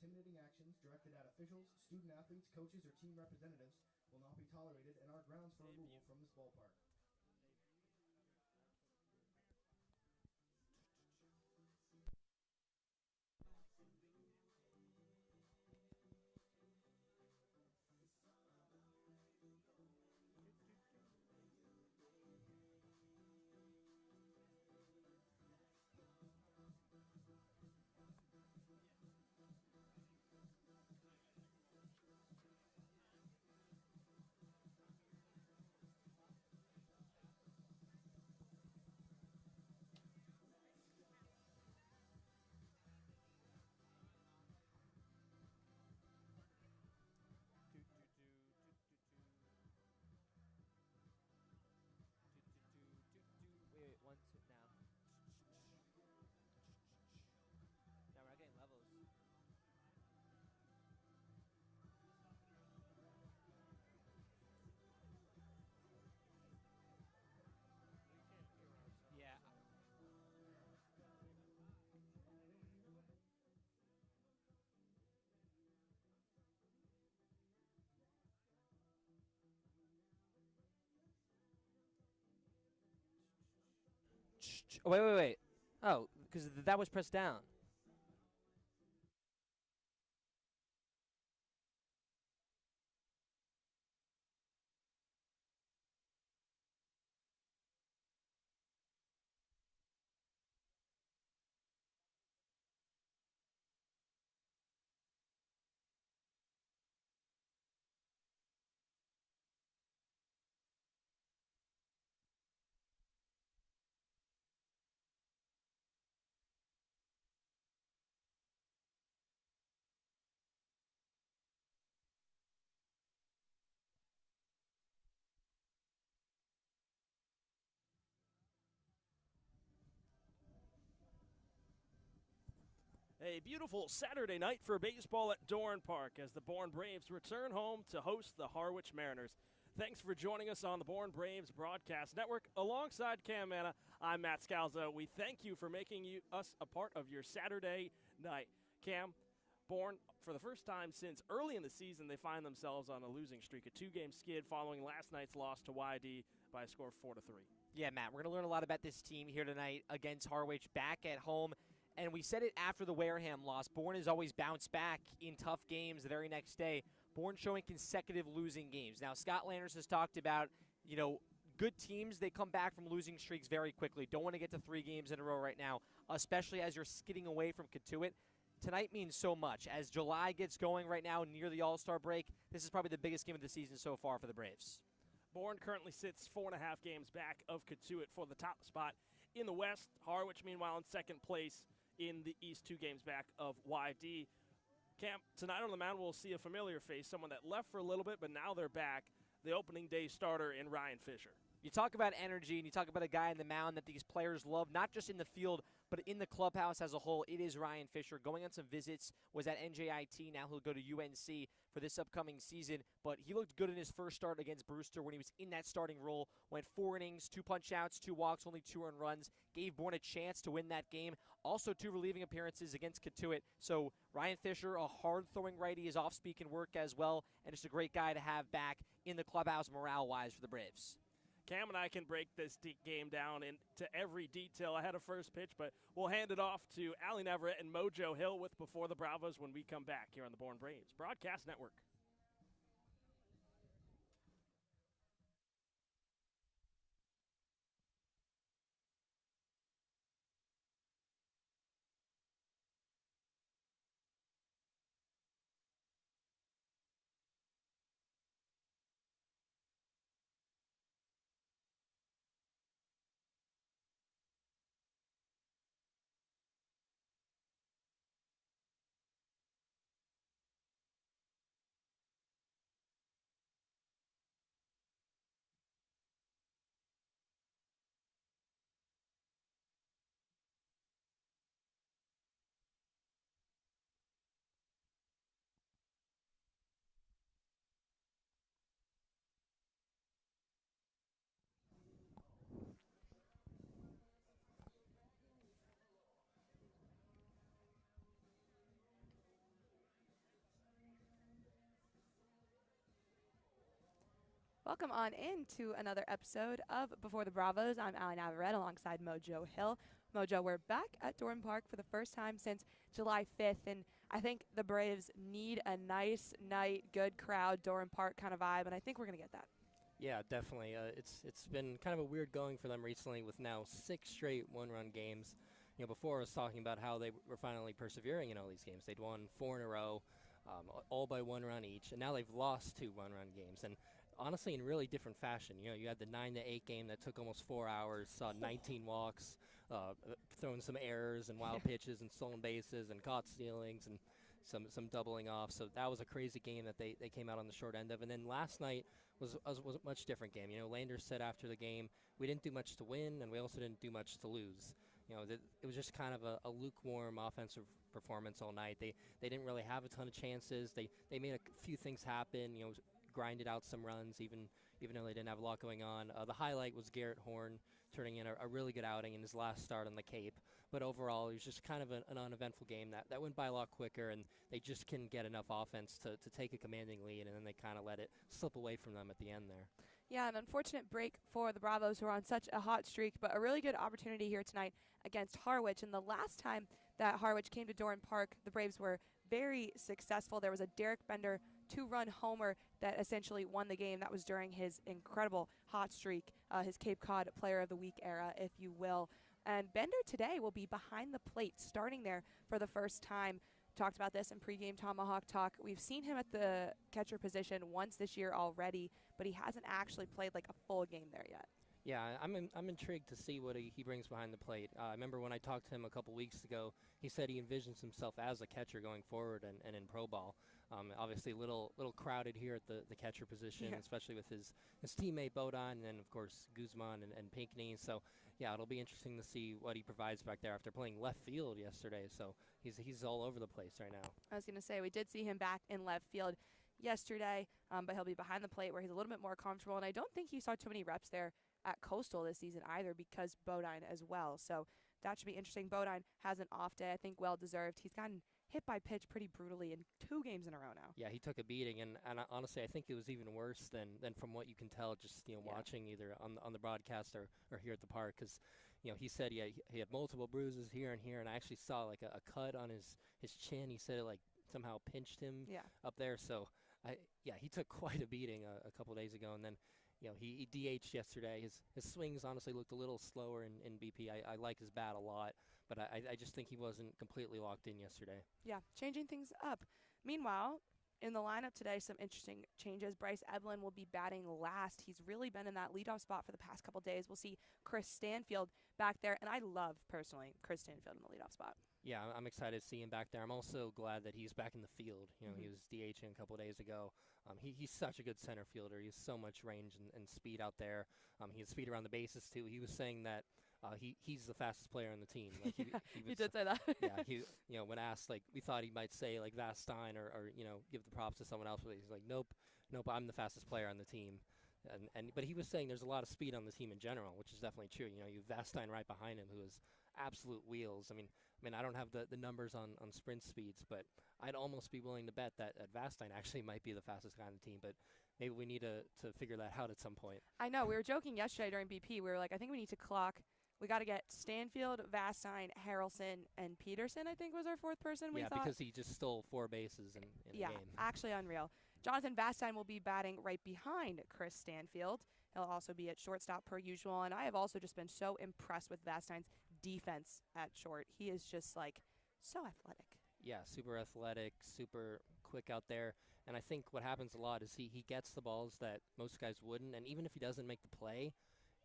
intimidating actions directed at officials, student-athletes, coaches, or team representatives will not be tolerated and are grounds for removal from this ballpark. Wait, 1, 2, now. Now we're not getting levels. Yeah. Oh, wait. Oh, because that was pressed down. A beautiful Saturday night for baseball at Dorn Park as the Bourne Braves return home to host the Harwich Mariners. Thanks for joining us on the Bourne Braves Broadcast Network. Alongside Cam Manna, I'm Matt Scalzo. We thank you for making us a part of your Saturday night. Cam, Bourne, for the first time since early in the season, they find themselves on a losing streak, a two-game skid following last night's loss to YD by a score of 4-3. Yeah, Matt, we're going to learn a lot about this team here tonight against Harwich back at home. And we said it after the Wareham loss. Bourne has always bounced back in tough games the very next day. Bourne showing consecutive losing games. Now, Scott Landers has talked about, good teams, they come back from losing streaks very quickly. Don't want to get to 3 games in a row right now, especially as you're skidding away from Katuitt. Tonight means so much. As July gets going right now near the All-Star break, this is probably the biggest game of the season so far for the Braves. Bourne currently sits 4.5 games back of Katuitt for the top spot in the West. Harwich, meanwhile, in second place in the East, 2 games back of YD. Camp, tonight on the mound we'll see a familiar face, someone that left for a little bit, but now they're back, the opening day starter in Ryan Fisher. You talk about energy, and you talk about a guy in the mound that these players love, not just in the field, but in the clubhouse as a whole. It is Ryan Fisher. Going on some visits, was at NJIT. Now he'll go to UNC for this upcoming season. But he looked good in his first start against Brewster when he was in that starting role. Went 4 innings, 2 punch-outs, 2 walks, only 2 earned runs. Gave Bourne a chance to win that game. Also 2 relieving appearances against Katuitt. So Ryan Fisher, a hard-throwing righty, his off-speed can work as well. And just a great guy to have back in the clubhouse morale-wise for the Braves. Cam and I can break this game down into every detail ahead of first pitch, but we'll hand it off to Ali Navarrete and Mojo Hill with Before the Bravos when we come back here on the Bourne Braves Broadcast Network. Welcome on in to another episode of Before the Bravos. I'm Allie Navarrete alongside Mojo Hill. Mojo, we're back at Bourne Park for the first time since July 5th, and I think the Braves need a nice night, good crowd, Bourne Park kind of vibe, and I think we're going to get that. Yeah, definitely. It's been kind of a weird going for them recently with now 6 straight one-run games. You know, before I was talking about how they were finally persevering in all these games. They'd won 4 in a row, all by 1 run each, and now they've lost 2 one-run games. And honestly, in really different fashion. You know, you had the 9-8 game that took almost 4 hours, saw 19 walks, throwing some errors and wild pitches and stolen bases and caught stealings and some doubling off. So that was a crazy game that they came out on the short end of. And then last night was a much different game. You know, Landers said after the game, we didn't do much to win, and we also didn't do much to lose. You know, it was just kind of a lukewarm offensive performance all night. They didn't really have a ton of chances. They made a few things happen, you know, grinded out some runs even though they didn't have a lot going on. The highlight was Garrett Horn turning in a really good outing in his last start on the Cape. But overall, it was just kind of an uneventful game that went by a lot quicker, and they just couldn't get enough offense to take a commanding lead, and then they kind of let it slip away from them at the end there. Yeah, an unfortunate break for the Bravos, who are on such a hot streak, but a really good opportunity here tonight against Harwich. And the last time that Harwich came to Bourne Park, the Braves were very successful. There was a Derek Bender 2-run homer that essentially won the game. That was during his incredible hot streak, his Cape Cod Player of the Week era, if you will. And Bender today will be behind the plate, starting there for the first time. Talked about this in pregame Tomahawk Talk. We've seen him at the catcher position once this year already, but he hasn't actually played like a full game there yet. Yeah, I'm intrigued to see what he brings behind the plate. I remember when I talked to him a couple weeks ago, he said he envisions himself as a catcher going forward and in pro ball. Obviously, a little crowded here at the catcher position, especially with his teammate Bodine and then, of course, Guzman and Pinckney. So, yeah, it'll be interesting to see what he provides back there after playing left field yesterday. So he's all over the place right now. I was going to say, we did see him back in left field yesterday, but he'll be behind the plate where he's a little bit more comfortable. And I don't think he saw too many reps there at Coastal this season either, because Bodine as well. So that should be interesting. Bodine has an off day, I think well-deserved. He's gotten hit by pitch pretty brutally in 2 games in a row now. Yeah, he took a beating, and honestly, I think it was even worse than from what you can tell just, you know, watching either on the broadcast or here at the park, because, you know, he said he had multiple bruises here and here, and I actually saw like a cut on his chin. He said it like somehow pinched him up there. So, he took quite a beating a couple days ago, and then, you know, he DH'd yesterday. His swings honestly looked a little slower in BP. I like his bat a lot, but I just think he wasn't completely locked in yesterday. Yeah, changing things up. Meanwhile, in the lineup today, some interesting changes. Bryce Evelyn will be batting last. He's really been in that leadoff spot for the past couple days. We'll see Chris Stanfield back there, and I love, personally, Chris Stanfield in the leadoff spot. Yeah, I'm excited to see him back there. I'm also glad that he's back in the field. You know, he was DHing a couple days ago. He's such a good center fielder. He has so much range and speed out there. He has speed around the bases, too. He was saying that he's the fastest player on the team. Like he did say that. Yeah, you know, when asked, like, we thought he might say, like, Vastine or you know, give the props to someone else, but he's like, nope, I'm the fastest player on the team. But he was saying there's a lot of speed on the team in general, which is definitely true. You know, you have Vastine right behind him, who is absolute wheels. I mean, I don't have the numbers on sprint speeds, but I'd almost be willing to bet that Vastine actually might be the fastest guy on the team. But maybe we need to figure that out at some point. I know. We were joking yesterday during BP. We were like, I think we need to clock. We got to get Stanfield, Vastine, Harrelson, and Peterson, I think was our 4th person we thought. Yeah, because he just stole 4 bases in the game. Yeah, actually unreal. Jonathan Vastine will be batting right behind Chris Stanfield. He'll also be at shortstop per usual, and I have also just been so impressed with Vastine's defense at short. He is just, like, so athletic. Yeah, super athletic, super quick out there. And I think what happens a lot is he gets the balls that most guys wouldn't, and even if he doesn't make the play,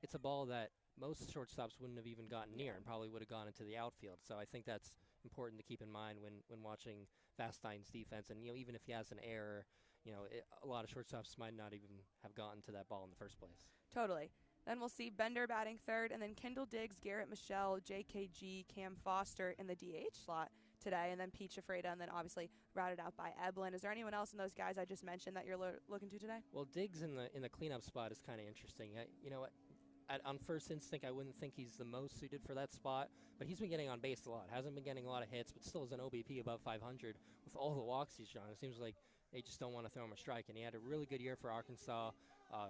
it's a ball that most shortstops wouldn't have even gotten near and probably would have gone into the outfield. So I think that's important to keep in mind when watching Vastine's defense. And, you know, even if he has an error, you know, a lot of shortstops might not even have gotten to that ball in the first place. Totally. Then we'll see Bender batting 3rd, and then Kendall Diggs, Garrett Michelle, JKG, Cam Foster in the DH slot today, and then Pete Shafreda, and then obviously routed out by Evelyn. Is there anyone else in those guys I just mentioned that you're looking to today? Well, Diggs in the cleanup spot is kind of interesting. You know, on first instinct, I wouldn't think he's the most suited for that spot, but he's been getting on base a lot. Hasn't been getting a lot of hits, but still is an OBP above 500 with all the walks he's drawn. It seems like they just don't want to throw him a strike, and he had a really good year for Arkansas.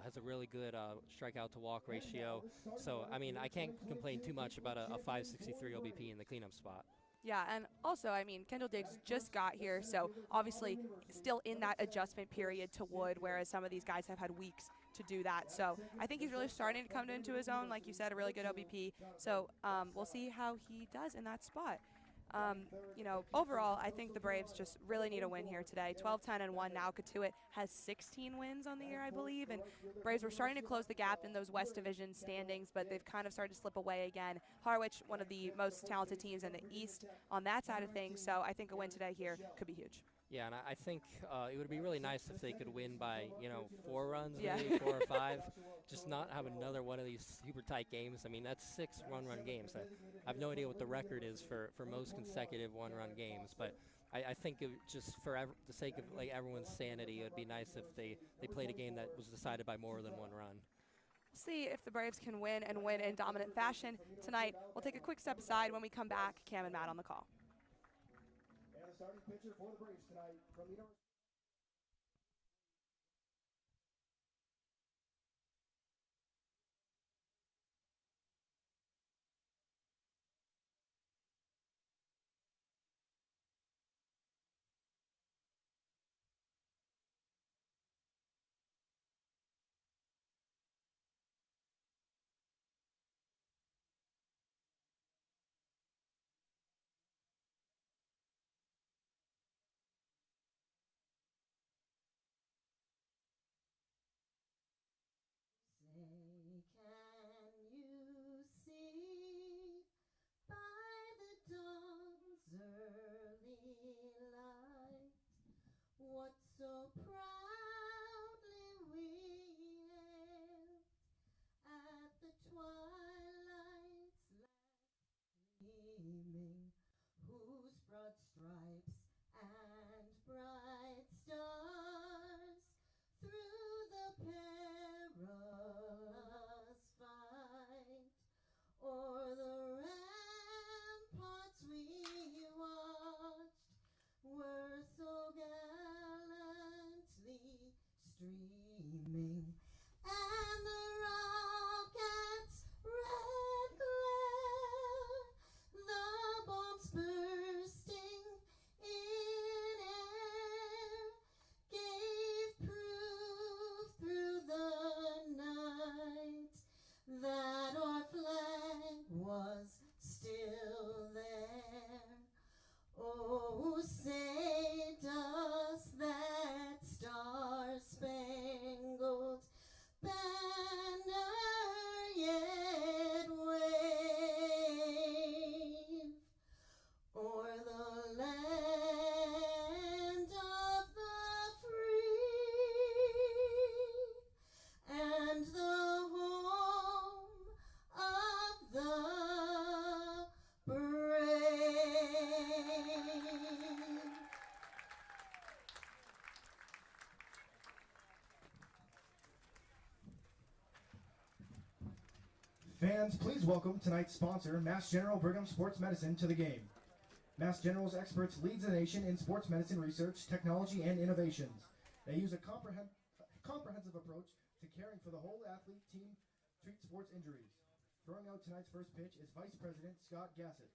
has a really good strikeout to walk ratio. So, I mean, I can't complain too much about a 563 OBP in the cleanup spot. Yeah, and also, I mean, Kendall Diggs just got here, so obviously still in that adjustment period to Wood, whereas some of these guys have had weeks to do that. So I think he's really starting to come into his own. Like you said, a really good OBP. So we'll see how he does in that spot. You know, overall, I think the Braves just really need a win here today. 12-10-1 now. Katuitt has 16 wins on the year, I believe, and Braves were starting to close the gap in those West Division standings, but they've kind of started to slip away again. Harwich, one of the most talented teams in the East on that side of things, so I think a win today here could be huge. Yeah, and I think it would be really nice if they could win by, 4 runs, Yeah. maybe 4 or 5. Just not have another one of these super tight games. I mean, that's 6 one-run games. I have no idea what the record is for most consecutive one-run games, but I think just for the sake of like everyone's sanity, it would be nice if they played a game that was decided by more than 1 run. See if the Braves can win and win in dominant fashion tonight. We'll take a quick step aside. When we come back, Cam and Matt on the call. And the starting pitcher for the Braves tonight from the Say, can you see by the dawn's early light what so proudly we hailed at the twilight's last gleaming, whose broad stripes and bright stars through the perilous fight o'er the ramparts we watched were so gallantly streaming, and the rocket's red glare, the bombs bursting in air, gave proof through the night that our flag was still there. Oh, say does that star-spangled banner yet wave o'er the land of the free and the home of the brave. Fans, please welcome tonight's sponsor, Mass General Brigham Sports Medicine, to the game. Mass General's experts leads the nation in sports medicine research, technology, and innovations. They use a comprehensive approach to caring for the whole athlete team, treat sports injuries. Throwing out tonight's first pitch is Vice President Scott Gassett.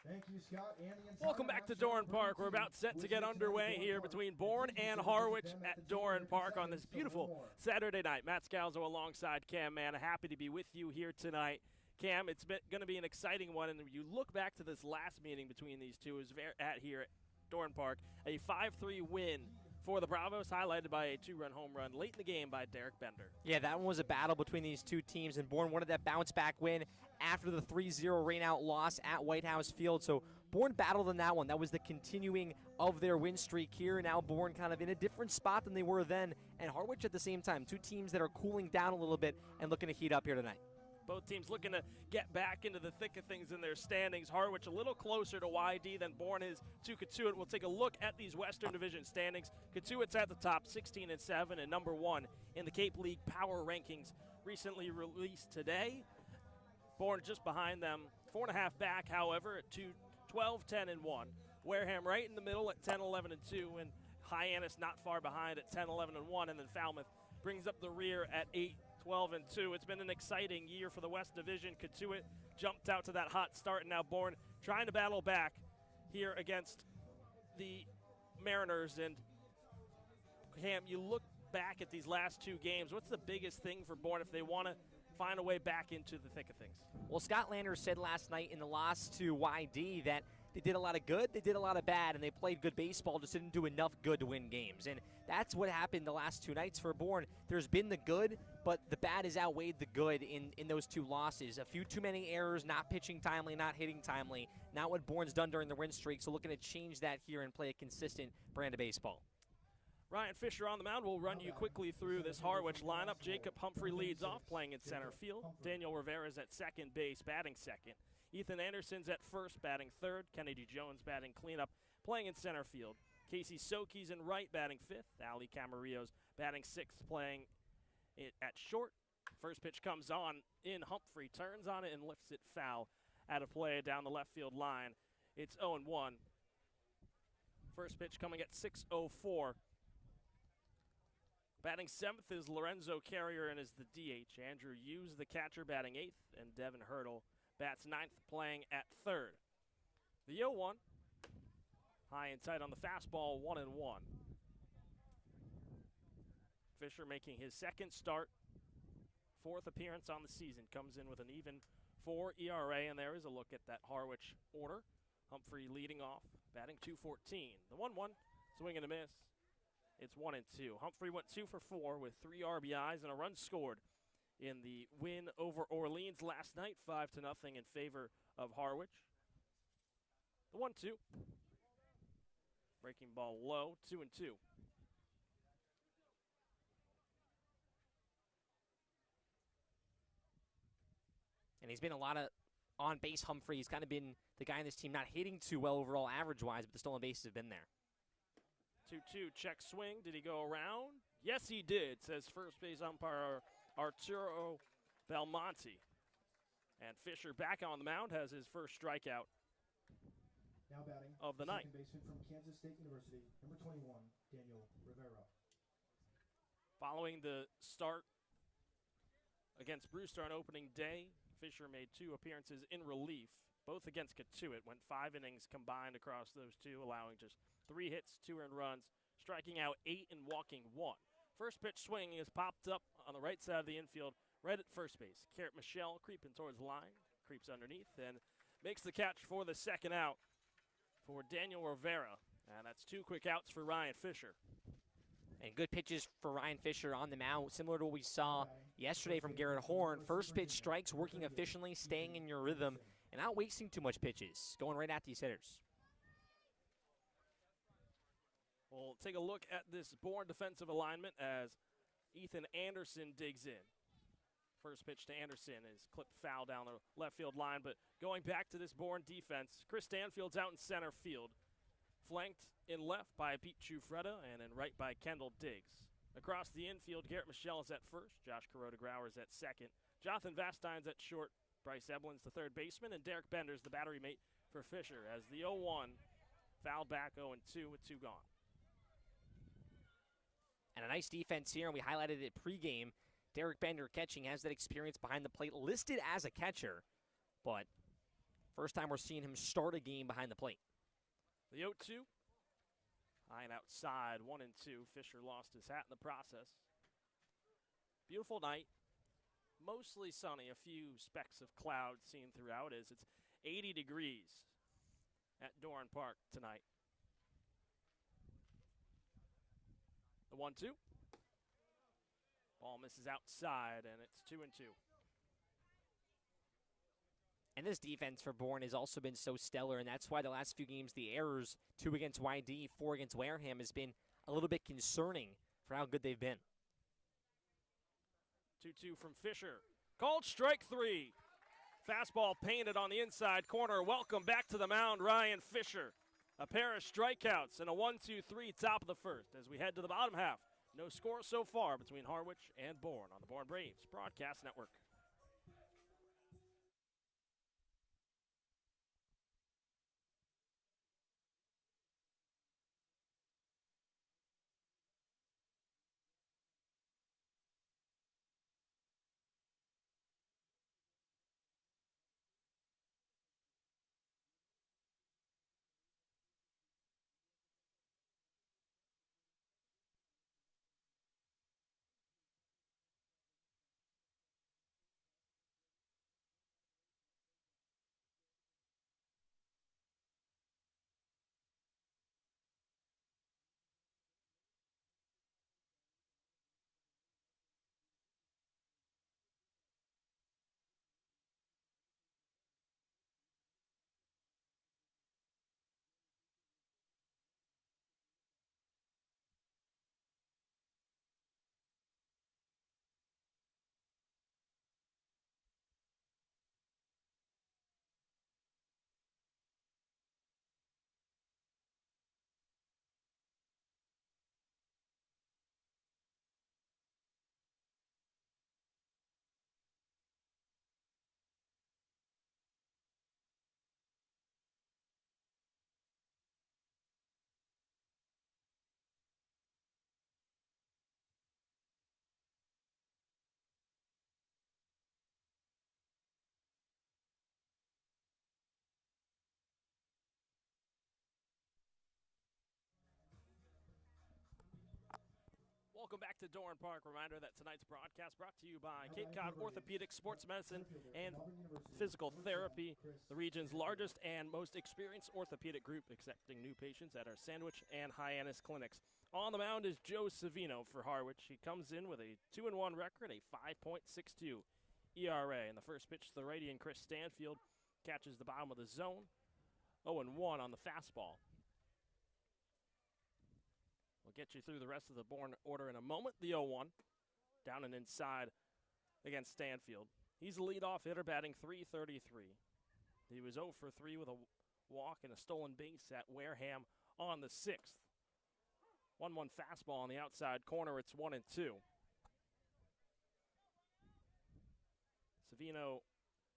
Thank you, Scott. And the entire Welcome back to Mass General Doran Brigham Park. We're team about set who to is get here tonight underway at here Doran between Park. Bourne Thank you and for Harwich them at the team Doran and Park on this seconds beautiful more. Saturday night. Matt Scalzo alongside Cam Manna. Happy to be with you here tonight. Cam, it's going to be an exciting one, and you look back to this last meeting between these two is at here at Doran Park, a 5-3 win for the Bravos, highlighted by a 2-run home run late in the game by Derek Bender. Yeah, that one was a battle between these two teams, and Bourne wanted that bounce-back win after the 3-0 rain-out loss at White House Field. So Bourne battled in that one. That was the continuing of their win streak here. Now Bourne kind of in a different spot than they were then, and Harwich at the same time. Two teams that are cooling down a little bit and looking to heat up here tonight. Both teams looking to get back into the thick of things in their standings. Harwich a little closer to YD than Bourne is to Katuitt. We'll take a look at these Western Division standings. Katuitt's at the top, 16-7, and number 1 in the Cape League Power Rankings, recently released today. Bourne just behind them, 4.5 back, however, at 12, 10, and 1. Wareham right in the middle at 10, 11, and 2, and Hyannis not far behind at 10, 11, and 1, and then Falmouth brings up the rear at 8, 12, and 2. It's been an exciting year for the West Division. Katuitt jumped out to that hot start, and now Bourne trying to battle back here against the Mariners. And Cam, you look back at these last 2 games, what's the biggest thing for Bourne if they want to find a way back into the thick of things? Well, Scott Landers said last night in the loss to YD that they did a lot of good, they did a lot of bad, and they played good baseball, just didn't do enough good to win games. And that's what happened the last 2 nights for Bourne. There's been the good, but the bad has outweighed the good in those 2 losses. A few too many errors, not pitching timely, not hitting timely, not what Bourne's done during the win streak, so looking to change that here and play a consistent brand of baseball. Ryan Fisher on the mound. We'll run you quickly through this Harwich lineup. Jacob Humphrey leads off, playing in center field. Daniel Rivera's at second base, batting second. Ethan Anderson's at first, batting third. Kennedy Jones batting cleanup, playing in center field. Casey Soki's in right, batting fifth. Ali Camarillo's batting sixth, playing it at short. First pitch comes on in. Humphrey turns on it and lifts it foul out of play down the left field line. It's 0-1. First pitch coming at 6:04. Batting seventh is Lorenzo Carrier and is the DH. Andrew Hughes, the catcher, batting eighth, and Devin Hurdle bats ninth, playing at third. The 0-1, high and tight on the fastball, 1-1. Fisher making his second start, 4th appearance on the season, comes in with an even 4 ERA, and there is a look at that Harwich order. Humphrey leading off, batting .214. The 1-1, swing and a miss. It's 1-2. Humphrey went 2 for 4 with 3 RBIs and a run scored in the win over Orleans last night, 5-0 in favor of Harwich. The 1-2. Breaking ball low, 2-2. And he's been a lot of on-base Humphrey. He's kind of been the guy in this team not hitting too well overall average-wise, but the stolen bases have been there. 2-2, check swing. Did he go around? Yes, he did, says first base umpire Arturo Belmonte. And Fisher back on the mound, has his first strikeout Now batting, of the night. second baseman from Kansas State University, number 21, Daniel Rivera. Following the start against Brewster on opening day, Fisher made 2 appearances in relief, both against Katuitt. Went 5 innings combined across those 2, allowing just 3 hits, 2 earned runs, striking out 8 and walking 1. First pitch swing is popped up on the right side of the infield, right at first base. Carrot Michelle creeping towards the line, creeps underneath, and makes the catch for the second out for Daniel Rivera. And that's 2 quick outs for Ryan Fisher. And good pitches for Ryan Fisher on the mound, similar to what we saw yesterday from Garrett Horn. First pitch strikes, working efficiently, staying in your rhythm, and not wasting too much pitches, going right at these hitters. We'll take a look at this Bourne defensive alignment as Ethan Anderson digs in. First pitch to Anderson is clipped foul down the left field line, but going back to this Bourne defense, Chris Stanfield's out in center field, flanked in left by Pete Chufreda and in right by Kendall Diggs. Across the infield, Garrett Michelle is at first, Josh Kuroda-Grauer is at second, Jonathan Vastine's at short, Bryce Eblin's the third baseman, and Derek Bender's the battery mate for Fisher as the 0-1 fouled back 0-2 with 2 gone. And a nice defense here, and we highlighted it pregame. Derek Bender catching, has that experience behind the plate, listed as a catcher, but first time we're seeing him start a game behind the plate. The 0-2, high and outside, 1-2. Fisher lost his hat in the process. Beautiful night, mostly sunny, a few specks of cloud seen throughout as it's 80 degrees at Doran Park tonight. The 1-2. Ball misses outside, and it's 2-2. And this defense for Bourne has also been so stellar, and that's why the last few games, the errors, 2 against YD, 4 against Wareham, has been a little bit concerning for how good they've been. 2-2 from Fisher. Called strike 3. Fastball painted on the inside corner. Welcome back to the mound, Ryan Fisher. A pair of strikeouts and a 1-2-3 top of the first as we head to the bottom half. No score so far between Harwich and Bourne on the Bourne Braves Broadcast Network. Welcome back to Doran Park. Reminder that tonight's broadcast brought to you by Cape Cod Orthopedic Sports Medicine and Physical Therapy, the region's largest and most experienced orthopedic group accepting new patients at our Sandwich and Hyannis clinics. On the mound is Joe Savino for Harwich. He comes in with a 2-1 record, a 5.62 ERA. And the first pitch to the righty, and Chris Stanfield catches the bottom of the zone. 0-1 on the fastball. We'll get you through the rest of the Bourne order in a moment. The 0-1, down and inside against Stanfield. He's the leadoff hitter, batting .333. He was 0 for 3 with a walk and a stolen base at Wareham on the 6th. 1-1 fastball on the outside corner. It's 1-2. Savino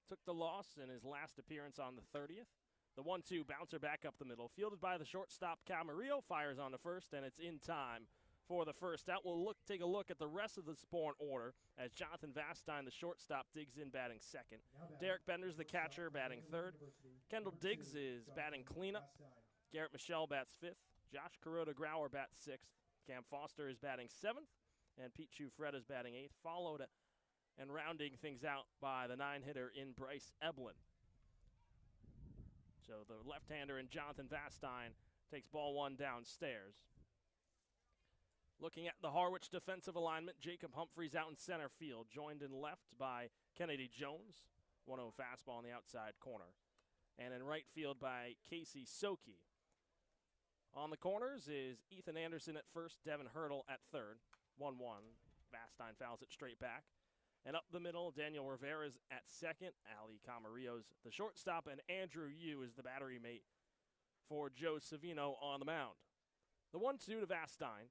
took the loss in his last appearance on the 30th. The 1-2 bouncer back up the middle, fielded by the shortstop Camarillo, fires on the first, and it's in time for the first out. We'll take a look at the rest of the Bourne order as Jonathan Vastine, the shortstop, digs in batting second. Derek Bender's the catcher, batting third. Kendall Diggs is batting cleanup. Garrett Michelle bats fifth. Josh Kuroda-Grauer bats sixth. Cam Foster is batting seventh, and Pete Chufred is batting eighth, followed and rounding things out by the 9-hitter in Bryce Eblin. So the left-hander in Jonathan Vastine takes ball one downstairs. Looking at the Harwich defensive alignment, Jacob Humphreys out in center field, joined in left by Kennedy Jones. 1-0 fastball on the outside corner. And in right field by Casey Soki. On the corners is Ethan Anderson at first, Devin Hurdle at third. 1-1. Vastine fouls it straight back. And up the middle, Daniel Rivera's at second. Ali Camarillo's the shortstop, and Andrew Yu is the battery mate for Joe Savino on the mound. The 1-2 to Vastine.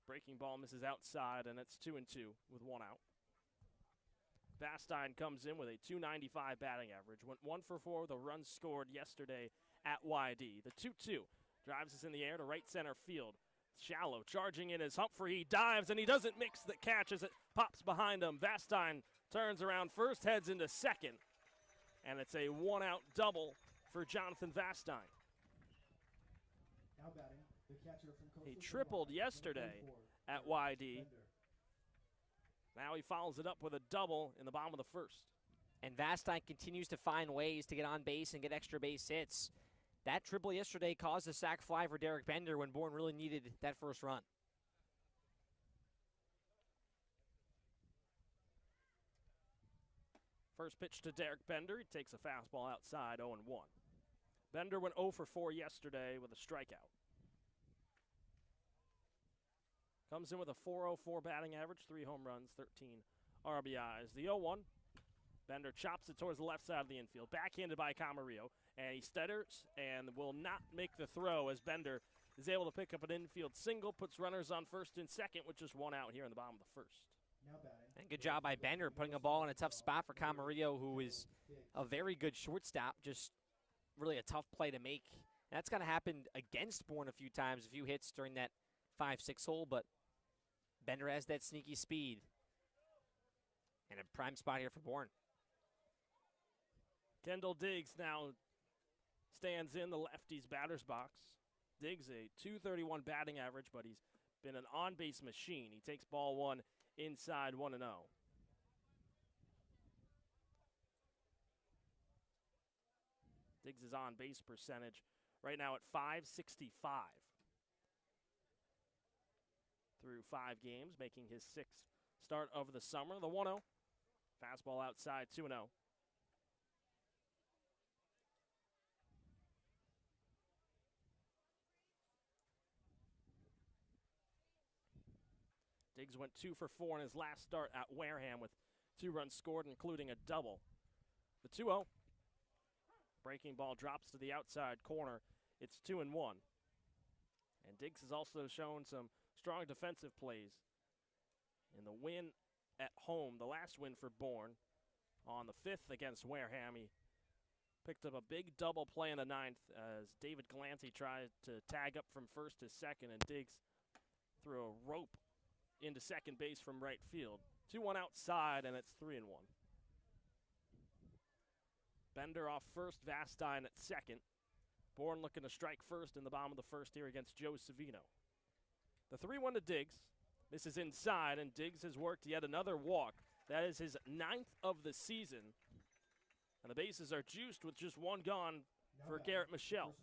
Breaking ball misses outside, and it's 2-2 with one out. Vastine comes in with a .295 batting average. Went 1 for 4 with a run scored yesterday at YD. The 2-2 drives us in the air to right center field. Shallow, charging in as Humphrey. He dives, and he doesn't mix the catch as it pops behind him. Vastine turns around first, heads into second, and it's a one-out double for Jonathan Vastine. Now batting, the catcher from Coastal He tripled yesterday at YD. Now he follows it up with a double in the bottom of the first. And Vastine continues to find ways to get on base and get extra base hits. That triple yesterday caused a sac fly for Derek Bender when Bourne really needed that first run. First pitch to Derek Bender. He takes a fastball outside, 0-1. Bender went 0 for 4 yesterday with a strikeout. Comes in with a .404 batting average, 3 home runs, 13 RBIs. The 0-1. Bender chops it towards the left side of the infield. Backhanded by Camarillo. And he stutters and will not make the throw as Bender is able to pick up an infield single, puts runners on first and second with just one out here in the bottom of the first. And good job by Bender putting a ball in a tough spot for Camarillo, who is a very good shortstop, just really a tough play to make. And that's going to happen against Bourne a few times, a few hits during that 5-6 hole, but Bender has that sneaky speed. And a prime spot here for Bourne. Kendall Diggs now stands in the lefty's batter's box. Diggs a .231 batting average, but he's been an on-base machine. He takes ball one inside 1-0. Diggs' on-base percentage right now at .565 through 5 games, making his 6th start of the summer. The 1-0, fastball outside, 2-0. Diggs went 2 for 4 in his last start at Wareham with 2 runs scored, including a double. The 2-0. Breaking ball drops to the outside corner. It's 2-1. And Diggs has also shown some strong defensive plays in the win at home, the last win for Bourne on the 5th against Wareham. He picked up a big double play in the 9th as David Glancy tried to tag up from first to second, and Diggs threw a rope into second base from right field. 2-1 outside, and it's 3-1. Bender off first, Vastine at second. Bourne looking to strike first in the bottom of the first here against Joe Savino. The 3-1 to Diggs. This is inside, and Diggs has worked yet another walk. That is his 9th of the season. And the bases are juiced with just one gone for Garrett Michelle.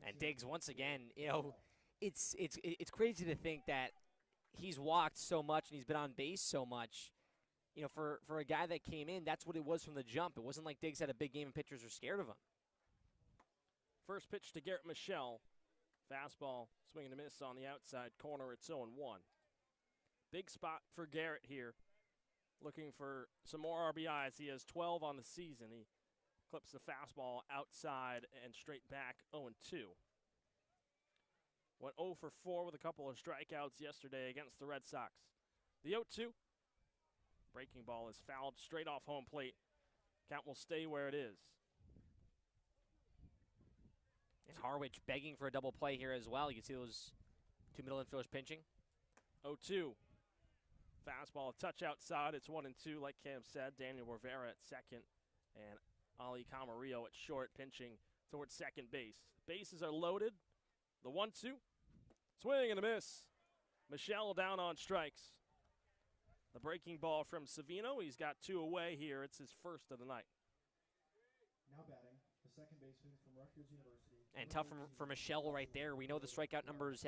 And Diggs, once again, you know, it's crazy to think that he's walked so much and he's been on base so much. You know, for a guy that came in, that's what it was from the jump. It wasn't like Diggs had a big game and pitchers were scared of him. First pitch to Garrett Michelle. Fastball, swing and a miss on the outside corner. It's 0-1. Big spot for Garrett here. Looking for some more RBIs. He has 12 on the season. He clips the fastball outside and straight back 0-2. Went 0 for 4 with a couple of strikeouts yesterday against the Red Sox. The 0-2. Breaking ball is fouled straight off home plate. Count will stay where it is. And Harwich begging for a double play here as well. You can see those two middle infielders pinching. 0-2. Fastball, a touch outside. It's 1-2, like Cam said. Daniel Rivera at second, and Ali Camarillo at short, pinching towards second base. Bases are loaded. The 1-2. Swing and a miss. Michelle down on strikes. The breaking ball from Savino. He's got 2 away here. It's his first of the night. Now batting, the second baseman from Rutgers University. And tough for Michelle right there. We know the strikeout numbers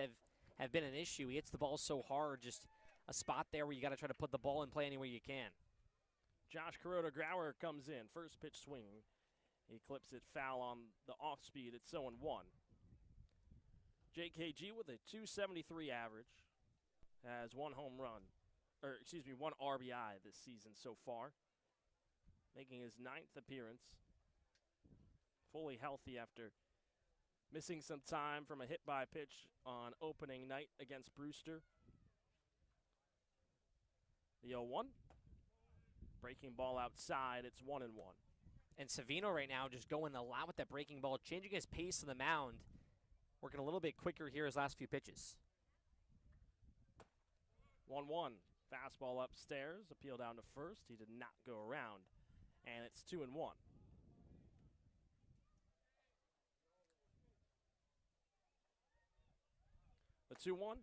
have been an issue. He hits the ball so hard, just a spot there where you got to try to put the ball in play any way you can. Josh Kuroda-Grauer comes in. First pitch swinging. He clips it foul on the off speed. It's 0-1. JKG with a .273 average. Has 1 home run. Or, excuse me, 1 RBI this season so far. Making his 9th appearance. Fully healthy after missing some time from a hit-by pitch on opening night against Brewster. The 0-1. Breaking ball outside. It's 1-1. And Savino right now just going a lot with that breaking ball, changing his pace to the mound. Working a little bit quicker here his last few pitches. 1-1. Fastball upstairs. Appeal down to first. He did not go around. And it's 2-1. The 2-1.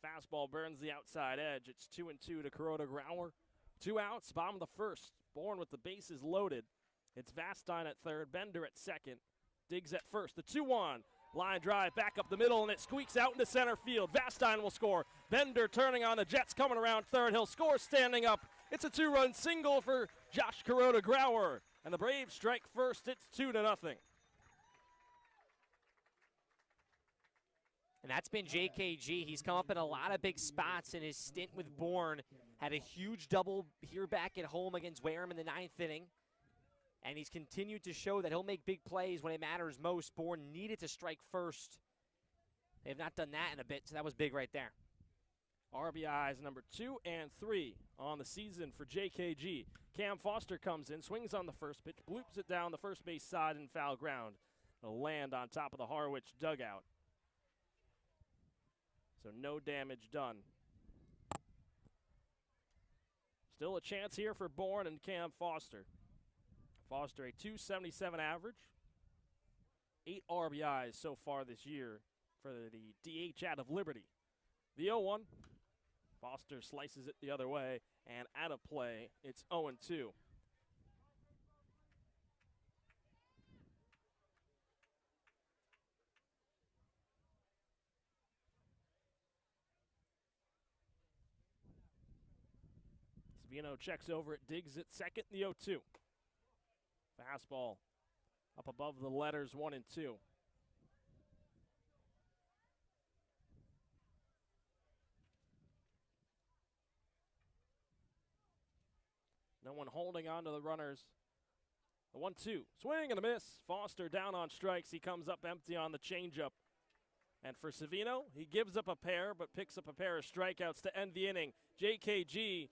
Fastball burns the outside edge. It's 2-2 to Kuroda-Grauer. 2 outs, bottom of the first. Bourne with the bases loaded. It's Vastine at third, Bender at second. Diggs at first. The 2-1. Line drive back up the middle, and it squeaks out into center field. Vastine will score. Bender turning on the Jets, coming around third. He'll score standing up. It's a 2-run single for Josh Kuroda-Grauer. And the Braves strike first. It's 2-0. And that's been JKG. He's come up in a lot of big spots in his stint with Bourne. Had a huge double here back at home against Wareham in the 9th inning. And he's continued to show that he'll make big plays when it matters most. Bourne needed to strike first. They have not done that in a bit, so that was big right there. RBIs number 2 and 3 on the season for JKG. Cam Foster comes in, swings on the first pitch, bloops it down the first base side and foul ground. It'll land on top of the Harwich dugout. So no damage done. Still a chance here for Bourne and Cam Foster. Foster a .277 average. 8 RBIs so far this year for the DH out of Liberty. The 0-1. Foster slices it the other way and out of play. It's 0-2. Savino checks over it, Diggs at second, the 0-2. Fastball up above the letters 1 and 2. No one holding on to the runners. The 1-2. Swing and a miss. Foster down on strikes. He comes up empty on the changeup. And for Savino, he gives up a pair but picks up a pair of strikeouts to end the inning. JKG,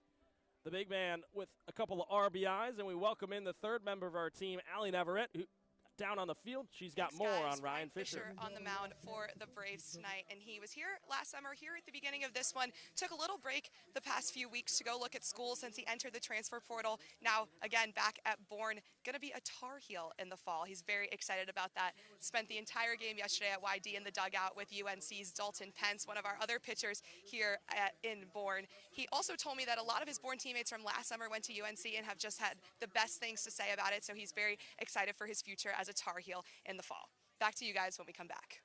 the big man, with a couple of RBIs, and we welcome in the third member of our team, Ali Navarrete, who down on the field. She's got Thanks, more guys. on Ryan Fisher. On the mound for the Braves tonight, and he was here last summer, here at the beginning of this one. Took a little break the past few weeks to go look at school since he entered the transfer portal. Now, again, back at Bourne, going to be a Tar Heel in the fall. He's very excited about that. Spent the entire game yesterday at YD in the dugout with UNC's Dalton Pence, one of our other pitchers here in Bourne. He also told me that a lot of his Bourne teammates from last summer went to UNC and have just had the best things to say about it, so he's very excited for his future as a Tar Heel in the fall. Back to you guys when we come back.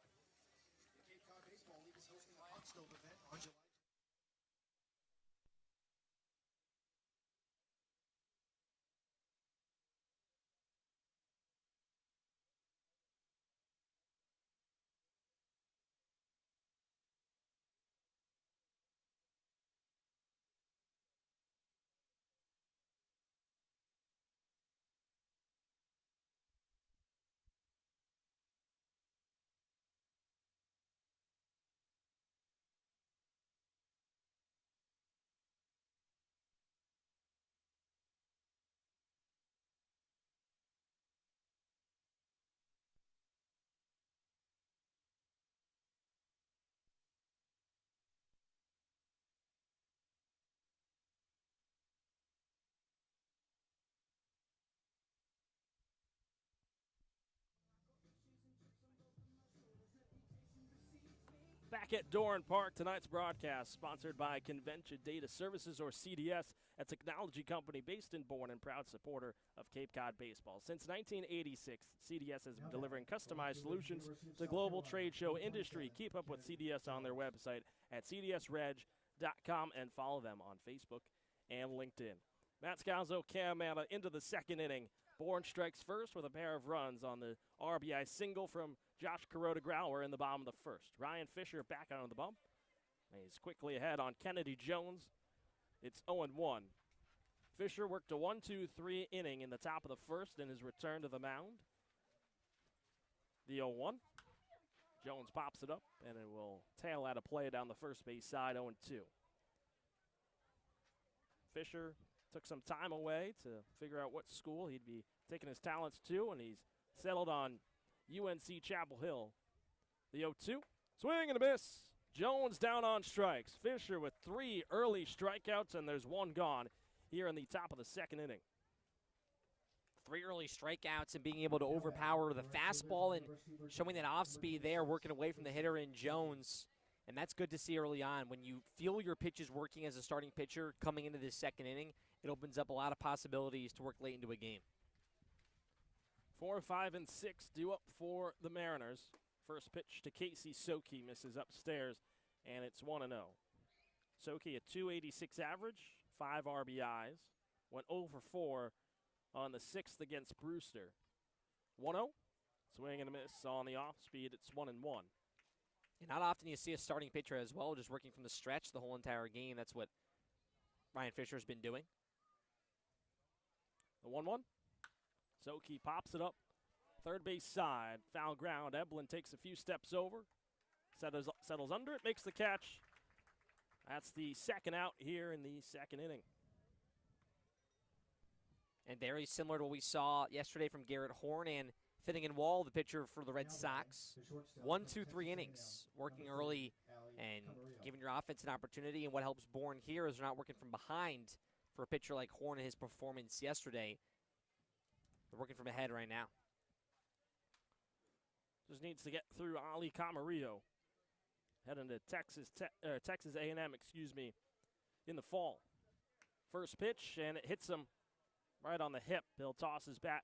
Back at Doran Park, tonight's broadcast sponsored by Convention Data Services, or CDS, a technology company based in Bourne and proud supporter of Cape Cod baseball. Since 1986, CDS has been delivering customized solutions to the global trade show industry. Keep up with CDS on their website at cdsreg.com and follow them on Facebook and LinkedIn. Matt Scalzo, Cam Manna into the second inning. Bourne strikes first with a pair of runs on the RBI single from Josh Kuroda-Grauer in the bottom of the first. Ryan Fisher back on the bump. He's quickly ahead on Kennedy Jones. It's 0-1. Fisher worked a 1-2-3 inning in the top of the first in his return to the mound. The 0-1. Jones pops it up, and it will tail out a play down the first base side, 0-2. Fisher took some time away to figure out what school he'd be taking his talents to, and he's settled on UNC Chapel Hill. The 0-2. Swing and a miss. Jones down on strikes. Fisher with 3 early strikeouts, and there's 1 gone here in the top of the second inning. 3 early strikeouts and being able to overpower the fastball and showing that off speed there, working away from the hitter in Jones. And that's good to see early on. When you feel your pitch is working as a starting pitcher coming into this second inning, it opens up a lot of possibilities to work late into a game. 4, 5, and 6 due up for the Mariners. First pitch to Casey Soki, misses upstairs, and it's 1-0. Soki, a .286 average, 5 RBIs, went 0 for 4 on the 6th against Brewster. 1-0, swing and a miss on the off speed. It's 1-1. And not often you see a starting pitcher as well, just working from the stretch the whole entire game. That's what Ryan Fisher's been doing. The 1-1. Soki pops it up. Third base side, foul ground. Eblin takes a few steps over, settles under it, makes the catch. That's the second out here in the second inning. And very similar to what we saw yesterday from Garrett Horn and Finnegan Wall, the pitcher for the Red Sox. 1, 2, 3 innings, working early and giving your offense an opportunity. And what helps Bourne here is they're not working from behind for a pitcher like Horn in his performance yesterday. They're working from ahead right now. Just needs to get through Ali Camarillo, heading to Texas A&M, in the fall. First pitch, and it hits him right on the hip. He'll toss his bat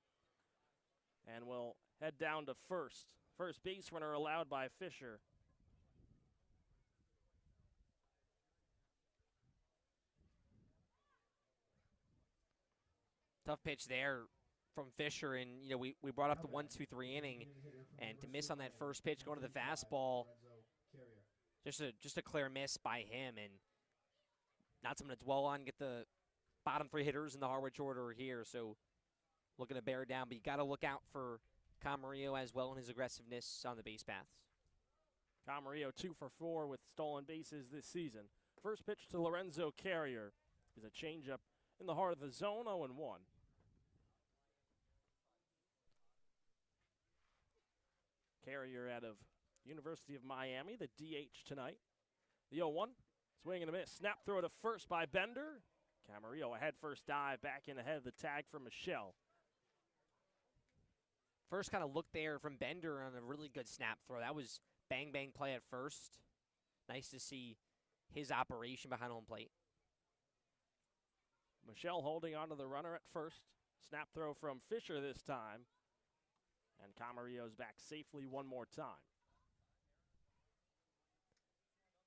and will head down to first. First base runner allowed by Fisher. Tough pitch there from Fisher, and we brought up the 1, 2, 3 inning, and to miss on that first pitch going to the fastball, just a clear miss by him, and not something to dwell on. Get the bottom 3 hitters in the Harwich order here, so looking to bear down, but you got to look out for Camarillo as well in his aggressiveness on the base paths. Camarillo 2 for 4 with stolen bases this season. First pitch to Lorenzo Carrier is a changeup in the heart of the zone, 0-1. carrier out of University of Miami, the DH tonight. The 0-1, swing and a miss. Snap throw to first by Bender. Camarillo, a head first dive back in ahead of the tag from Michelle. First kind of look there from Bender on a really good snap throw. That was bang, bang play at first. Nice to see his operation behind home plate. Michelle holding onto the runner at first. Snap throw from Fisher this time. And Camarillo's back safely one more time.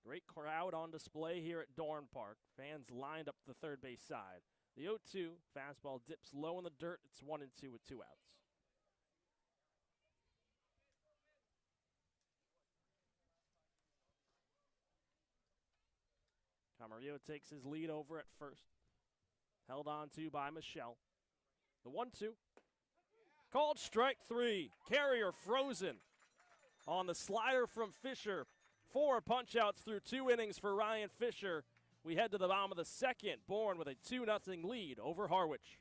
Great crowd on display here at Dorn Park. Fans lined up the third base side. The 0-2, fastball dips low in the dirt. It's 1-2 with 2 outs. Camarillo takes his lead over at first. Held on to by Michelle. The 1-2. Called strike 3. Carrier frozen on the slider from Fisher. 4 punch-outs through 2 innings for Ryan Fisher. We head to the bottom of the second. Bourne with a 2-0 lead over Harwich.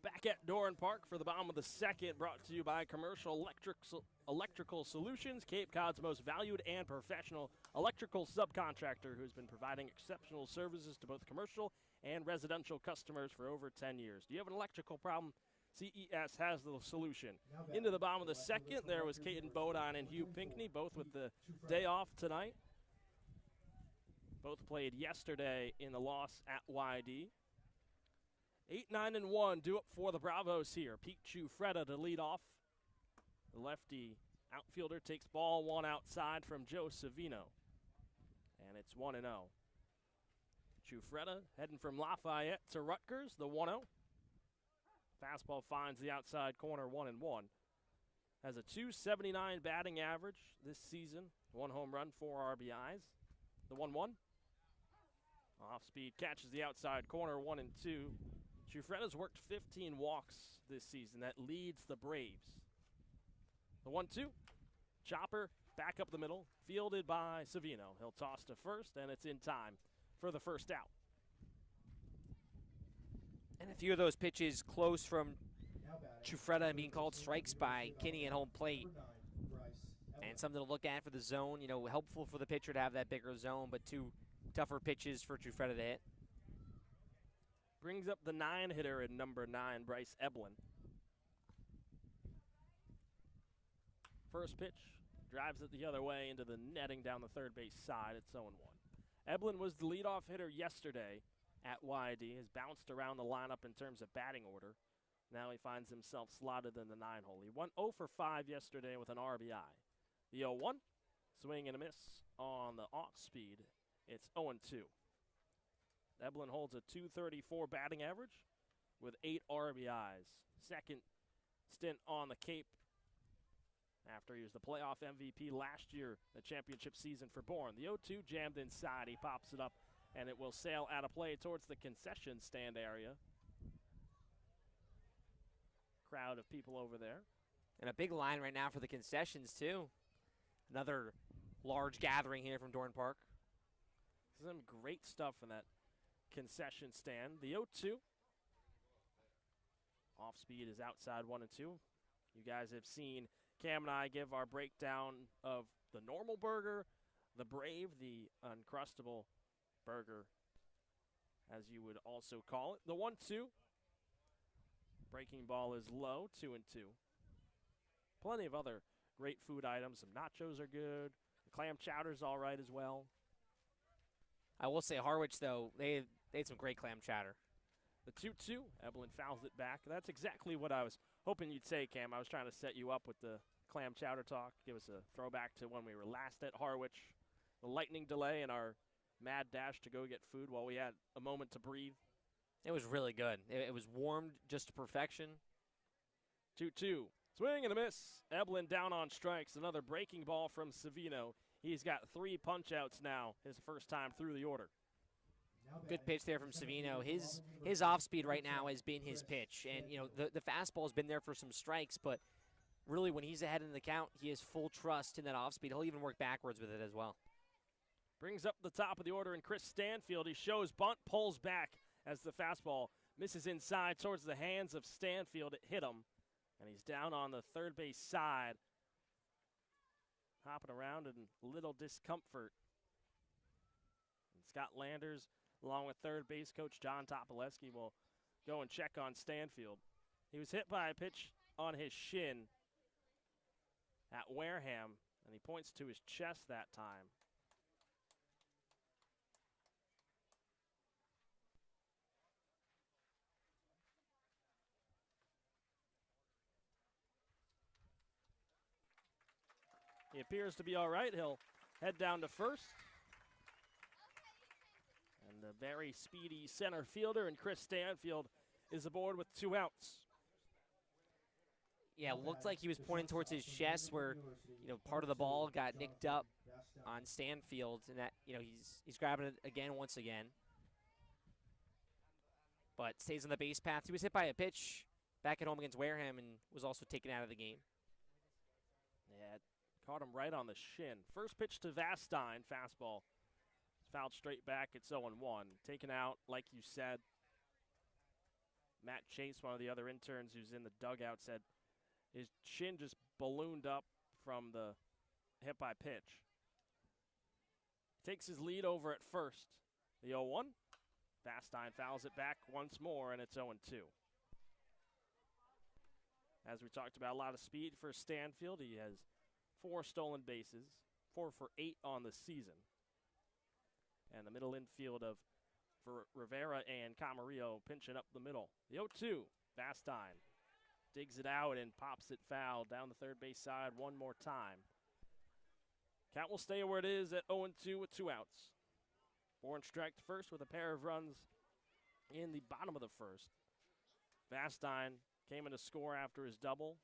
Back at Dorn Park for the bottom of the second, brought to you by Commercial Electrical Solutions, Cape Cod's most valued and professional electrical subcontractor who's been providing exceptional services to both commercial and residential customers for over 10 years. Do you have an electrical problem? CES has the solution. Into the bottom of the second, there was Caden Bodine and Hugh Pinkney, both with the day off tonight. Both played yesterday in the loss at YD. 8-9-1, due up for the Bravos here. Pete Chufreda to lead off. The lefty outfielder takes ball 1 outside from Joe Savino. And it's 1-0. Chufreda heading from Lafayette to Rutgers, the 1-0. Fastball finds the outside corner, 1-1. Has a .279 batting average this season. 1 home run, 4 RBIs. The 1-1. Off speed, catches the outside corner, 1-2. Chufreda's worked 15 walks this season. That leads the Braves. The 1-2. Chopper back up the middle, fielded by Savino. He'll toss to first, and it's in time for the first out. And a few of those pitches close from Chufreda being called strikes by Kinney at home plate. And something to look at for the zone. You know, helpful for the pitcher to have that bigger zone, but 2 tougher pitches for Chufreda to hit. Brings up the 9-hitter at number 9, Bryce Eblin. First pitch, drives it the other way into the netting down the third base side. It's 0-1. Eblin was the leadoff hitter yesterday at YD. Has bounced around the lineup in terms of batting order. Now he finds himself slotted in the 9-hole. He went 0 for 5 yesterday with an RBI. The 0-1, swing and a miss on the off speed. It's 0-2. Eblin holds a .234 batting average with 8 RBIs. Second stint on the Cape after he was the playoff MVP last year, the championship season for Bourne. The 0-2 jammed inside. He pops it up, and it will sail out of play towards the concession stand area. Crowd of people over there. And a big line right now for the concessions, too. Another large gathering here from Dorn Park. Some great stuff in that concession stand. The 0-2. Off speed is outside 1 and 2. You guys have seen Cam and I give our breakdown of the normal burger, the Brave, the Uncrustable burger, as you would also call it. The 1-2. Breaking ball is low, 2 and 2. Plenty of other great food items. Some nachos are good. The clam chowder's all right as well. I will say Harwich, though, they had some great clam chowder. The 2-2, Evelyn fouls it back. That's exactly what I was hoping you'd say, Cam. I was trying to set you up with the clam chowder talk, give us a throwback to when we were last at Harwich. The lightning delay and our mad dash to go get food while we had a moment to breathe. It was really good. It was warmed just to perfection. 2-2. Swing and a miss. Evelyn down on strikes. Another breaking ball from Savino. He's got 3 punch-outs now, his first time through the order. Good pitch there from Savino. His off-speed right now has been his pitch. And, you know, the fastball's been there for some strikes, but really when he's ahead in the count, he has full trust in that off-speed. He'll even work backwards with it as well. Brings up the top of the order, and Chris Stanfield, he shows bunt, pulls back as the fastball misses inside towards the hands of Stanfield. It hit him, and he's down on the third base side, hopping around in little discomfort. And Scott Landers, along with third base coach John Topoleski, will go and check on Stanfield. He was hit by a pitch on his shin at Wareham, and he points to his chest that time. He appears to be all right. He'll head down to first. And the very speedy center fielder, and Chris Stanfield is aboard with 2 outs. Yeah, it looked like he was pointing towards his chest where, you know, part of the ball got nicked up on Stanfield, and that, you know, he's grabbing it again once again. But stays on the base path. He was hit by a pitch back at home against Wareham and was also taken out of the game. Yeah, caught him right on the shin. First pitch to Vastine, fastball. Fouled straight back, it's 0-1. Taken out, like you said. Matt Chase, one of the other interns who's in the dugout, said his chin just ballooned up from the hit by pitch. Takes his lead over at first. The 0-1. Vastine fouls it back once more, and it's 0-2. As we talked about, a lot of speed for Stanfield. He has 4 stolen bases, 4 for 8 on the season. And the middle infield of Rivera and Camarillo pinching up the middle. The 0-2, Vastine digs it out and pops it foul down the third base side one more time. Count will stay where it is at 0-2 with 2 outs. Bourne striked first with a pair of runs in the bottom of the first. Vastine came in to score after his double.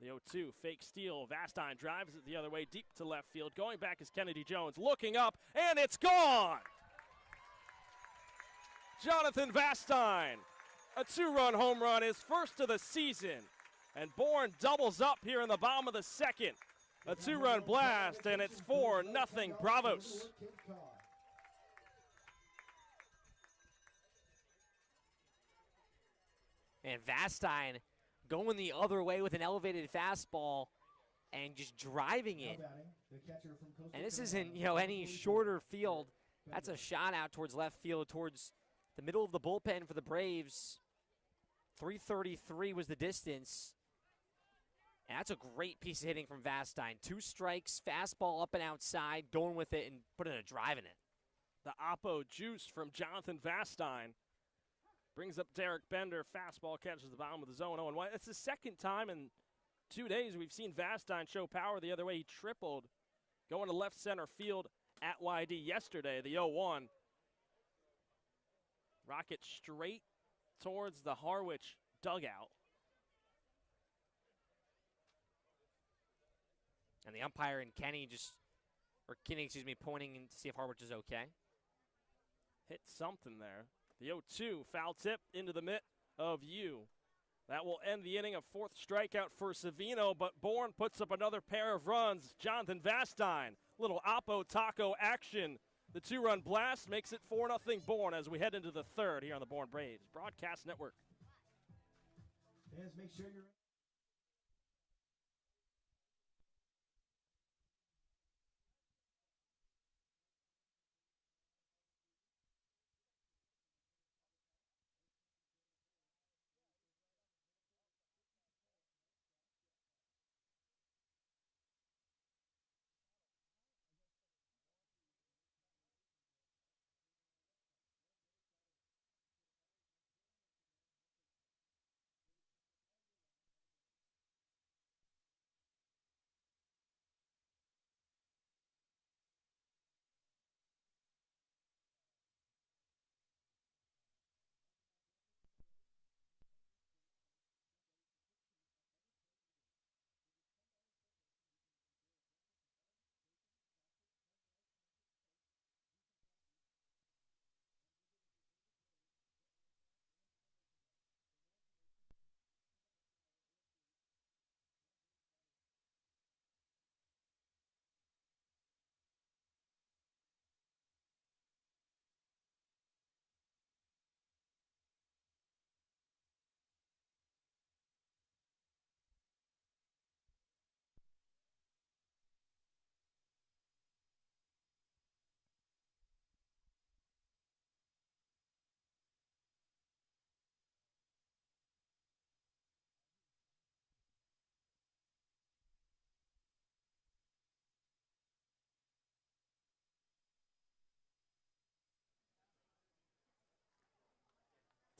The 0-2, fake steal. Vastine drives it the other way, deep to left field. Going back is Kennedy Jones, looking up, and it's gone! Jonathan Vastine, a 2-run home run, his first of the season. And Bourne doubles up here in the bottom of the second. A 2-run blast, and it's 4-0 Bravos. And Vastine going the other way with an elevated fastball and just driving it. And this isn't, you know, any shorter field. That's a shot out towards left field, towards the middle of the bullpen for the Braves. 333 was the distance. And that's a great piece of hitting from Vastine. 2 strikes, fastball up and outside, going with it and putting a drive in it. The Oppo juice from Jonathan Vastine. Brings up Derek Bender. Fastball catches the bottom of the zone. 0-1. It's the second time in 2 days we've seen Vastine show power the other way. He tripled going to left center field at YD yesterday. The 0-1. Rocket straight towards the Harwich dugout. And the umpire and Kinney, pointing in to see if Harwich is okay. Hit something there. The 0-2, foul tip into the mitt of Yu. That will end the inning. A 4th strikeout for Savino, but Bourne puts up another pair of runs. Jonathan Vastine, little Oppo Taco action The two-run blast makes it 4-0 Bourne as we head into the third here on the Bourne Braves Broadcast Network. Fans, make sure you're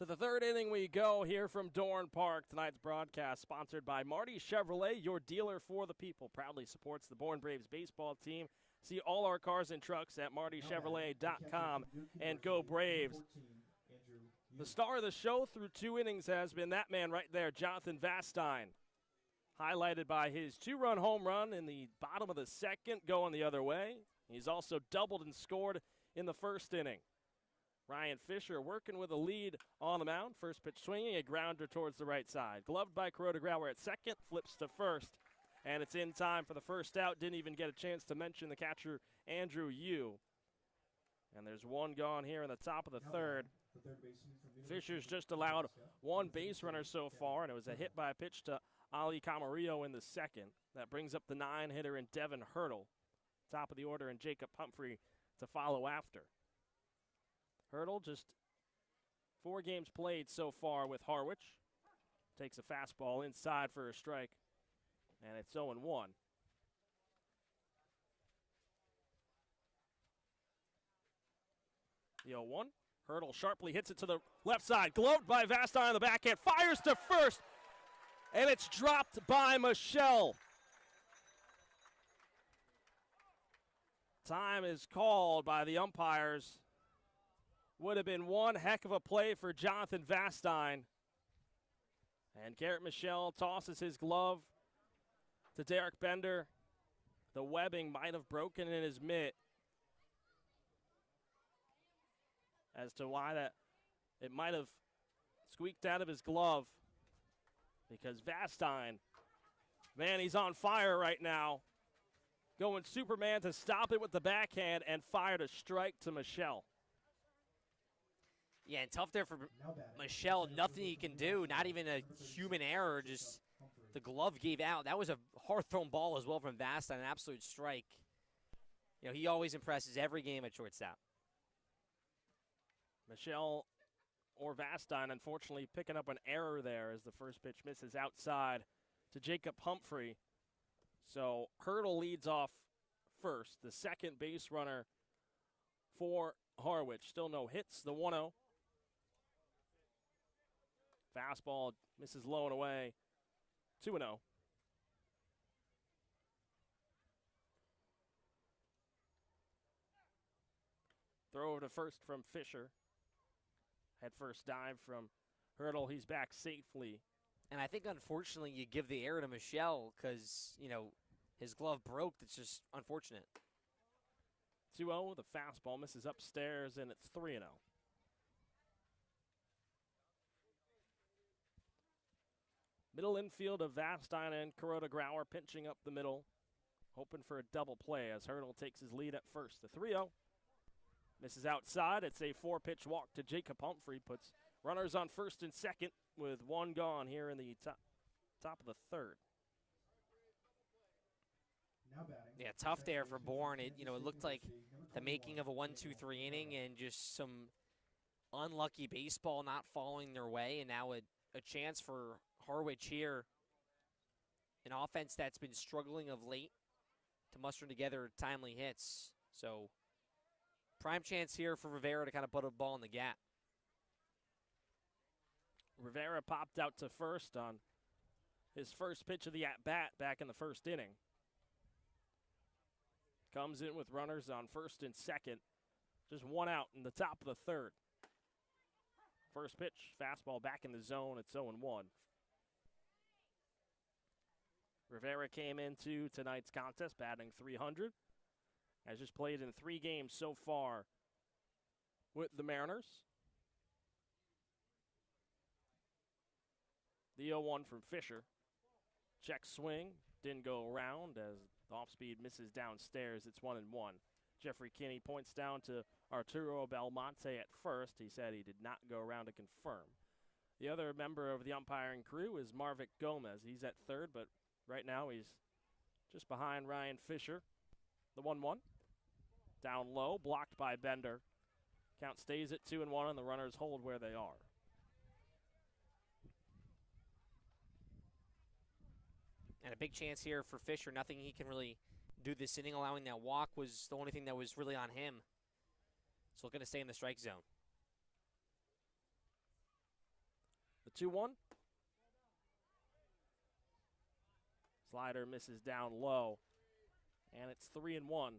To the third inning we go here from Dorn Park. Tonight's broadcast sponsored by Marty Chevrolet, your dealer for the people. Proudly supports the Bourne Braves baseball team. See all our cars and trucks at martychevrolet.com and go Braves. The star of the show through 2 innings has been that man right there, Jonathan Vastine. Highlighted by his 2-run home run in the bottom of the second going the other way. He's also doubled and scored in the first inning. Ryan Fisher working with a lead on the mound. First pitch swinging, a grounder towards the right side. Gloved by Grauer at second, flips to first. And it's in time for the first out. Didn't even get a chance to mention the catcher, Andrew Yu. And there's one gone here in the top of the third. Fisher's just allowed 1 base runner so far, and it was a hit by a pitch to Ali Camarillo in the second. That brings up the 9-hitter in Devin Hurdle. Top of the order, and Jacob Humphrey to follow after. Hurdle just 4 games played so far with Harwich. Takes a fastball inside for a strike, and it's 0-1. The 0-1. Hurdle sharply hits it to the left side. Gloved by Vastine on the backhand. Fires to first, and it's dropped by Michelle. Time is called by the umpires. Would have been one heck of a play for Jonathan Vastine. And Garrett Michelle tosses his glove to Derek Bender. The webbing might have broken in his mitt. As to why that it might have squeaked out of his glove. Because Vastine, man, he's on fire right now. Going Superman to stop it with the backhand and fired a strike to Michelle. Yeah, and tough there for Michelle. Nothing he can do, not even a human error. Just the glove gave out. That was a hard-thrown ball as well from Vastine, an absolute strike. You know, he always impresses every game at shortstop. Michelle or Vastine, unfortunately, picking up an error there as the first pitch misses outside to Jacob Humphrey. So Hurdle leads off first, the second base runner for Harwich. Still no hits, the 1-0. Fastball misses low and away, 2-0. Throw over to first from Fisher. Head first dive from Hurdle. He's back safely. And I think, unfortunately, you give the error to Michelle because, you know, his glove broke. It's just unfortunate. 2-0, the fastball misses upstairs, and it's 3-0. Middle infield of Vastine and Grauer pinching up the middle, hoping for a double play as Hurdle takes his lead at first. The 3-0. Misses outside. It's a 4-pitch walk to Jacob Humphrey. Puts runners on first and second with one gone here in the top of the third. Now batting. Yeah, tough there for Bourne. It looked like the making of a 1-2-3 inning and just some unlucky baseball not following their way, and now a chance for Harwich here. An offense that's been struggling of late to muster together timely hits. So prime chance here for Rivera to kind of put a ball in the gap. Rivera popped out to first on his first pitch of the at-bat back in the first inning. Comes in with runners on first and second. Just one out in the top of the third. First pitch, fastball back in the zone. It's 0-1. Rivera came into tonight's contest batting .300. Has just played in 3 games so far with the Mariners. The 0-1 from Fisher. Check swing. Didn't go around as the off-speed misses downstairs. It's 1-1. Jeffrey Kinney points down to Arturo Belmonte at first. He said he did not go around to confirm. The other member of the umpiring crew is Marvick Gomez. He's at third, but right now he's just behind Ryan Fisher. The 1-1. Down low, blocked by Bender. Count stays at 2-1, and the runners hold where they are. And a big chance here for Fisher. Nothing he can really do this inning. Allowing that walk was the only thing that was really on him. So looking to stay in the strike zone. The 2-1. Slider misses down low. And it's 3-1.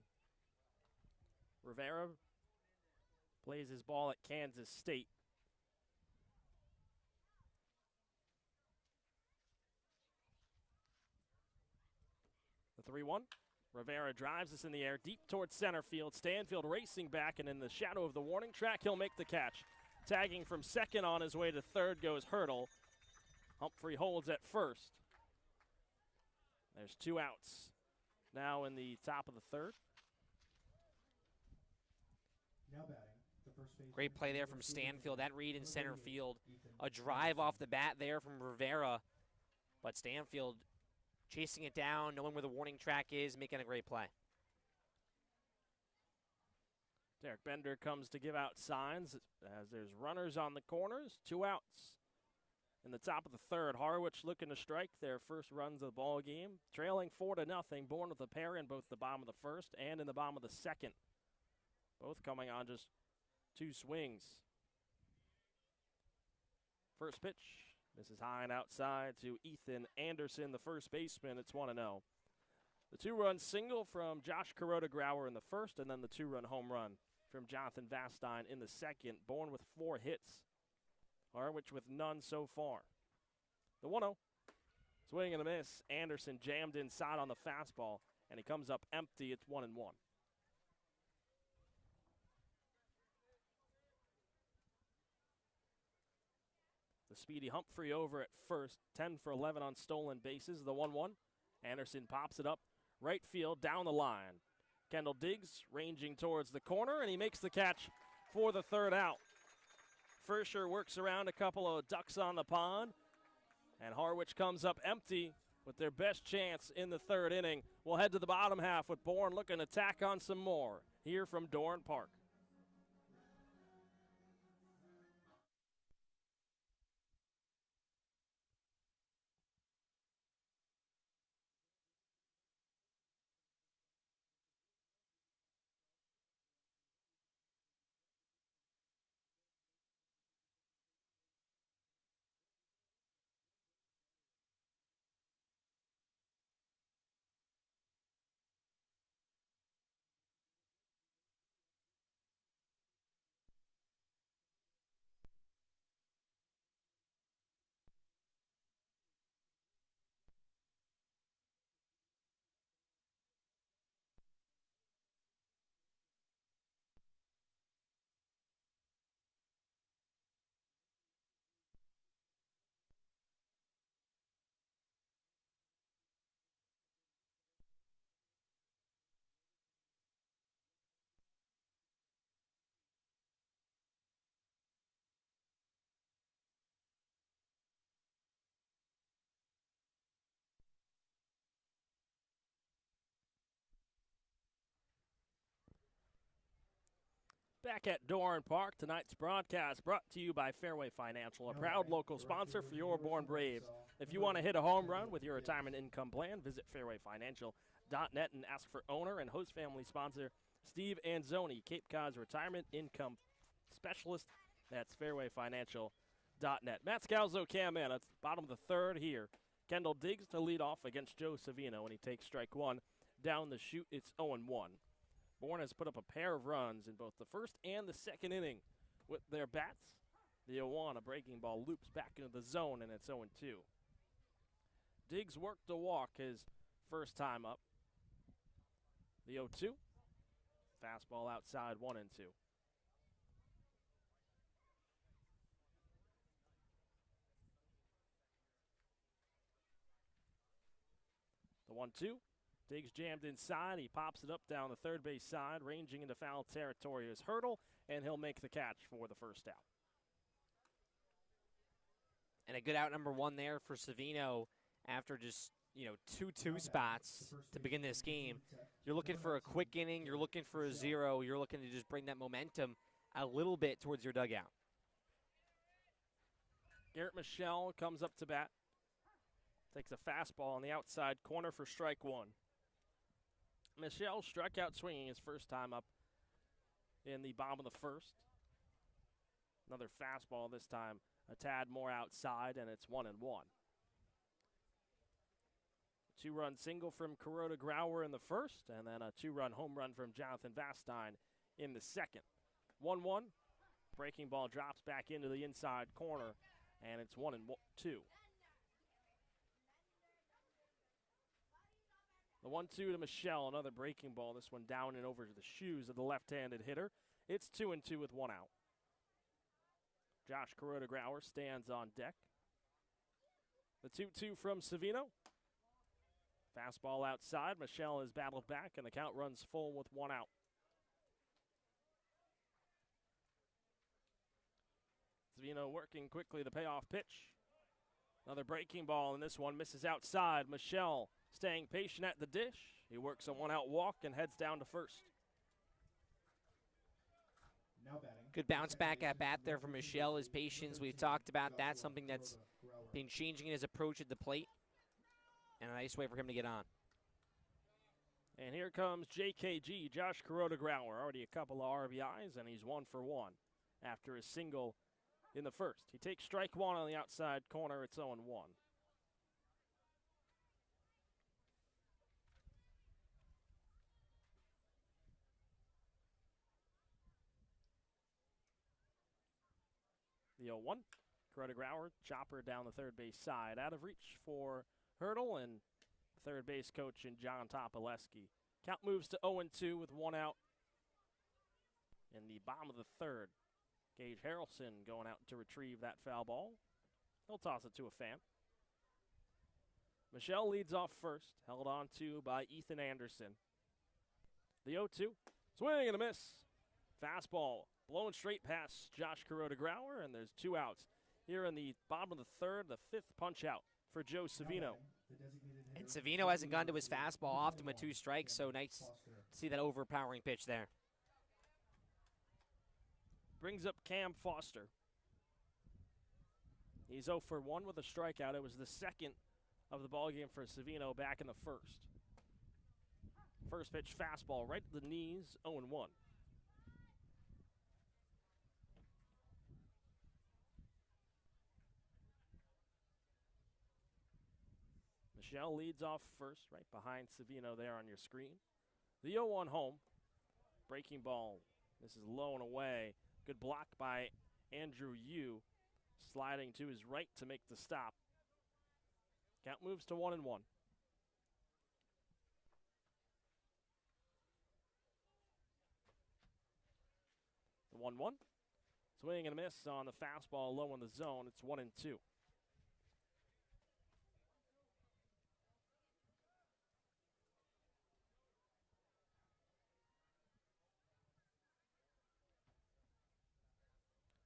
Rivera plays his ball at Kansas State. The 3-1. Rivera drives this in the air deep towards center field. Stanfield racing back, and in the shadow of the warning track, he'll make the catch. Tagging from second on his way to third goes Hurdle. Humphrey holds at first. There's 2 outs now in the top of the third. Now batting, the first baseman. Great play there from Stanfield. That read in center field. A drive off the bat there from Rivera. But Stanfield chasing it down, knowing where the warning track is, making a great play. Derek Bender comes to give out signs as there's runners on the corners. 2 outs in the top of the third. Harwich looking to strike their first runs of the ball game. Trailing 4-0. Bourne with a pair in both the bottom of the first and in the bottom of the second. Both coming on just 2 swings. First pitch. This is high and outside to Ethan Anderson, the first baseman. It's 1-0. The 2-run single from Josh Kuroda-Grauer in the first, and then the 2-run home run from Jonathan Vastine in the second. Bourne with 4 hits. Harwich with none so far. The 1-0. Swing and a miss. Anderson jammed inside on the fastball, and he comes up empty. It's 1-1. The speedy Humphrey over at first, 10 for 11 on stolen bases. The 1-1. Anderson pops it up right field down the line. Kendall Diggs ranging towards the corner, and he makes the catch for the third out. Fisher works around a couple of ducks on the pond, and Harwich comes up empty with their best chance in the third inning. We'll head to the bottom half with Bourne looking to tack on some more here from Dorn Park. Back at Doran Park, tonight's broadcast brought to you by Fairway Financial, a proud local sponsor for your Bourne Braves. If you want to hit a home run with your retirement income plan, visit fairwayfinancial.net and ask for owner and host family sponsor Steve Anzoni, Cape Cod's retirement income specialist. That's fairwayfinancial.net. Matt Scalzo, Cam Manna, it's bottom of the third here. Kendall Diggs to lead off against Joe Savino, and he takes strike one. Down the chute, it's 0-1. Bourne has put up a pair of runs in both the first and the second inning with their bats. The 0-1, a breaking ball, loops back into the zone, and it's 0-2. Diggs worked a walk his first time up. The 0-2, fastball outside, 1-2. The 1-2. Diggs jammed inside. He pops it up down the third base side, ranging into foul territory is Hurdle, and he'll make the catch for the first out. And a good out number one there for Savino after just, 2-2 spots to begin this game. You're looking for a quick inning. You're looking for a 0. You're looking to just bring that momentum a little bit towards your dugout. Garrett Michelle comes up to bat. Takes a fastball on the outside corner for strike one. Michelle struck out swinging his first time up in the bottom of the first. Another fastball this time, a tad more outside, and it's 1-1. Two-run single from Kuroda Grauer in the first, and then a two-run home run from Jonathan Vastine in the second. 1-1. Breaking ball drops back into the inside corner, and it's 1-2. The 1-2 to Michelle, another breaking ball. This one down and over to the shoes of the left-handed hitter. It's 2-2 with one out. Josh Kuroda Grauer stands on deck. The 2-2 from Savino. Fastball outside. Michelle is battled back, and the count runs full with one out. Savino working quickly the payoff pitch. Another breaking ball, and this one misses outside. Michelle staying patient at the dish. He works a one-out walk and heads down to first. Good bounce back at bat there from Michelle. His patience, we've talked about that, something that's been changing in his approach at the plate. And a nice way for him to get on. And here comes JKG, Josh Kuroda Grauer. Already a couple of RBIs, and he's 1 for 1 after his single in the first. He takes strike one on the outside corner. It's 0-1. The 0-1. Kuroda Grauer, chopper down the third base side. Out of reach for Hurdle and third base coach in John Topoleski. Count moves to 0-2 with one out in the bottom of the third. Gage Harrelson going out to retrieve that foul ball. He'll toss it to a fan. Michelle leads off first, held on to by Ethan Anderson. The 0-2, swing and a miss. Fastball blown straight past Josh Kuroda Grauer, and there's two outs. Here in the bottom of the third, the fifth punch out for Joe Savino. And Savino hasn't gone to his fastball often with 2 strikes, so nice to see that overpowering pitch there. Brings up Cam Foster. He's 0 for 1 with a strikeout. It was the second of the ballgame for Savino back in the first. First pitch fastball right to the knees, 0-1. Michelle leads off first, right behind Savino there on your screen. The 0-1 home. Breaking ball. This is low and away. Good block by Andrew Yu. Sliding to his right to make the stop. Count moves to 1-1. The 1-1. Swing and a miss on the fastball low in the zone. It's 1-2.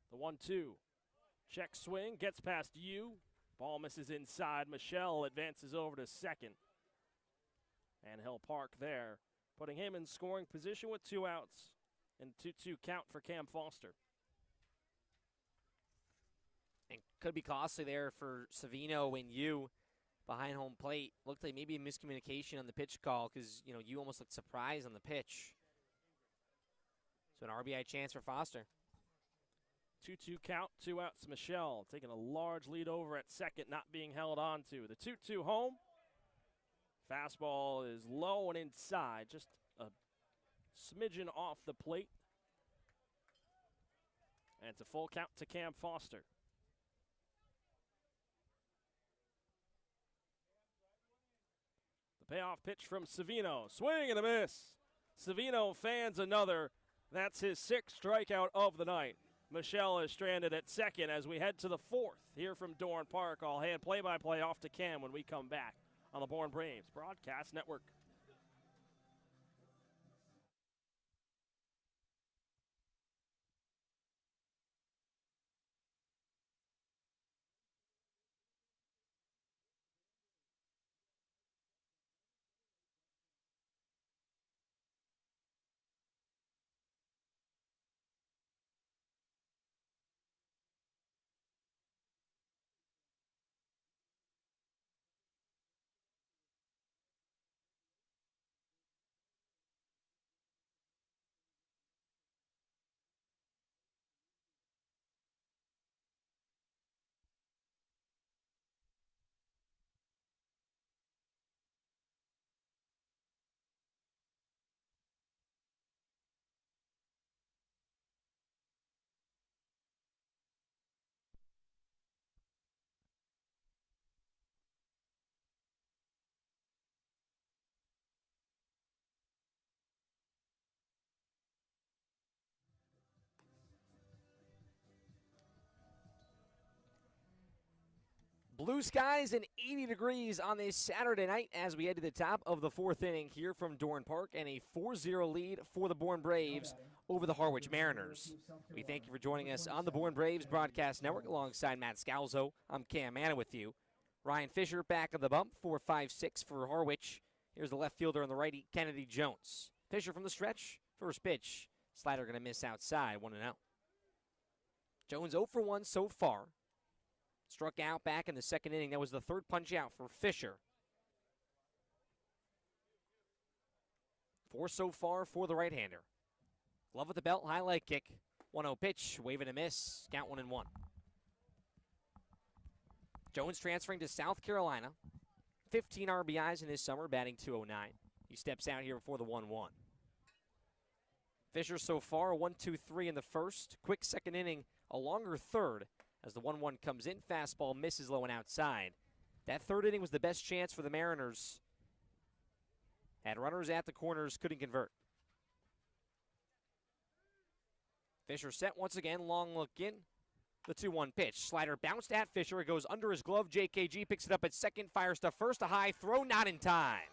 The 1-2. Check swing, gets past Yu. Ball misses inside. Michelle advances over to second. And he'll park there, putting him in scoring position with 2 outs. And 2-2 count for Cam Foster. And could be costly there for Savino and you behind home plate. Looked like maybe a miscommunication on the pitch call because, you almost looked surprised on the pitch. So an RBI chance for Foster. 2-2 count, 2 outs. Michelle taking a large lead over at second, not being held on to. The 2-2 home. Fastball is low and inside, just a smidgen off the plate. And it's a full count to Cam Foster. The payoff pitch from Savino. Swing and a miss. Savino fans another. That's his 6th strikeout of the night. Michelle is stranded at second as we head to the 4th here from Dorn Park. I'll hand play-by-play off to Cam when we come back on the Bourne Braves Broadcast Network. Blue skies and 80 degrees on this Saturday night as we head to the top of the 4th inning here from Dorn Park, and a 4-0 lead for the Bourne Braves over the Harwich Mariners. We thank you for joining us on the Bourne Braves Broadcast Network alongside Matt Scalzo. I'm Cam Manna with you. Ryan Fisher back of the bump, 4-5-6 for Harwich. Here's the left fielder on the righty, Kennedy Jones. Fisher from the stretch, first pitch. Slider going to miss outside, 1-0. Jones 0 for 1 so far. Struck out back in the 2nd inning. That was the 3rd punch out for Fisher. 4 so far for the right-hander. Glove at the belt, highlight kick. 1-0 pitch, wave and a miss. Count 1-1. Jones transferring to South Carolina. 15 RBIs in his summer, batting .209. He steps out here before the 1-1. Fisher so far, 1-2-3 in the first. Quick 2nd inning, a longer 3rd. As the 1-1 comes in, fastball misses low and outside. That 3rd inning was the best chance for the Mariners. Had runners at the corners, couldn't convert. Fisher set once again, long look in. The 2-1 pitch. Slider bounced at Fisher. It goes under his glove. JKG picks it up at second, fires to first. A high throw, not in time.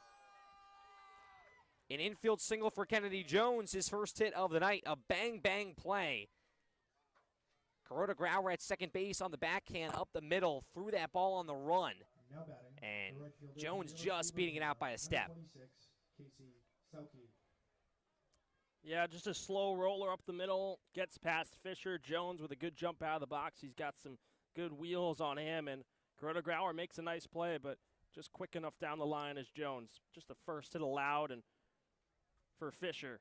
An infield single for Kennedy Jones, his first hit of the night. A bang-bang play. Kuroda Grauer at second base on the backhand, up the middle, threw that ball on the run. And Jones just beating it out by a step. Yeah, just a slow roller up the middle, gets past Fisher. Jones with a good jump out of the box. He's got some good wheels on him, and Kuroda Grauer makes a nice play, but just quick enough down the line as Jones. Just the first hit allowed, and for Fisher.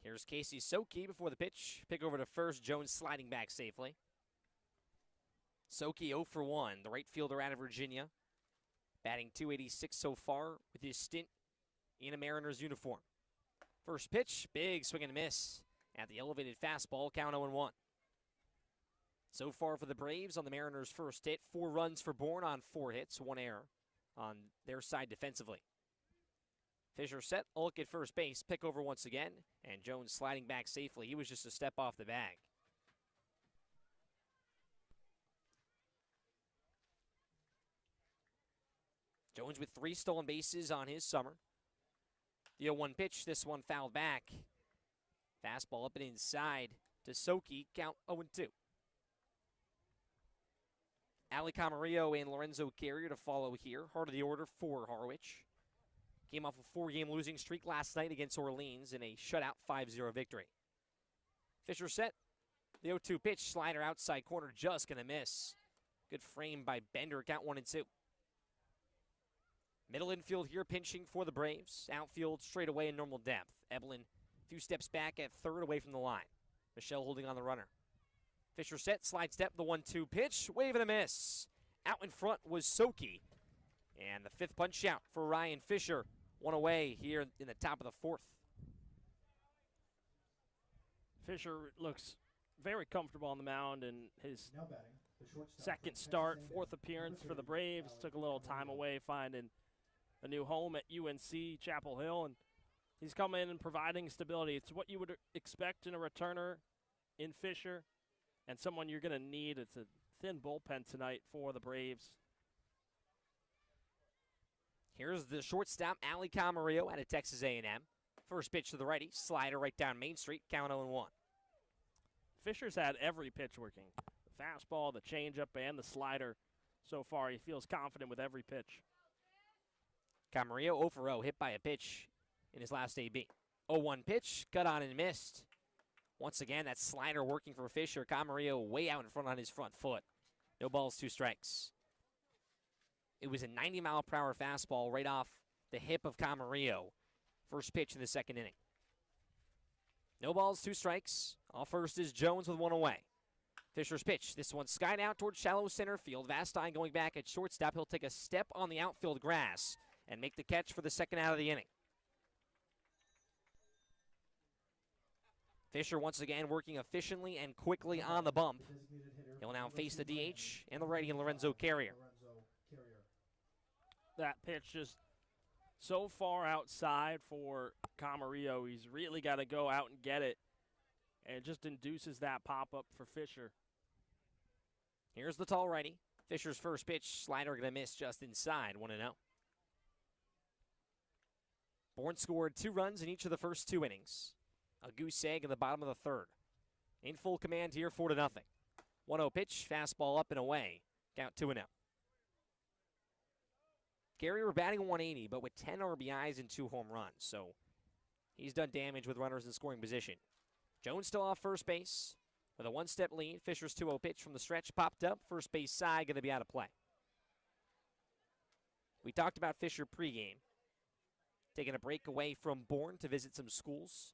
Here's Casey Soki before the pitch. Pick over to first. Jones sliding back safely. Soki 0 for 1, the right fielder out of Virginia. Batting .286 so far with his stint in a Mariners uniform. First pitch, big swing and a miss. At the elevated fastball, count 0-1. So far for the Braves on the Mariners' first hit. 4 runs for Bourne on 4 hits, 1 error on their side defensively. Fisher set, a look at first base, pick over once again, and Jones sliding back safely. He was just a step off the bag. Jones with 3 stolen bases on his summer. The 0-1 pitch, this one fouled back. Fastball up and inside to Soki, count 0-2. Ali Camarillo and Lorenzo Carrier to follow here. Heart of the order for Harwich. Came off a 4-game losing streak last night against Orleans in a shutout 5-0 victory. Fisher set. The 0-2 pitch, slider outside corner, just going to miss. Good frame by Bender, count 1-2. Middle infield here pinching for the Braves. Outfield straight away in normal depth. Eblin a few steps back at third away from the line. Michelle holding on the runner. Fisher set, slide step, the 1-2 pitch, wave and a miss. Out in front was Soki. And the fifth punch out for Ryan Fisher. One away here in the top of the fourth. Fisher looks very comfortable on the mound in his Now batting, the shortstop second for start, Texas fourth A&M, appearance number for the 30, Braves. Took a little time Camarillo. away finding a new home at UNC Chapel Hill, and he's come in and providing stability. It's what you would expect in a returner in Fisher, and someone you're going to need. It's a thin bullpen tonight for the Braves. Here's the shortstop, Ali Camarillo out of Texas A&M. First pitch to the righty, slider right down Main Street, count 0-1. Fisher's had every pitch working. The fastball, the changeup, and the slider so far. He feels confident with every pitch. Camarillo 0-for-0, hit by a pitch in his last AB. 0-1 pitch, cut on and missed. Once again, that slider working for Fisher. Camarillo way out in front on his front foot. No balls, 2 strikes. It was a 90-mile-per-hour fastball right off the hip of Camarillo. First pitch in the second inning. No balls, 2 strikes. Off first is Jones with 1 away. Fisher's pitch. This one skied out towards shallow center field. Vastine going back at shortstop. He'll take a step on the outfield grass and make the catch for the second out of the inning. Fisher once again working efficiently and quickly on the bump. The designated hitter He'll for now face the University of DH Miami, and the righty Lorenzo Carrier. That pitch just so far outside for Camarillo. He's really got to go out and get it, and it just induces that pop-up for Fisher. Here's the tall righty. Fisher's first pitch, slider going to miss just inside, 1-0. Bourne scored 2 runs in each of the first 2 innings. A goose egg in the bottom of the third. In full command here, 4-0. 1-0 pitch, fastball up and away. Count 2-0. Carrier batting 180, but with 10 RBIs and 2 home runs, so he's done damage with runners in scoring position. Jones still off first base with a 1-step lead. Fisher's 2-0 pitch from the stretch popped up. First base side going to be out of play. We talked about Fisher pregame. Taking a break away from Bourne to visit some schools.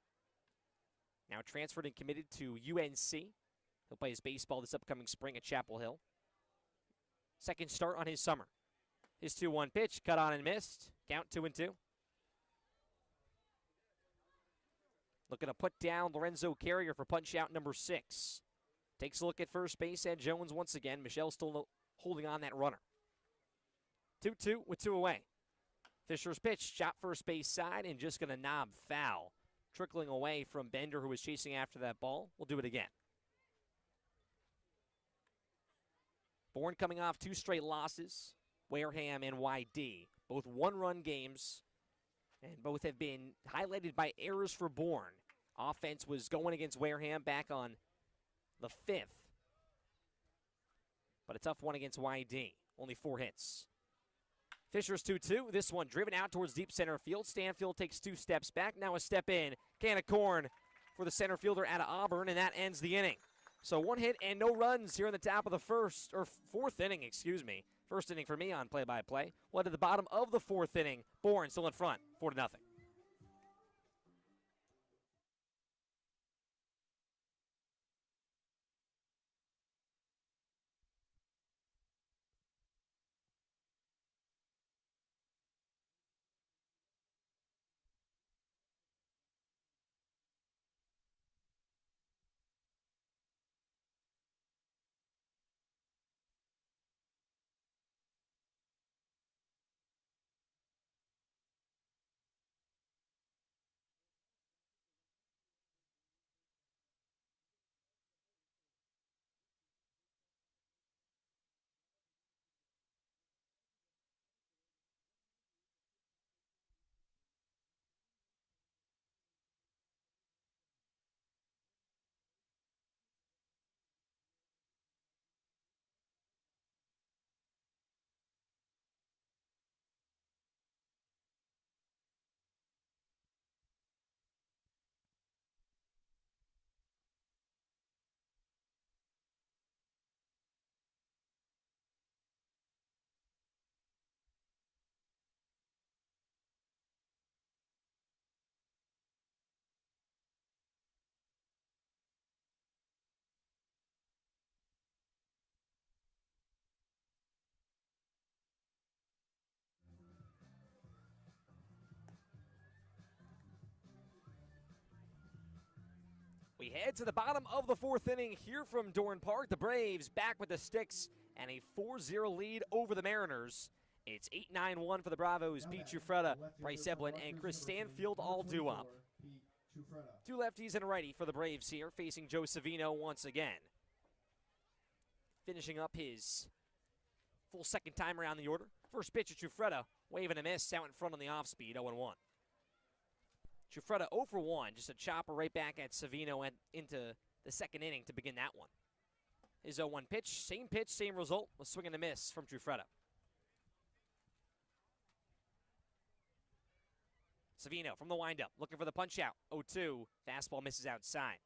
Now transferred and committed to UNC. He'll play his baseball this upcoming spring at Chapel Hill. Second start on his summer. His 2-1 pitch, cut on and missed. Count 2-2. Looking to put down Lorenzo Carrier for punch out number 6. Takes a look at first base and Jones once again. Michelle still holding on that runner. 2-2 with 2 away. Fisher's pitch, shot first base side and just going to knob foul. Trickling away from Bender, who was chasing after that ball. We'll do it again. Bourne coming off 2 straight losses. Wareham and YD, both 1-run games, and both have been highlighted by errors for Bourne. Offense was going against Wareham back on the 5th, but a tough one against YD. Only 4 hits. Fisher's 2-2. This one driven out towards deep center field. Stanfield takes 2 steps back. Now a step in. Can of corn for the center fielder out of Auburn, and that ends the inning. So 1 hit and no runs here in the top of the fourth inning, excuse me. First inning for me on play-by-play. Well, to the bottom of the 4th inning, Bourne still in front, 4-0. We head to the bottom of the fourth inning here from Dorn Park. The Braves back with the sticks and a 4-0 lead over the Mariners. It's 8-9-1 for the Bravos. Pete Giuffreda, Bryce Eblin, and Chris Stanfield all due up. Two lefties and a righty for the Braves here, facing Joe Savino once again. Finishing up his full second time around the order. First pitch at Giuffreda, waving a miss out in front on the off-speed, 0-1. Giuffreda 0 for 1, just a chopper right back at Savino and into the second inning to begin that one. His 0-1 pitch, same result, was swing and a miss from Giuffreda. Savino from the windup, looking for the punch out, 0-2, fastball misses outside.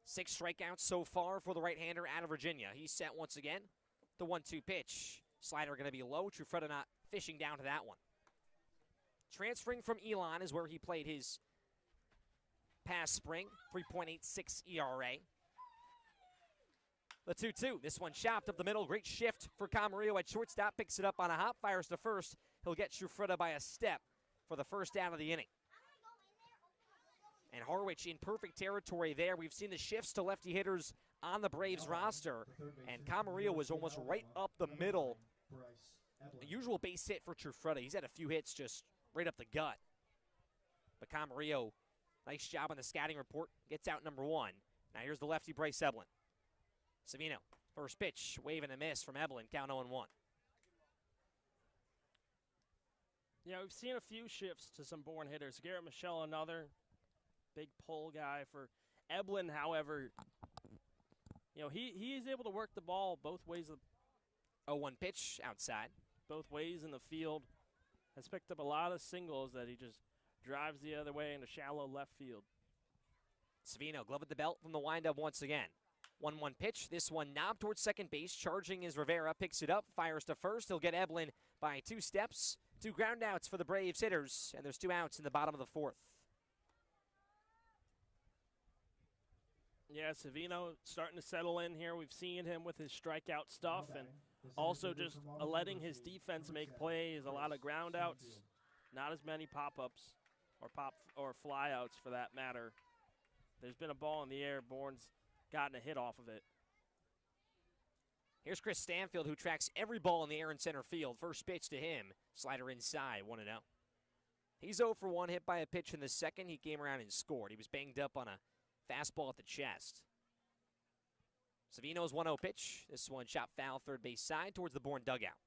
6 strikeouts so far for the right-hander out of Virginia. He's set once again. The 1-2 pitch. Slider going to be low. Giuffreda not fishing down to that one. Transferring from Elon is where he played his past spring. 3.86 ERA. The 2-2. This one chopped up the middle. Great shift for Camarillo at shortstop. Picks it up on a hop. Fires to first. He'll get Giuffreda by a step for the first out of the inning. And Harwich in perfect territory there. We've seen the shifts to lefty hitters on the Braves roster. And Camarillo was almost right up the middle. A usual base hit for Giuffreda. He's had a few hits just right up the gut. But Camarillo, nice job on the scouting report. Gets out number 1. Now here's the lefty Bryce Eblin. Savino, first pitch, wave and a miss from Eblin. Count 0-1. Yeah, we've seen a few shifts to some Bourne hitters. Garrett Michelle, another big pull guy for Eblin, however, you know, he is able to work the ball both ways. 0-1 pitch outside. Both ways in the field. Has picked up a lot of singles that he just drives the other way into shallow left field. Savino, glove at the belt from the windup once again. 1-1 pitch. This one knobbed towards second base. Charging is Rivera. Picks it up. Fires to first. He'll get Eblin by 2 steps. 2 ground outs for the Braves hitters. And there's 2 outs in the bottom of the 4th. Yeah, Savino starting to settle in here. We've seen him with his strikeout stuff and also just letting his defense make plays. A lot of ground outs, not as many pop-ups or fly-outs for that matter. There's been a ball in the air. Bourne's gotten a hit off of it. Here's Chris Stanfield, who tracks every ball in the air in center field. First pitch to him. Slider inside, 1-0. He's 0 for 1, hit by a pitch in the second. He came around and scored. He was banged up on a fastball at the chest. Savino's 1-0 pitch. This one shot foul third base side towards the Bourne dugout.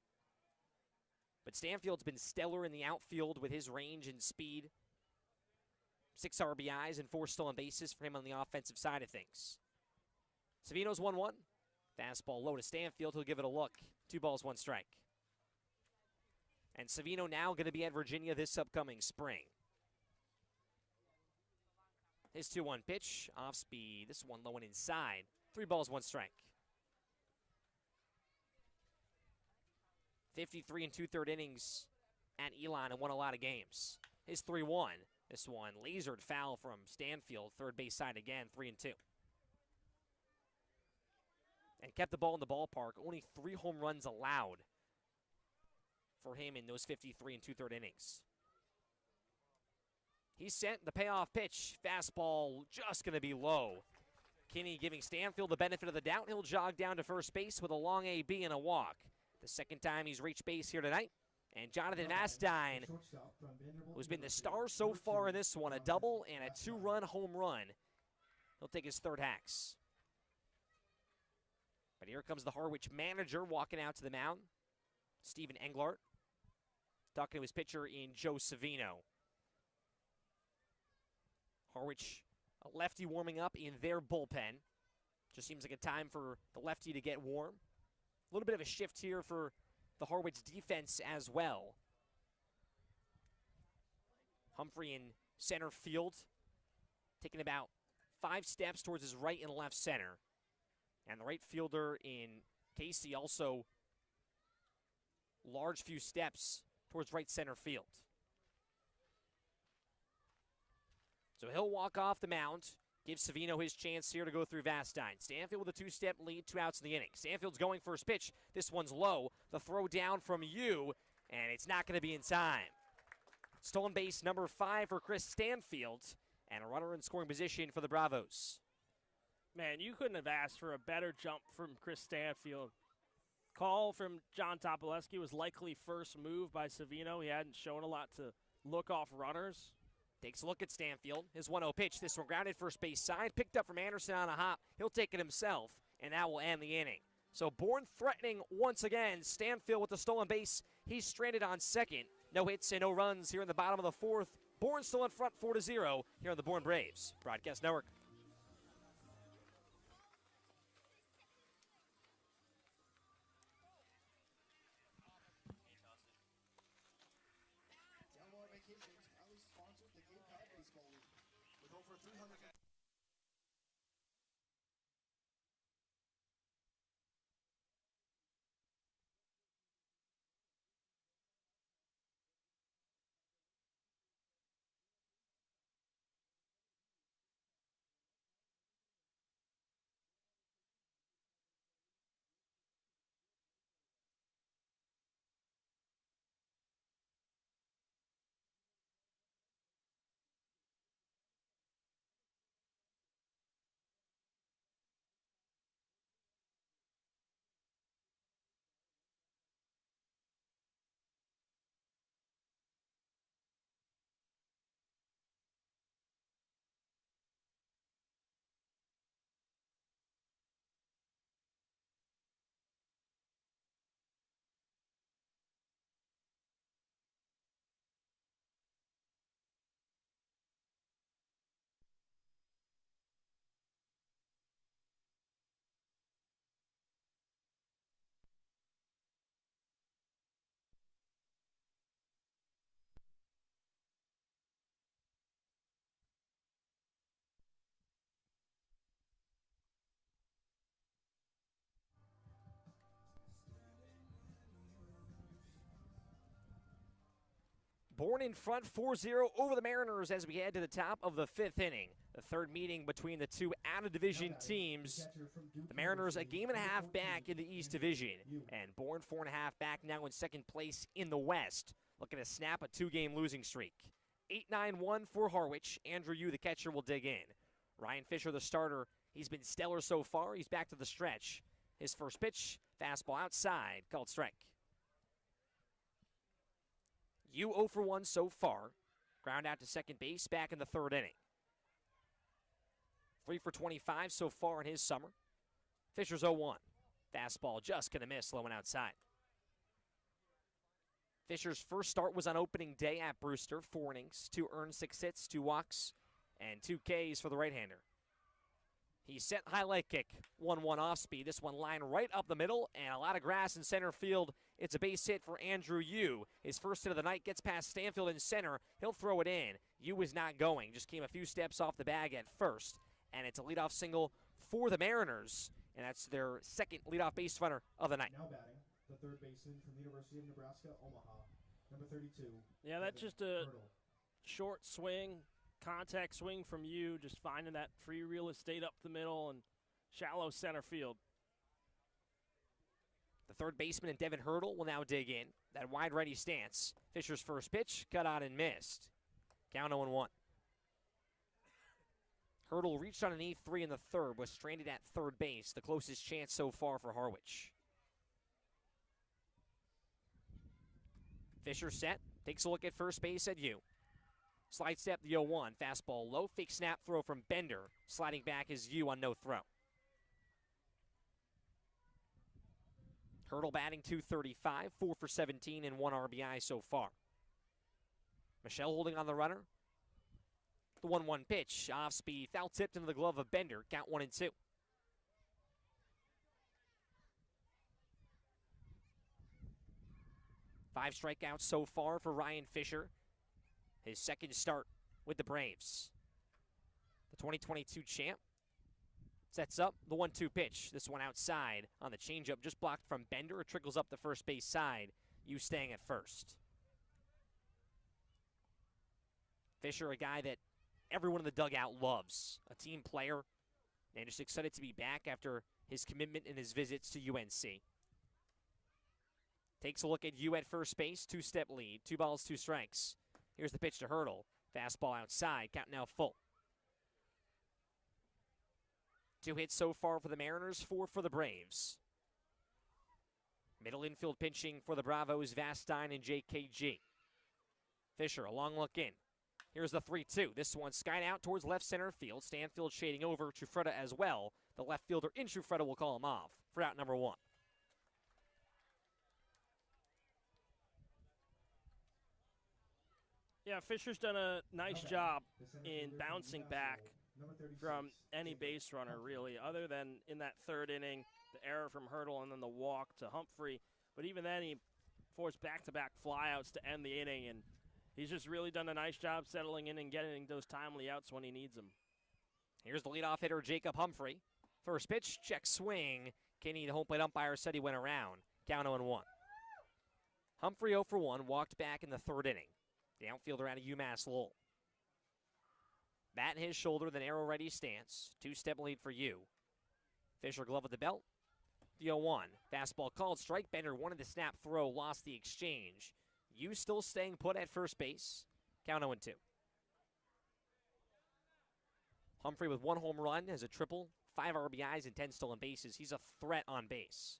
But Stanfield's been stellar in the outfield with his range and speed. 6 RBIs and 4 stolen bases for him on the offensive side of things. Savino's 1-1. Fastball low to Stanfield. He'll give it a look. 2 balls, 1 strike. And Savino now going to be at Virginia this upcoming spring. His 2-1 pitch, off speed. This one low and inside. 3 balls, 1 strike. 53 2/3 innings at Elon and won a lot of games. His 3-1. This one lasered foul from Stanfield, third base side again, 3-2. And kept the ball in the ballpark. Only 3 home runs allowed for him in those 53 2/3 innings. He's sent the payoff pitch. Fastball just going to be low. Kinney giving Stanfield the benefit of the doubt. He'll jog down to first base with a long AB and a walk. The second time he's reached base here tonight. And Jonathan Vastine, who's been the star so far in this one, a double and a 2-run home run. He'll take his 3rd hacks. But here comes the Harwich manager walking out to the mound. Stephen Englert, talking to his pitcher in Joe Savino. Harwich, a lefty warming up in their bullpen. Just seems like a time for the lefty to get warm. A little bit of a shift here for the Harwich defense as well. Humphrey in center field, taking about 5 steps towards his right and left center. And the right fielder in Casey also large few steps towards right center field. So he'll walk off the mound, give Savino his chance here to go through Vastine. Stanfield with a 2-step lead, 2 outs in the inning. Stanfield's going first pitch. This one's low. The throw down from you, and it's not going to be in time. Stolen base number 5 for Chris Stanfield, and a runner in scoring position for the Bravos. Man, you couldn't have asked for a better jump from Chris Stanfield. Call from John Topolewski was likely first move by Savino. He hadn't shown a lot to look off runners. Takes a look at Stanfield. His 1-0 pitch. This one grounded first base side. Picked up from Anderson on a hop. He'll take it himself, and that will end the inning. So Bourne threatening once again. Stanfield with the stolen base. He's stranded on second. No hits and no runs here in the bottom of the 4th. Bourne still in front 4-0 here on the Bourne Braves Broadcast Network. Bourne in front 4-0 over the Mariners as we head to the top of the 5th inning. The third meeting between the two out-of-division teams. The Mariners a game and a half back in the East Division, and Bourne 4.5 back now in second place in the West, looking to snap a 2-game losing streak. 8-9-1 for Harwich. Andrew Yu, the catcher, will dig in. Ryan Fisher, the starter, he's been stellar so far. He's back to the stretch. His first pitch, fastball outside, called strike. Yu 0 for 1 so far. Ground out to second base, back in the 3rd inning. 3 for 25 so far in his summer. Fisher's 0-1. Fastball just going to miss, low and outside. Fisher's first start was on opening day at Brewster. 4 innings, 2 earned, 6 hits, 2 walks, and 2 Ks for the right-hander. He set high leg kick, 1-1 off speed. This one lined right up the middle, and a lot of grass in center field. It's a base hit for Andrew Yu. His first hit of the night gets past Stanfield in center. He'll throw it in. Yu is not going. Just came a few steps off the bag at first, and it's a leadoff single for the Mariners, and that's their second leadoff base runner of the night. Now batting, the third baseman from the University of Nebraska, Omaha, number 32. Yeah, that's just a short swing. Contact swing from you, just finding that free real estate up the middle and shallow center field. The third baseman and Devin Hurdle will now dig in. That wide righty stance. Fisher's first pitch, cut out and missed. Count 0-1. Hurdle reached on an E3 in the 3rd, was stranded at third base, the closest chance so far for Harwich. Fisher set, takes a look at first base at Yu. Slide step the 0-1, fastball low, fake snap throw from Bender. Sliding back is Yu on no throw. Hurdle batting .235, 4 for 17 and 1 RBI so far. Michelle holding on the runner. The 1-1 pitch, off speed, foul tipped into the glove of Bender. Count 1-2. Five strikeouts so far for Ryan Fisher. His second start with the Braves. The 2022 champ sets up the 1-2 pitch. This one outside on the changeup, just blocked from Bender. It trickles up the first base side. Yu staying at first. Fisher, a guy that everyone in the dugout loves. A team player, and just excited to be back after his commitment and his visits to UNC. Takes a look at Yu at first base, 2-step lead, 2 balls, 2 strikes. Here's the pitch to Hurdle. Fastball outside, count now full. 2 hits so far for the Mariners, 4 for the Braves. Middle infield pitching for the Bravos, Vastine and JKG. Fisher, a long look in. Here's the 3-2. This one skied out towards left center field. Stanfield shading over. Trufreda as well. The left fielder in Trufreda will call him off for out number 1. Yeah, Fisher's done a nice job in bouncing back from any base runner, really, other than in that 3rd inning, the error from Hurdle and then the walk to Humphrey. But even then, he forced back-to-back flyouts to end the inning, and he's just really done a nice job settling in and getting those timely outs when he needs them. Here's the leadoff hitter, Jacob Humphrey. First pitch, check swing. Kenny, the home plate umpire, said he went around. Count 0-1. Humphrey 0 for 1, walked back in the 3rd inning. The outfielder out of UMass Lowell. Bat in his shoulder, then arrow ready stance. 2-step lead for you. Fisher glove at the belt. The 0-1. Fastball called strike. Bender wanted the snap throw, lost the exchange. You still staying put at first base. Count 0-2. Humphrey with 1 home run has a triple, 5 RBIs and 10 stolen bases. He's a threat on base.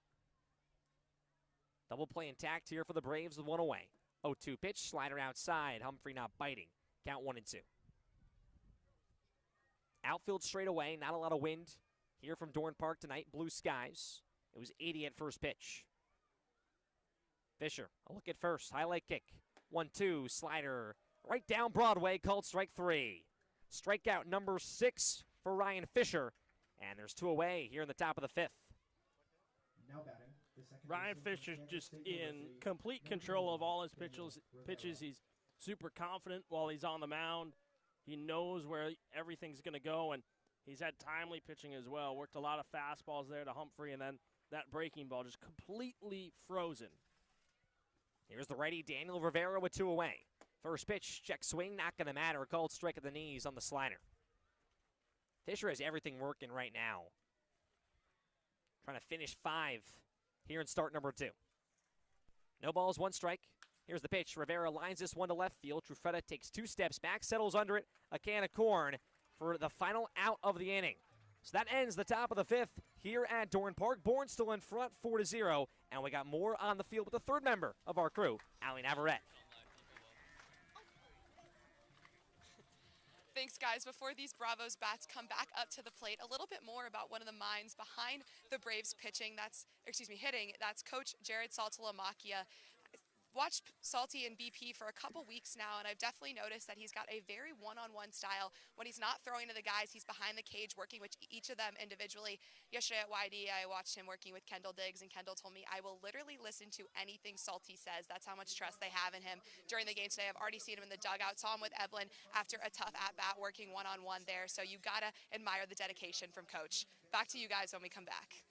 Double play intact here for the Braves with 1 away. 0-2 pitch, slider outside. Humphrey not biting. Count 1-2. Outfield straight away, not a lot of wind here from Dorn Park tonight. Blue skies. It was 80 at first pitch. Fisher, a look at first. Highlight kick. 1-2, slider. Right down Broadway, called strike 3. Strikeout number 6 for Ryan Fisher. And there's 2 away here in the top of the 5th. Now batting. Ryan Fisher's just in complete control of all his pitches. He's super confident while he's on the mound. He knows where everything's going to go, and he's had timely pitching as well. Worked a lot of fastballs there to Humphrey, and then that breaking ball just completely frozen. Here's the righty, Daniel Rivera with 2 away. First pitch, check swing, not going to matter. Called strike at the knees on the slider. Fisher has everything working right now. Trying to finish 5 here in start number 2. No balls, 1 strike. Here's the pitch. Rivera lines this one to left field. Trufreda takes 2 steps back, settles under it. A can of corn for the final out of the inning. So that ends the top of the 5th here at Dorn Park. Bourne still in front, 4-0. And we got more on the field with the 3rd member of our crew, Allie Navarrete. Thanks, guys. Before these Bravos bats come back up to the plate, a little bit more about one of the minds behind the Braves hitting. That's Coach Jared Saltalamacchia. Watched Salty and BP for a couple weeks now, and I've definitely noticed that he's got a very one-on-one style. When he's not throwing to the guys, he's behind the cage working with each of them individually. Yesterday at YD, I watched him working with Kendall Diggs, and Kendall told me, I will literally listen to anything Salty says. That's how much trust they have in him during the game today. I've already seen him in the dugout, saw him with Evelyn after a tough at-bat working one-on-one there. So you got to admire the dedication from Coach. Back to you guys when we come back.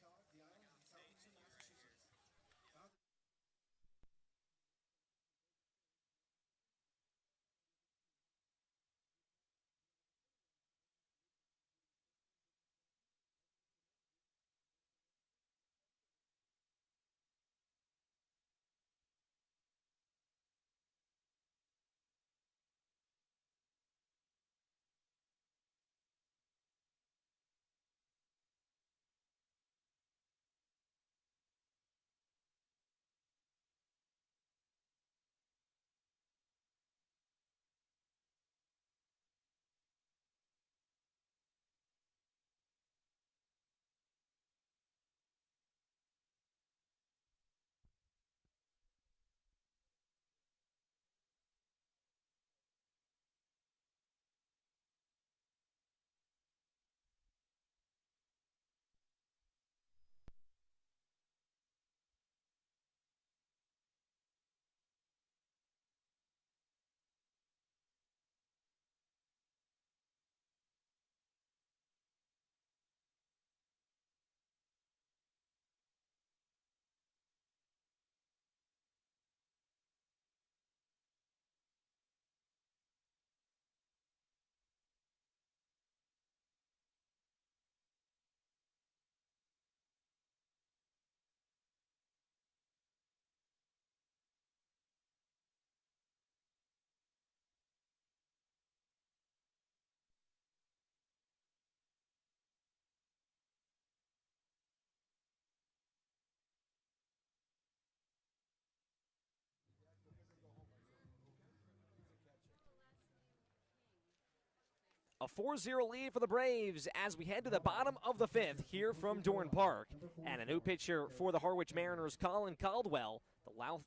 A 4-0 lead for the Braves as we head to the bottom of the fifth here from Dorn Park. And a new pitcher for the Harwich Mariners, Colin Caldwell,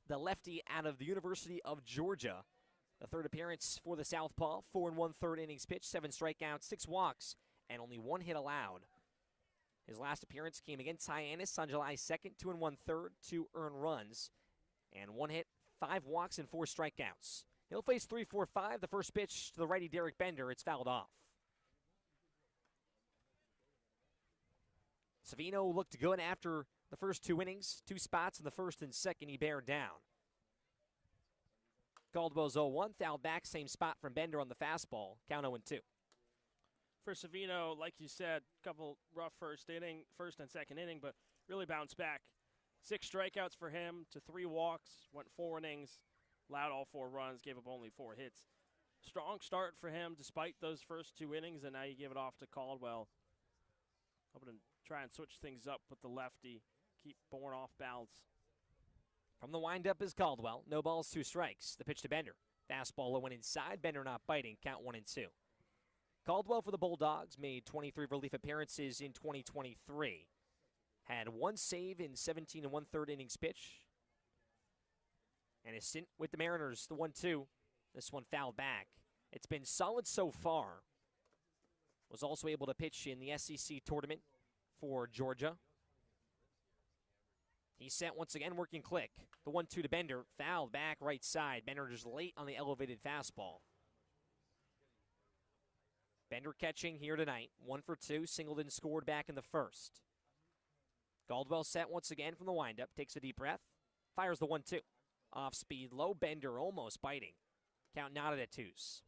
the lefty out of the University of Georgia. The third appearance for the Southpaw, 4 1/3 innings pitched, 7 strikeouts, 6 walks, and only 1 hit allowed. His last appearance came against Hyannis on July 2nd, 2 1/3, 2 earned runs, and 1 hit, 5 walks, and 4 strikeouts. He'll face 3-4-5. The first pitch to the righty Derek Bender. It's fouled off. Savino looked good after the first 2 innings. 2 spots in the first and second he bared down. Caldwell's 0-1, fouled back, same spot from Bender on the fastball. Count 0-2. For Savino, like you said, a couple rough first and second inning, but really bounced back. 6 strikeouts for him to 3 walks, went 4 innings, allowed all 4 runs, gave up only 4 hits. Strong start for him despite those first 2 innings, and now you give it off to Caldwell. Hoping to try and switch things up with the lefty, keep Bourne off balance. From the windup is Caldwell. No balls, 2 strikes. The pitch to Bender. Fastball low and inside. Bender not biting. Count 1-2. Caldwell for the Bulldogs made 23 relief appearances in 2023. Had 1 save in 17 1/3 innings pitched. And his stint with the Mariners, the 1-2. This one fouled back. It's been solid so far. Was also able to pitch in the SEC tournament for Georgia. He's set once again, working click. The 1-2 to Bender, fouled back right side. Bender just late on the elevated fastball. Bender catching here tonight. 1 for 2, Singleton scored back in the first. Caldwell set once again from the windup, takes a deep breath, fires the 1-2. Off speed, low. Bender almost biting. Count knotted at 2s.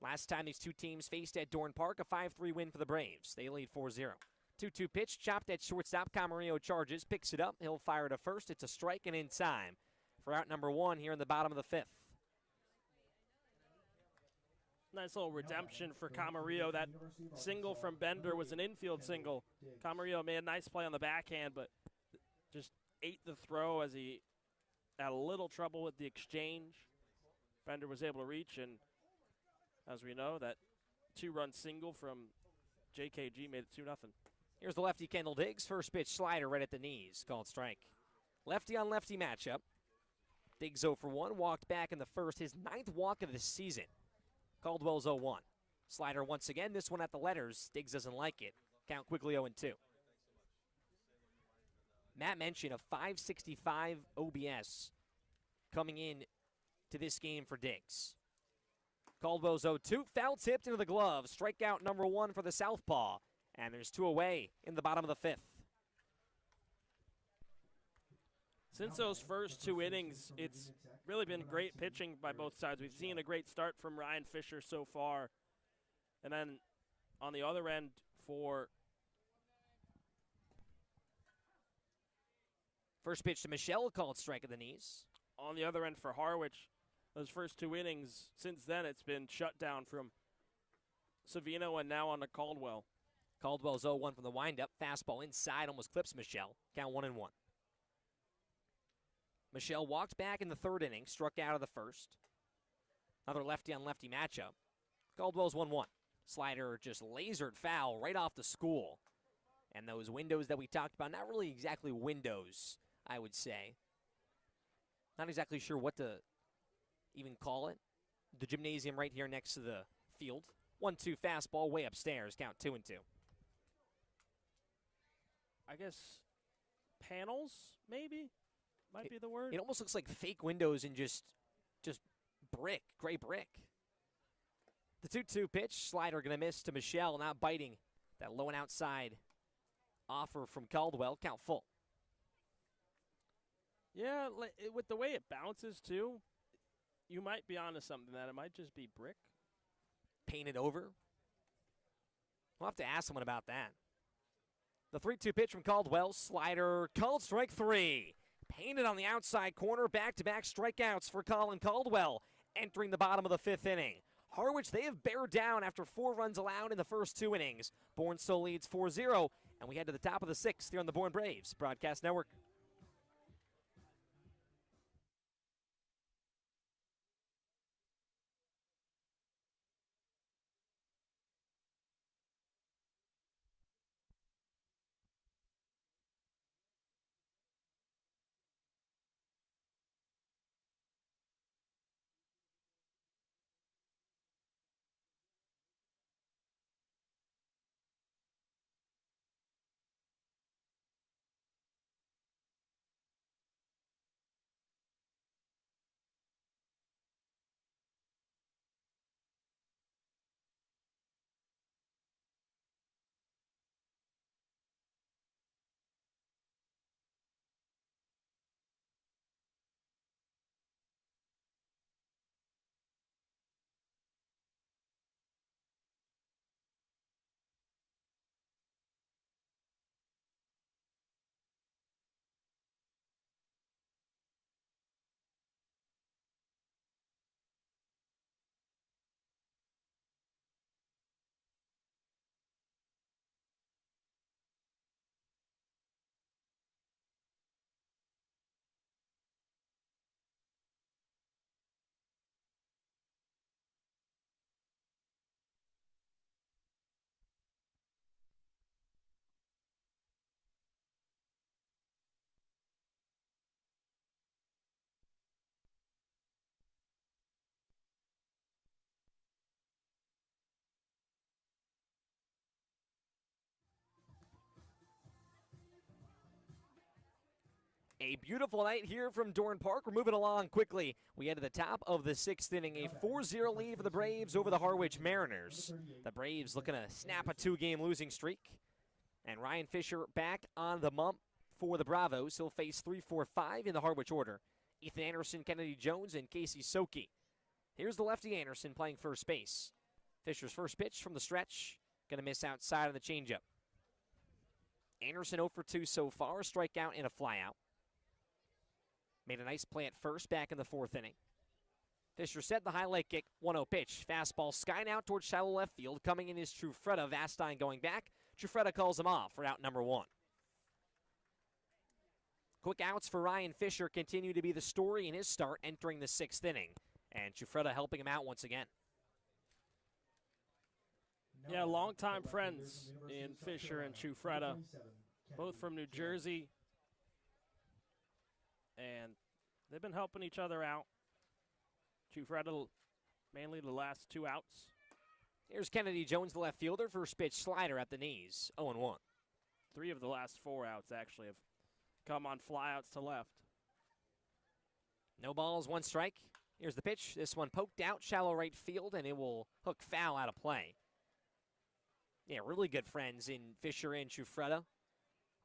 Last time these 2 teams faced at Dorn Park, a 5-3 win for the Braves. They lead 4-0. 2-2 pitch, chopped at shortstop. Camarillo charges, picks it up. He'll fire to first. It's a strike and in time for out number 1 here in the bottom of the 5th. Nice little redemption for Camarillo. That single from Bender was an infield single. Camarillo made a nice play on the backhand, but just ate the throw as he had a little trouble with the exchange. Bender was able to reach, and as we know, that 2-run single from JKG made it 2-0. Here's the lefty Kendall Diggs. First pitch slider right at the knees. Called strike. Lefty on lefty matchup. Diggs 0 for 1. Walked back in the first. His 9th walk of the season. Caldwell's 0-1. Slider once again. This one at the letters. Diggs doesn't like it. Count quickly 0-2. Matt mentioned a 565 OBS coming in to this game for Diggs. Caldwell's 0-2. Foul tipped into the glove. Strikeout number 1 for the Southpaw. And there's 2 away in the bottom of the 5th. Since those first 2 innings, it's really been great pitching by both sides. We've seen a great start from Ryan Fisher so far. And then on the other end for first pitch to Michelle, called strike at the knees. On the other end for Harwich, those first 2 innings, since then it's been shut down from Savino and now on to Caldwell. Caldwell's 0-1 from the windup. Fastball inside, almost clips Michelle. Count 1-1. Michelle walked back in the 3rd inning, struck out of the first. Another lefty on lefty matchup. Caldwell's 1-1. Slider just lasered foul right off the school. And those windows that we talked about, not really exactly windows, I would say. Not exactly sure what to even call it. The gymnasium right here next to the field. 1-2 fastball way upstairs. Count 2-2. I guess panels, maybe, might be the word. It almost looks like fake windows and just brick, gray brick. The 2-2 pitch, slider going to miss to Michelle, not biting. That low and outside offer from Caldwell. Count full. Yeah, with the way it bounces, too, you might be onto something that it might just be brick. Painted over. We'll have to ask someone about that. The 3-2 pitch from Caldwell. Slider called strike 3. Painted on the outside corner. Back-to-back strikeouts for Colin Caldwell entering the bottom of the 5th inning. Harwich, they have bared down after 4 runs allowed in the first 2 innings. Bourne still leads 4-0, and we head to the top of the 6th here on the Bourne Braves Broadcast Network. A beautiful night here from Dorn Park. We're moving along quickly. We head to the top of the 6th inning. A 4-0 lead for the Braves over the Harwich Mariners. The Braves looking to snap a 2-game losing streak. And Ryan Fisher back on the bump for the Bravos. He'll face 3-4-5 in the Harwich order. Ethan Anderson, Kennedy Jones, and Casey Soki. Here's the lefty Anderson playing first base. Fisher's first pitch from the stretch. Going to miss outside on the changeup. Anderson 0 for 2 so far. Strikeout and a flyout. Made a nice play at first back in the 4th inning. Fisher set the highlight kick, 1-0 pitch. Fastball skying out towards shallow left field. Coming in is Trufreda. Vastine going back. Trufreda calls him off for out number 1. Quick outs for Ryan Fisher continue to be the story in his start entering the 6th inning. And Trufreda helping him out once again. Yeah, longtime friends in Fisher and Trufreda, both from New Jersey. And they've been helping each other out. Trufreda mainly the last 2 outs. Here's Kennedy Jones, the left fielder. First pitch slider at the knees, 0-1. 3 of the last 4 outs actually have come on flyouts to left. No balls, 1 strike. Here's the pitch. This one poked out, shallow right field, and it will hook foul out of play. Yeah, really good friends in Fisher and Trufreda.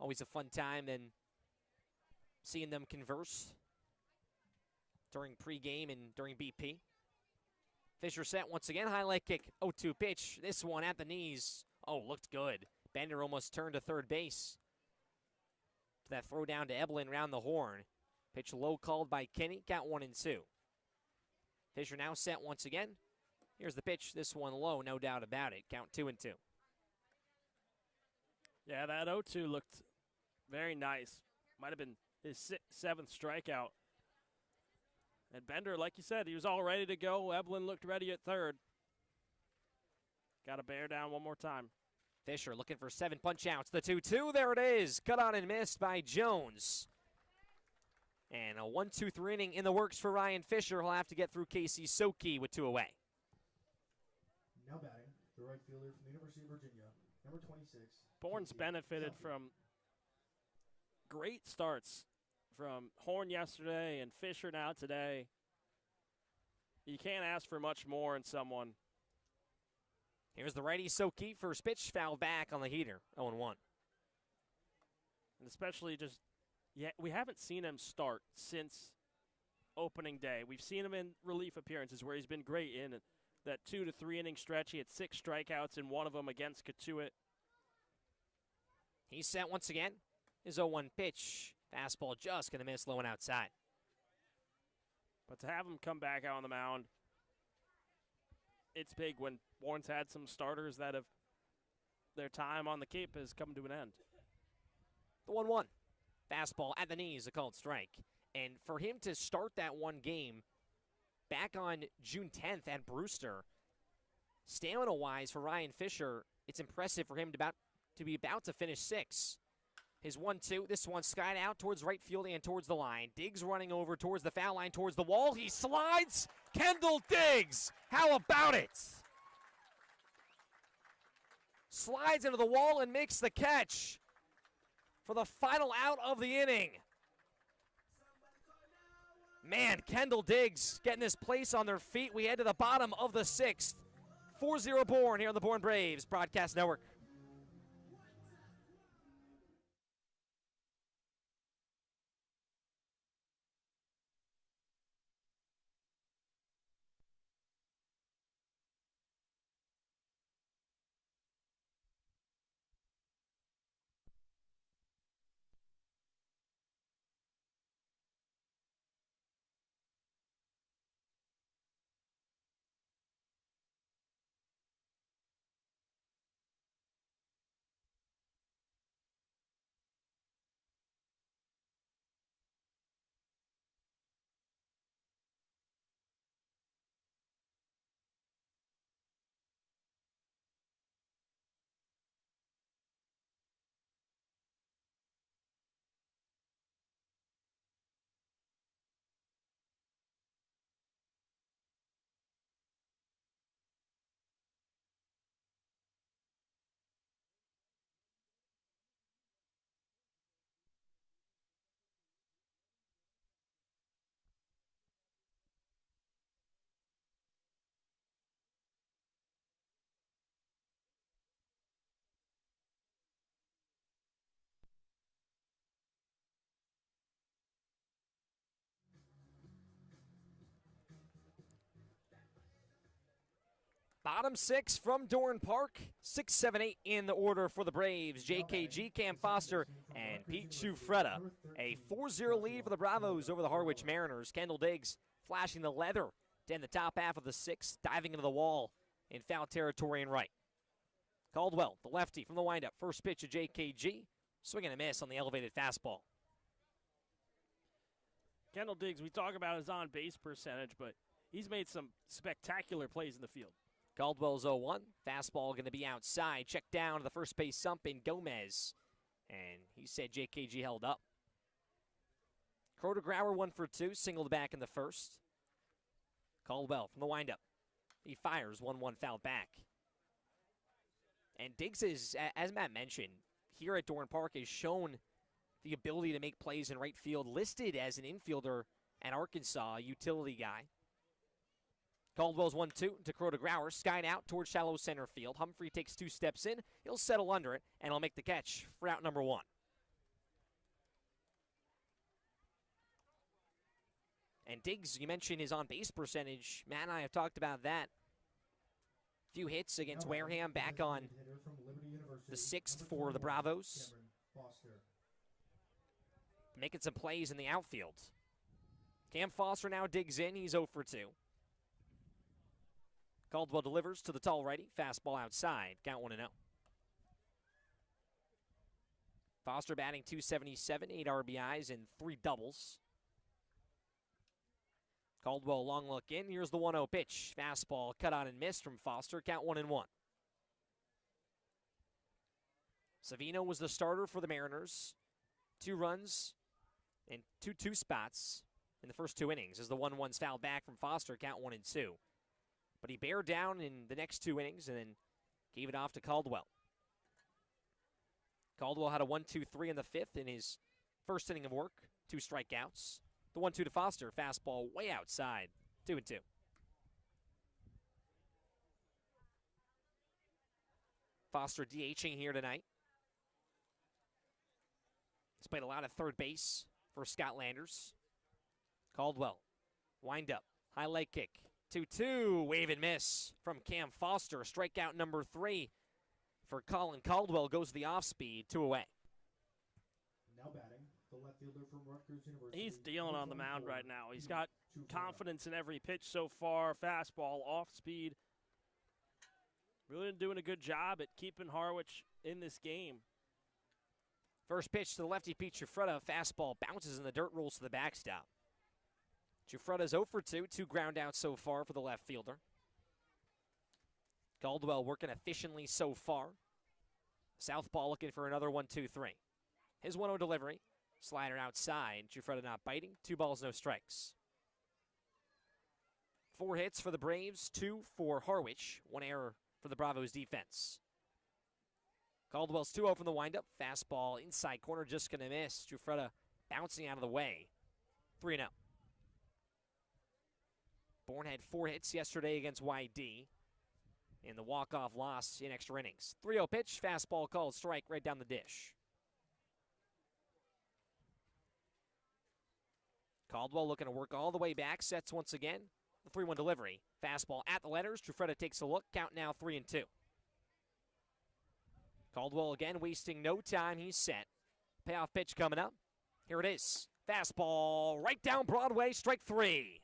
Always a fun time and seeing them converse during pregame and during BP. Fisher set once again, highlight kick, 0-2 pitch. This one at the knees. Oh, looked good. Bender almost turned to third base. That throw down to Eblin round the horn. Pitch low called by Kenny, count 1-2. Fisher now set once again. Here's the pitch, this one low, no doubt about it. Count 2-2. Yeah, that 0-2 looked very nice. Might have been his 7th strikeout. And Bender, like you said, he was all ready to go. Eblin looked ready at third. Got to bear down one more time. Fisher looking for 7 punch-outs. The 2-2, there it is. Cut on and missed by Jones. And a 1-2-3 inning in the works for Ryan Fisher. He'll have to get through Casey Soki with 2 away. Now batting, the right fielder from the University of Virginia, number 26. Bourne's benefited from great starts from Horn yesterday and Fisher now today. You can't ask for much more in someone. Here's the righty Soki. First pitch, foul back on the heater, 0-1. And especially just, yeah, we haven't seen him start since opening day. We've seen him in relief appearances where he's been great in that 2 to 3 inning stretch. He had 6 strikeouts in one of them against Katuitt. He's set once again. His 0-1 pitch. Fastball just going to miss low and outside. But to have him come back out on the mound, it's big when Bourne's had some starters that have their time on the Cape has come to an end. The 1-1. Fastball at the knees, a called strike. And for him to start that one game back on June 10th at Brewster, stamina-wise for Ryan Fisher, it's impressive for him to be about to finish 6. His 1-2, this one skied out towards right field and towards the line. Diggs running over towards the foul line, towards the wall. He slides. Kendall Diggs, how about it? Slides into the wall and makes the catch for the final out of the inning. Man, Kendall Diggs getting this place on their feet. We head to the bottom of the 6th. 4-0 Bourne here on the Bourne Braves Broadcast Network. Bottom six from Dorn Park. 6, 7, 8 in the order for the Braves. JKG, Cam Foster, and Pete Ciuffreda. A 4-0 lead for the Bravos over the Harwich Mariners. Kendall Diggs flashing the leather to end the top half of the sixth, diving into the wall in foul territory and right. Caldwell, the lefty from the windup. First pitch to JKG. Swing and a miss on the elevated fastball. Kendall Diggs, we talk about his on-base percentage, but he's made some spectacular plays in the field. Caldwell's 0-1. Fastball going to be outside. Check down to the first base sump in Gomez. And he said JKG held up. Grauer 1 for 2. Singled back in the first. Caldwell from the windup. He fires 1-1 foul back. And Diggs is, as Matt mentioned, here at Dorn Park has shown the ability to make plays in right field, listed as an infielder at Arkansas, a utility guy. Caldwell's 1-2 to Grauer, skied out towards shallow center field. Humphrey takes 2 steps in. He'll settle under it, and he'll make the catch for out number 1. And Diggs, you mentioned his on-base percentage. Matt and I have talked about that. Few hits against Wareham back on the 6th for the Bravos. Making some plays in the outfield. Cam Foster now digs in. He's 0 for 2. Caldwell delivers to the tall righty. Fastball outside. Count 1-0. Foster batting .277, 8 RBIs and 3 doubles. Caldwell long look in. Here's the 1-0 pitch. Fastball cut on and missed from Foster. Count 1-1. Savino was the starter for the Mariners. 2 runs in two spots in the first 2 innings as the 1-1's fouled back from Foster. Count 1-2. But he bared down in the next 2 innings and then gave it off to Caldwell. Caldwell had a 1-2-3 in the 5th in his first inning of work. 2 strikeouts. The 1-2 to Foster. Fastball way outside. 2-2. Foster DHing here tonight. He's played a lot of third base for Scott Landers. Caldwell. Wind up. High leg kick. 2-2. Wave and miss from Cam Foster. Strikeout number 3 for Colin Caldwell. Goes to the off speed. 2 away. Now batting, the left fielder from Rutgers University. He's dealing on the mound right now. He's got confidence in every pitch so far. Fastball, off speed. Really doing a good job at keeping Harwich in this game. First pitch to the lefty, Pete Ciuffreda. Fastball bounces in the dirt, rolls to the backstop. Ciuffreda's 0 for 2. 2 ground outs so far for the left fielder. Caldwell working efficiently so far. Southpaw looking for another 1-2-3. His 1-0 delivery. Slider outside. Ciuffreda not biting. 2 balls, no strikes. 4 hits for the Braves, 2 for Harwich. 1 error for the Bravos defense. Caldwell's 2-0 from the windup. Fastball inside corner, just going to miss. Ciuffreda bouncing out of the way. 3-0. Bourne had 4 hits yesterday against YD in the walk-off loss in extra innings. 3-0 pitch, fastball called strike right down the dish. Caldwell looking to work all the way back, sets once again. The 3-1 delivery. Fastball at the letters. Ciuffreda takes a look. Count now 3-2. Caldwell again wasting no time. He's set. Payoff pitch coming up. Here it is. Fastball right down Broadway. Strike 3.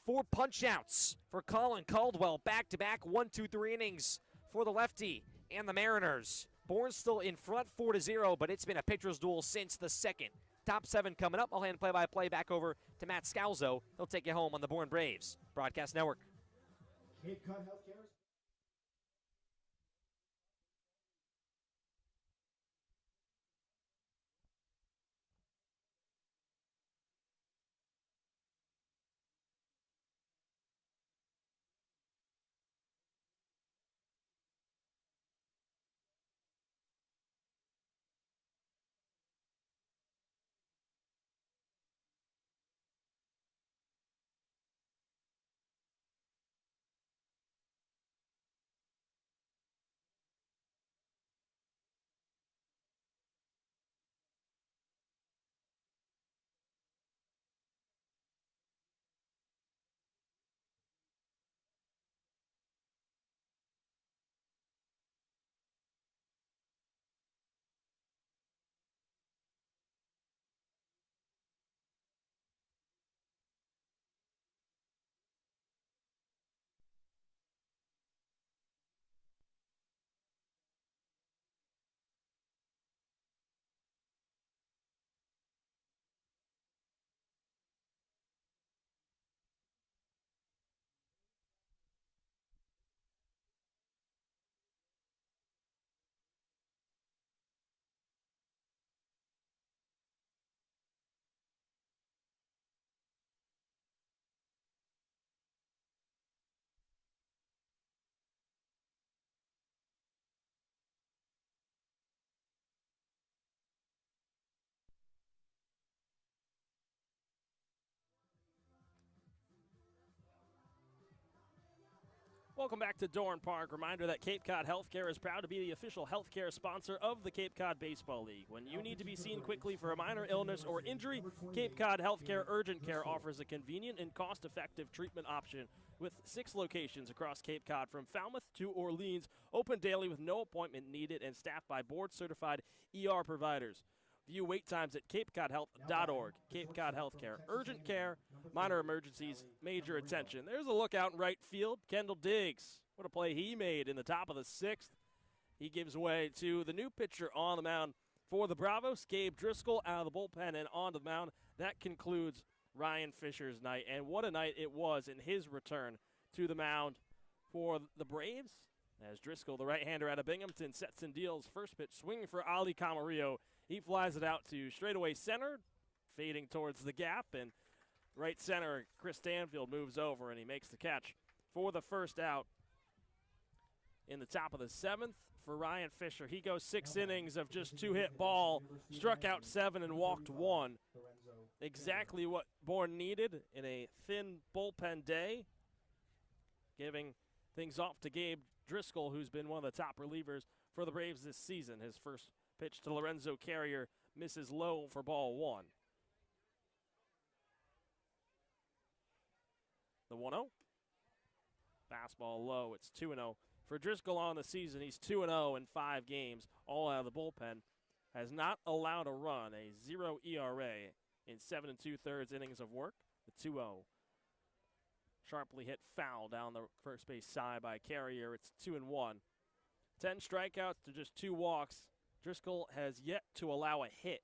4 punch-outs for Colin Caldwell. Back-to-back 1-2-3 innings for the lefty and the Mariners. Bourne still in front 4-0, but it's been a pitcher's duel since the 2nd. Top 7 coming up. I'll hand play-by-play back over to Matt Scalzo. He'll take you home on the Bourne Braves Broadcast Network. Cape Cod Healthcare Welcome back to Dorn Park. Reminder that Cape Cod Healthcare is proud to be the official healthcare sponsor of the Cape Cod Baseball League. When you need to be seen quickly for a minor illness or injury, Cape Cod Healthcare Urgent Care offers a convenient and cost-effective treatment option with 6 locations across Cape Cod from Falmouth to Orleans, open daily with no appointment needed and staffed by board-certified ER providers. View wait times at capecodhealth.org. Cape Cod Healthcare, urgent care, minor emergencies, major attention. There's a look out in right field. Kendall Diggs, what a play he made in the top of the 6th. He gives way to the new pitcher on the mound for the Bravos, Gabe Driscoll, out of the bullpen and on the mound. That concludes Ryan Fisher's night, and what a night it was in his return to the mound for the Braves. As Driscoll, the right-hander out of Binghamton, sets and deals. First pitch swinging for Ali Camarillo. He flies it out to straightaway center, fading towards the gap, and right center, Chris Stanfield moves over, and he makes the catch for the first out. In the top of the 7th for Ryan Fisher. He goes 6 innings of just 2-hit ball, struck out 7 and walked 1. Exactly what Bourne needed in a thin bullpen day, giving things off to Gabe Driscoll, who's been one of the top relievers for the Braves this season. His first pitch to Lorenzo Carrier misses low for ball 1. The 1-0. Fastball low. It's 2-0. For Driscoll on the season, he's 2-0 in 5 games, all out of the bullpen. Has not allowed a run, a 0 ERA in 7 2/3 innings of work. The 2-0. Sharply hit foul down the first base side by Carrier. It's 2-1. 10 strikeouts to just 2 walks. Driscoll has yet to allow a hit.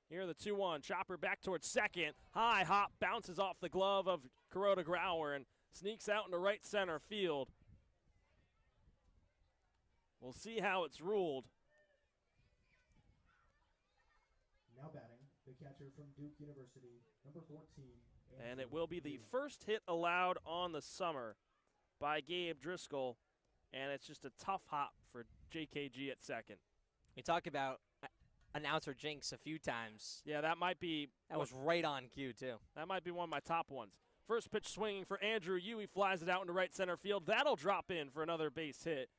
Here the 2-1. Chopper back towards second. High hop bounces off the glove of Kuroda Grauer and sneaks out into right center field. We'll see how it's ruled. Now batting, the catcher from Duke University, number 14. And it will be the first hit allowed on the summer by Gabe Driscoll. And it's just a tough hop for JKG at second. We talked about announcer jinx a few times. Yeah, that might be. That was right on cue, too. That might be one of my top ones. First pitch swinging for Andrew Yu. He flies it out into right center field. That'll drop in for another base hit.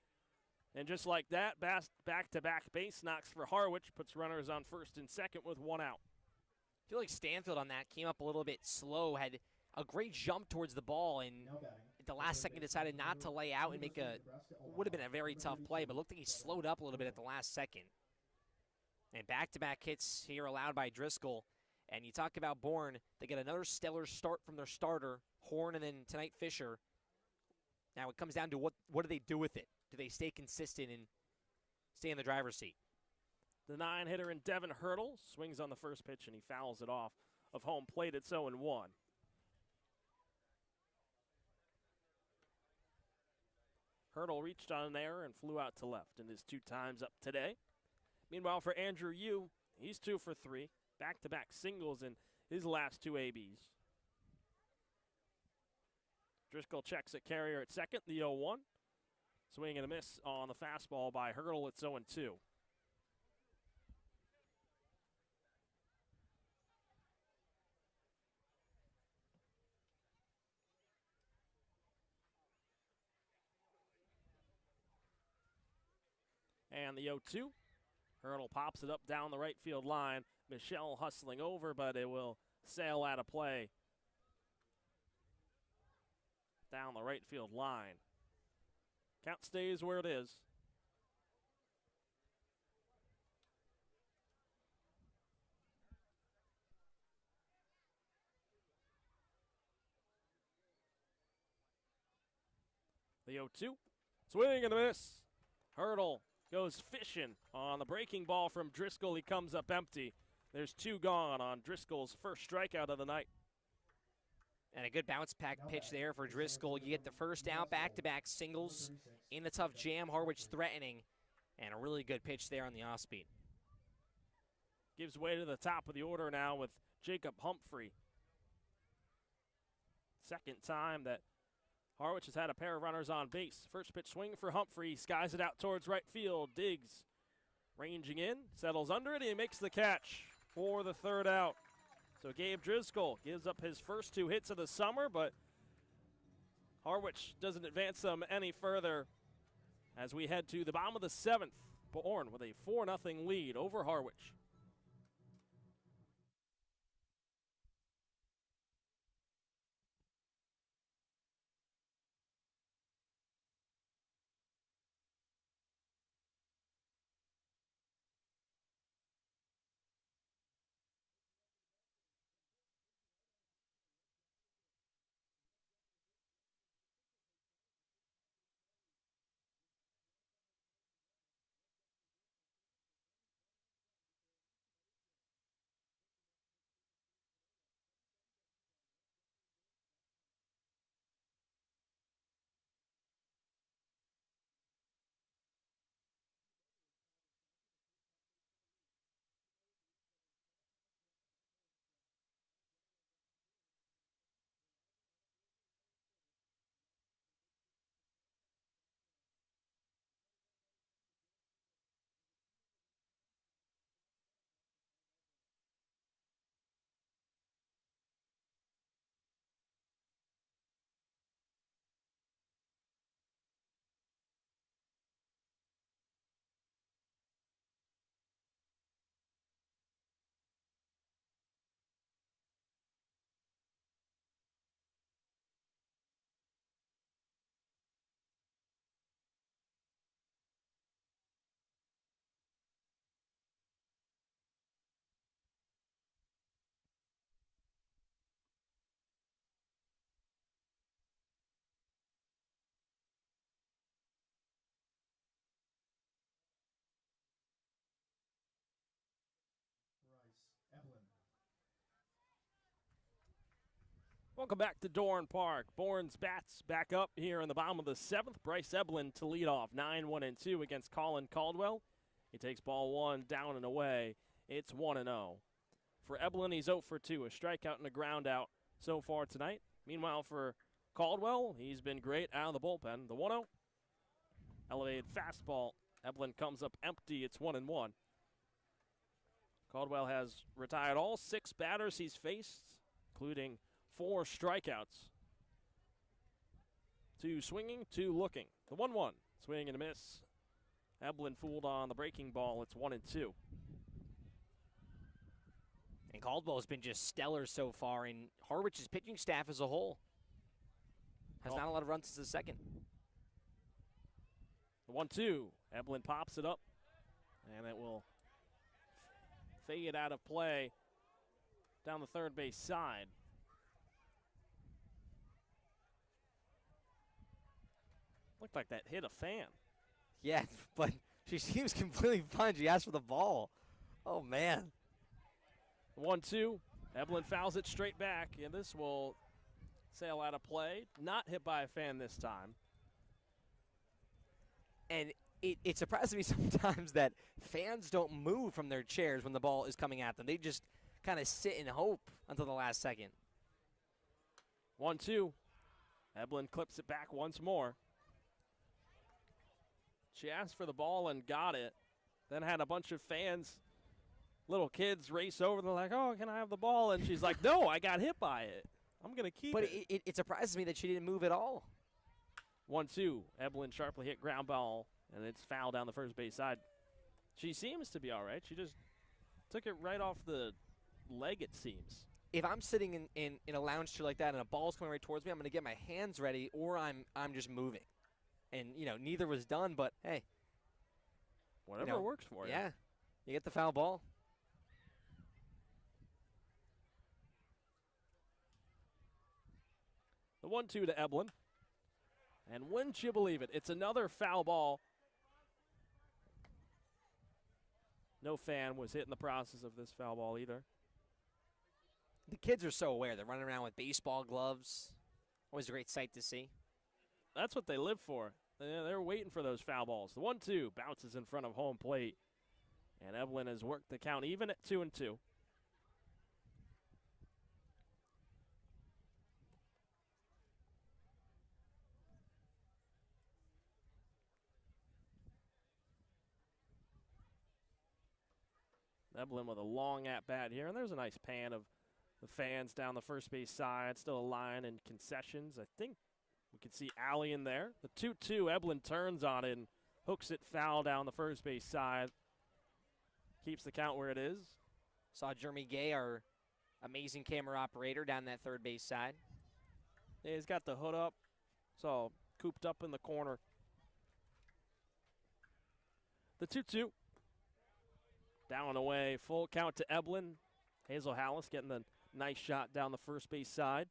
And just like that, back-to-back base knocks for Harwich, puts runners on first and second with 1 out. I feel like Stanfield on that came up a little bit slow, had a great jump towards the ball, and at the last second decided not to lay out and make would have been a very tough play, but looked like he slowed up a little bit at the last second. And back-to-back hits here allowed by Driscoll. And you talk about Bourne, they get another stellar start from their starter, Horn, and then tonight Fisher. Now it comes down to what do they do with it? Do they stay consistent and stay in the driver's seat? The 9-hitter in Devin Hurdle swings on the first pitch, and he fouls it off of home plate. It's 0-1. Hurdle reached on an error and flew out to left in his 2 times up today. Meanwhile, for Andrew Yu, he's 2 for 3. Back-to-back singles in his last 2 ABs. Driscoll checks at Carrier at second, the 0-1. Swing and a miss on the fastball by Hurdle. It's 0-2. And the 0-2. Hurdle pops it up down the right field line. Michelle hustling over, but it will sail out of play down the right field line. Count stays where it is. The 0-2. Swing and a miss. Hurdle goes fishing on the breaking ball from Driscoll. He comes up empty. There's 2 gone on Driscoll's first strikeout of the night. And a good bounce-back pitch there for Driscoll. You get the first out, back-to-back singles in the tough jam. Harwich threatening, and a really good pitch there on the off-speed. Gives way to the top of the order now with Jacob Humphrey. Second time that Harwich has had a pair of runners on base. First pitch swing for Humphrey. Skies it out towards right field. Diggs ranging in, settles under it, and he makes the catch for the 3rd out. So Gabe Driscoll gives up his first 2 hits of the summer, but Harwich doesn't advance them any further as we head to the bottom of the 7th. Bourne with a 4-0 lead over Harwich. Welcome back to Dorn Park. Bourne's bats back up here in the bottom of the 7th. Bryce Eblin to lead off 9-1-2 against Colin Caldwell. He takes ball 1 down and away. It's 1-0. For Eblin, he's 0 for 2, a strikeout and a ground out so far tonight. Meanwhile, for Caldwell, he's been great out of the bullpen. The 1-0, elevated fastball. Eblin comes up empty. It's 1-1. Caldwell has retired all 6 batters he's faced, including 4 strikeouts. 2 swinging, 2 looking. The 1-1, swing and a miss. Eblin fooled on the breaking ball. It's 1-2. And Caldwell's been just stellar so far, and Harwich's pitching staff as a whole has not a lot of runs since the second. The 1-2, Eblin pops it up, and it will fade out of play down the third base side. Looked like that hit a fan. Yeah, but she seems completely fine. She asked for the ball. Oh, man. 1-2. Eblin fouls it straight back, and this will sail out of play. Not hit by a fan this time. And it surprises me sometimes that fans don't move from their chairs when the ball is coming at them. They just kind of sit and hope until the last second. 1-2. Eblin clips it back once more. She asked for the ball and got it. Then had a bunch of fans, little kids, race over. They're like, oh, can I have the ball? And she's like, no, I got hit by it. I'm going to keep but it. But it surprises me that she didn't move at all. 1-2. Eblin sharply hit ground ball, and it's fouled down the first base side. She seems to be all right. She just took it right off the leg, it seems. If I'm sitting in a lounge chair like that and a ball's coming right towards me, I'm going to get my hands ready, or I'm just moving. And, neither was done, but, hey. Whatever works for you. Yeah. You get the foul ball. The 1-2 to Eblin. And wouldn't you believe it, it's another foul ball. No fan was hit in the process of this foul ball either. The kids are so aware. They're running around with baseball gloves. Always a great sight to see. That's what they live for. They're waiting for those foul balls. The 1-2 bounces in front of home plate. And Eblin has worked the count even at 2-2. Eblin with a long at-bat here. And there's a nice pan of the fans down the first base side. Still a line and concessions. I think We can see Alley in there. The 2-2, Eblin turns on it and hooks it foul down the first base side. Keeps the count where it is. Saw Jeremy Gay, our amazing camera operator, down that third base side. Yeah, he's got the hood up, so cooped up in the corner. The 2-2. Down and away, full count to Eblin. Hazel Hallas getting the nice shot down the first base side.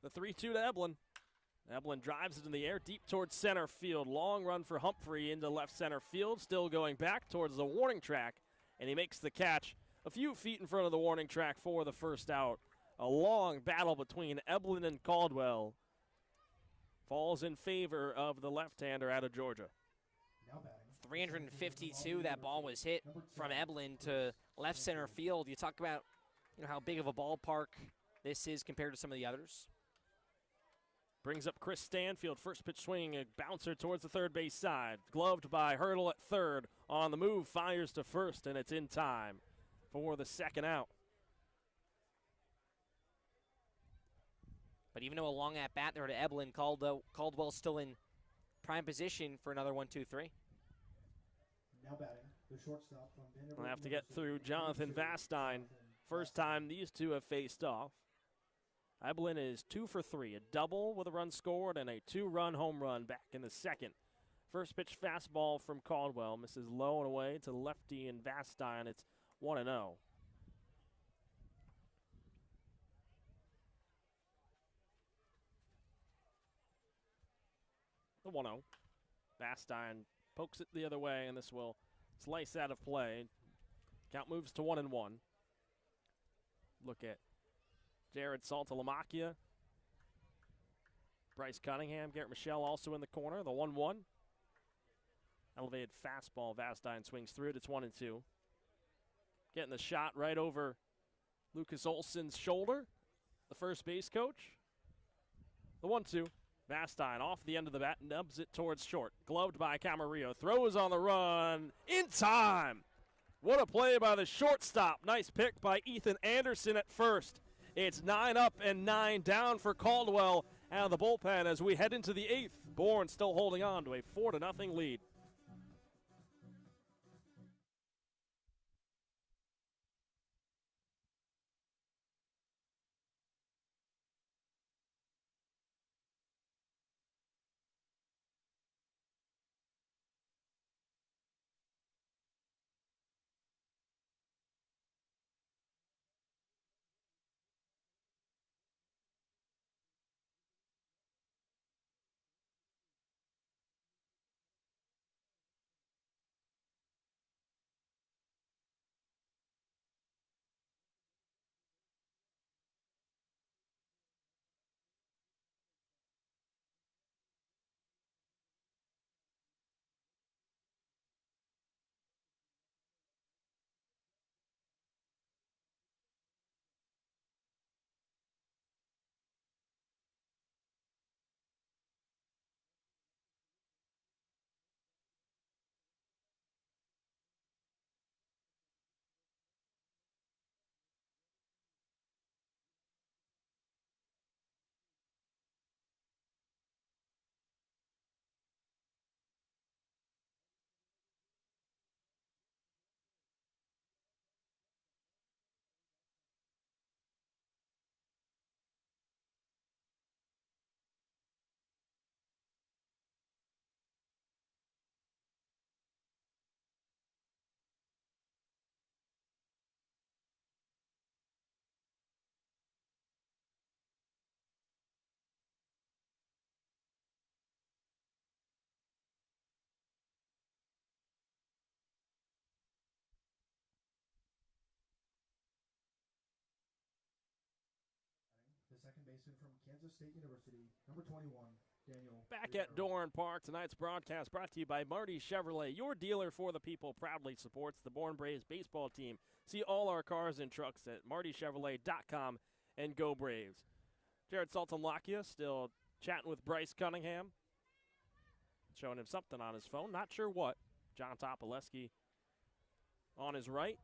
The 3-2 to Eblin. Eblin drives it in the air deep towards center field. Long run for Humphrey into left center field. Still going back towards the warning track. And he makes the catch a few feet in front of the warning track for the first out. A long battle between Eblin and Caldwell. Falls in favor of the left-hander out of Georgia. 352, that ball was hit from Eblin to left center field. You talk about how big of a ballpark this is compared to some of the others. Brings up Chris Stanfield. First pitch swinging, a bouncer towards the third base side. Gloved by Hurdle at third. On the move, fires to first, and it's in time for the second out. But even though a long at bat there to Eblin, Caldwell's still in prime position for another 1-2-3. Now batting, the shortstop from Vanderbilt. We'll have to get through Jonathan Vastine. First time these two have faced off. Eblin is 2 for 3, a double with a run scored and a 2-run home run back in the second. First pitch fastball from Caldwell, misses low and away to lefty and Vastine. It's 1-0. The 1-0. Vastine pokes it the other way, and this will slice out of play. Count moves to 1-1. Look at Jared Saltalamacchia. Bryce Cunningham, Garrett Michelle also in the corner. The 1-1. Elevated fastball. Vastine swings through it. It's 1-2. Getting the shot right over Lucas Olson's shoulder. The first base coach. The 1-2. Vastine off the end of the bat, nubs it towards short. Gloved by Camarillo. Throws on the run. In time. What a play by the shortstop. Nice pick by Ethan Anderson at first. It's 9 up and 9 down for Caldwell out of the bullpen as we head into the 8th. Bourne still holding on to a 4-0 lead. The second baseman from Kansas State University, number 21, Daniel. Back at Dorn Park, tonight's broadcast brought to you by Marty Chevrolet. Your dealer for the people proudly supports the Bourne Braves baseball team. See all our cars and trucks at martychevrolet.com and go Braves. Jared Saltalamacchia still chatting with Bryce Cunningham. Showing him something on his phone, not sure what. John Topoleski on his right.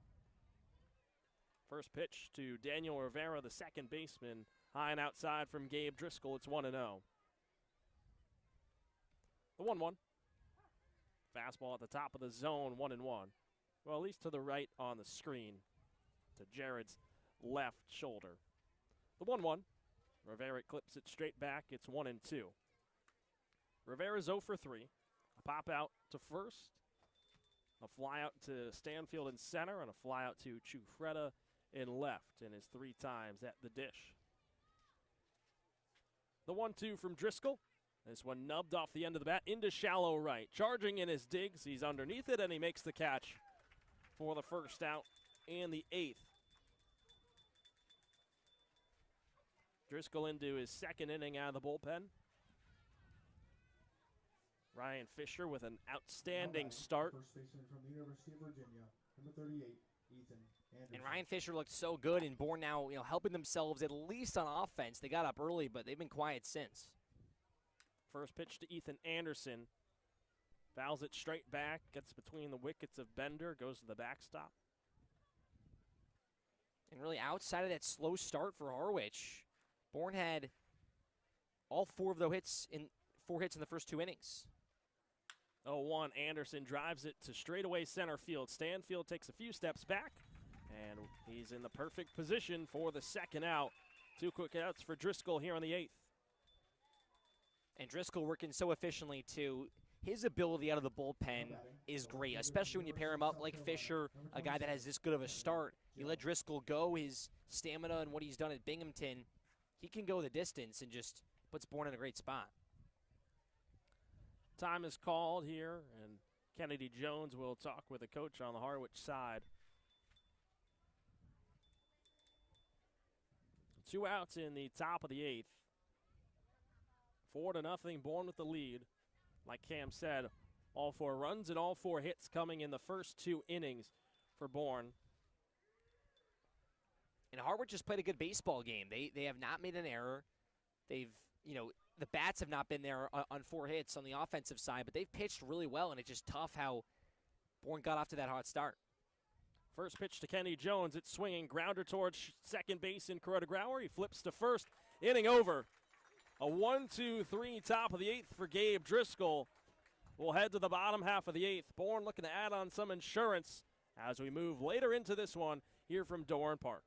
First pitch to Daniel Rivera, the second baseman, high and outside from Gabe Driscoll. It's 1-0. The 1-1. Fastball at the top of the zone, 1-1. Well, at least to the right on the screen, to Jared's left shoulder. The 1-1. Rivera clips it straight back. It's 1-2. Rivera's 0 for 3. A pop out to first, a fly out to Stanfield in center, and a fly out to Chufreda in left, and his 3 times at the dish. The 1-2 from Driscoll. This one nubbed off the end of the bat into shallow right. Charging in his digs. He's underneath it, and he makes the catch for the first out in the 8th. Driscoll into his second inning out of the bullpen. Ryan Fisher with an outstanding start. First baseman from the University of Virginia, number 38, Ethan Anderson. And Ryan Fisher looked so good, and Bourne now, helping themselves at least on offense. They got up early, but they've been quiet since. First pitch to Ethan Anderson. Fouls it straight back, gets between the wickets of Bender, goes to the backstop. And really outside of that slow start for Harwich, Bourne had all 4 of those hits in 4 hits in the first 2 innings. 0-1, Anderson drives it to straightaway center field. Stanfield takes a few steps back, and he's in the perfect position for the second out. 2 quick outs for Driscoll here on the 8th. And Driscoll working so efficiently, too. His ability out of the bullpen is great, especially when you pair him up like Fisher, a guy that has this good of a start. You let Driscoll go, his stamina and what he's done at Binghamton, he can go the distance and just puts Bourne in a great spot. Time is called here, and Kennedy Jones will talk with the coach on the Harwich side. 2 outs in the top of the 8th. 4-0, Bourne with the lead. Like Cam said, all 4 runs and all 4 hits coming in the first 2 innings for Bourne. And Harwich just played a good baseball game. They have not made an error. They've, the bats have not been there on 4 hits on the offensive side, but they've pitched really well, and it's just tough how Bourne got off to that hot start. First pitch to Kenny Jones. It's swinging. Grounder towards second base in Coretta Grauer. He flips to first. Inning over. A 1-2-3 top of the 8th for Gabe Driscoll. We'll head to the bottom half of the 8th. Bourne looking to add on some insurance as we move later into this one here from Dorn Park.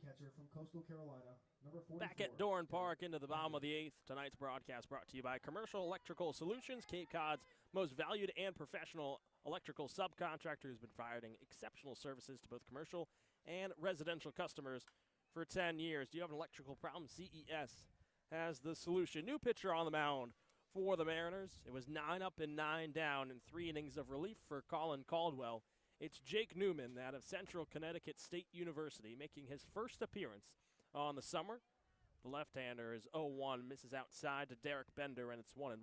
catcher from Coastal Carolina, number 44. Back at Dorn Park into the bottom of the 8th. Tonight's broadcast brought to you by Commercial Electrical Solutions, Cape Cod's most valued and professional electrical subcontractor who's been providing exceptional services to both commercial and residential customers for 10 years. Do you have an electrical problem? CES has the solution. New pitcher on the mound for the Mariners. It was 9 up and 9 down in 3 innings of relief for Colin Caldwell. It's Jake Newman out of Central Connecticut State University making his first appearance on the summer. The left-hander is 0-1, misses outside to Derek Bender, and it's 1-1.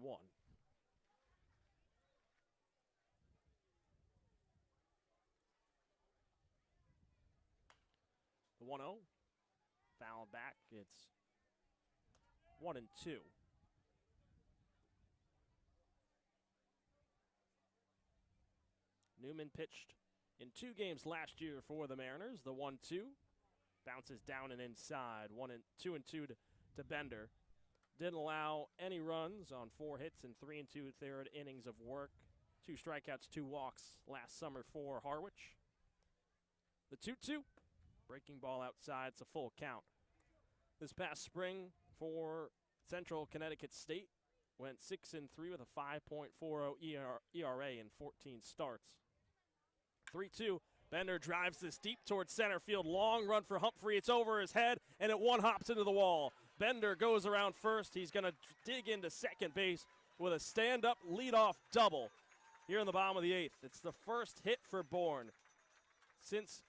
The 1-0, foul back, it's 1-2. Newman pitched in 2 games last year for the Mariners. The 1-2 bounces down and inside. 2-2 to Bender. Didn't allow any runs on 4 hits and 3 2/3 innings of work. 2 strikeouts, 2 walks last summer for Harwich. The 2-2, breaking ball outside. It's a full count. This past spring for Central Connecticut State, went 6-3 with a 5.40 ERA in 14 starts. 3-2, Bender drives this deep towards center field. Long run for Humphrey. It's over his head, and it one-hops into the wall. Bender goes around first. He's going to dig into second base with a stand-up leadoff double here in the bottom of the 8th. It's the first hit for Bourne since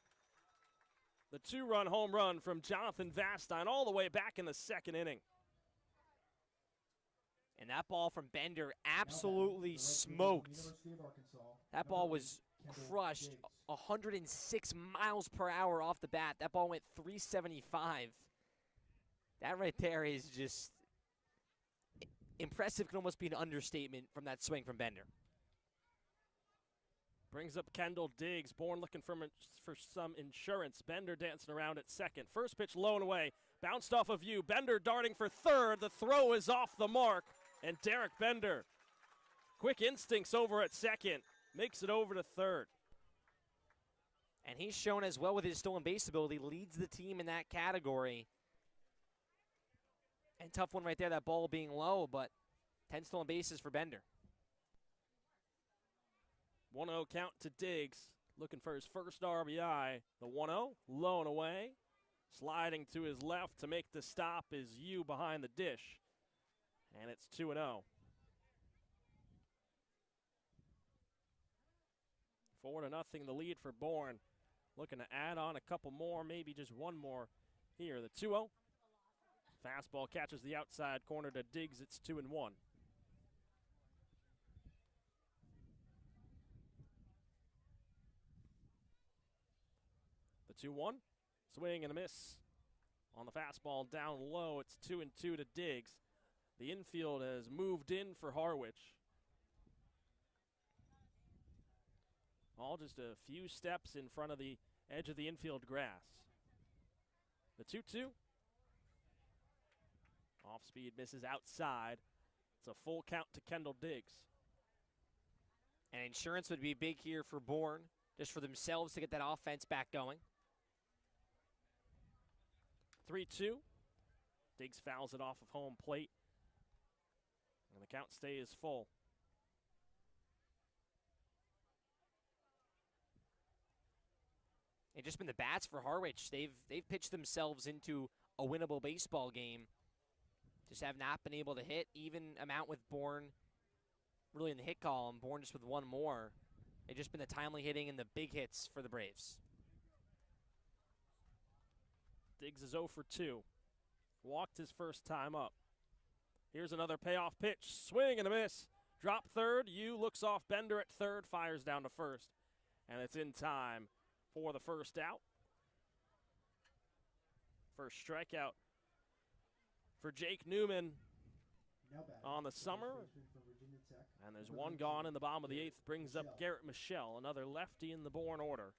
the 2-run home run from Jonathan Vastine all the way back in the 2nd inning. And that ball from Bender absolutely smoked. That ball was crushed 106 miles per hour off the bat. That ball went 375. That right there is just impressive. Can almost be an understatement from that swing from Bender. Brings up Kendall Diggs. Bourne looking for some insurance. Bender dancing around at second. First pitch low and away. Bounced off of you. Bender darting for third. The throw is off the mark. And Derek Bender, quick instincts over at second, makes it over to third. And he's shown as well with his stolen base ability, leads the team in that category. And tough one right there, that ball being low, but 10 stolen bases for Bender. 1-0 count to Diggs, looking for his first RBI. The 1-0, low and away. Sliding to his left to make the stop is you behind the dish. And it's 2-0. 4-0 the lead for Bourne. Looking to add on a couple more, maybe just one more here. The 2-0. Fastball catches the outside corner to Diggs. It's 2-1. The 2-1. Swing and a miss on the fastball down low. It's 2-2 to Diggs. The infield has moved in for Harwich. All just a few steps in front of the edge of the infield grass. The 2-2. Off speed misses outside. It's a full count to Kendall Diggs. And insurance would be big here for Bourne, just for themselves to get that offense back going. 3-2. Diggs fouls it off of home plate. And the count stays full. It's just been the bats for Harwich. They've pitched themselves into a winnable baseball game. Just have not been able to hit. Even amount with Bourne really in the hit column. Bourne just with one more. It's just been the timely hitting and the big hits for the Braves. Diggs is 0 for 2. Walked his first time up. Here's another payoff pitch. Swing and a miss. Drop third. Yu looks off Bender at third. Fires down to first. And it's in time for the first out. First strikeout for Jake Newman on the summer. And there's one gone in the bottom of the 8th. Brings up Garrett Michelle, another lefty in the Bourne order.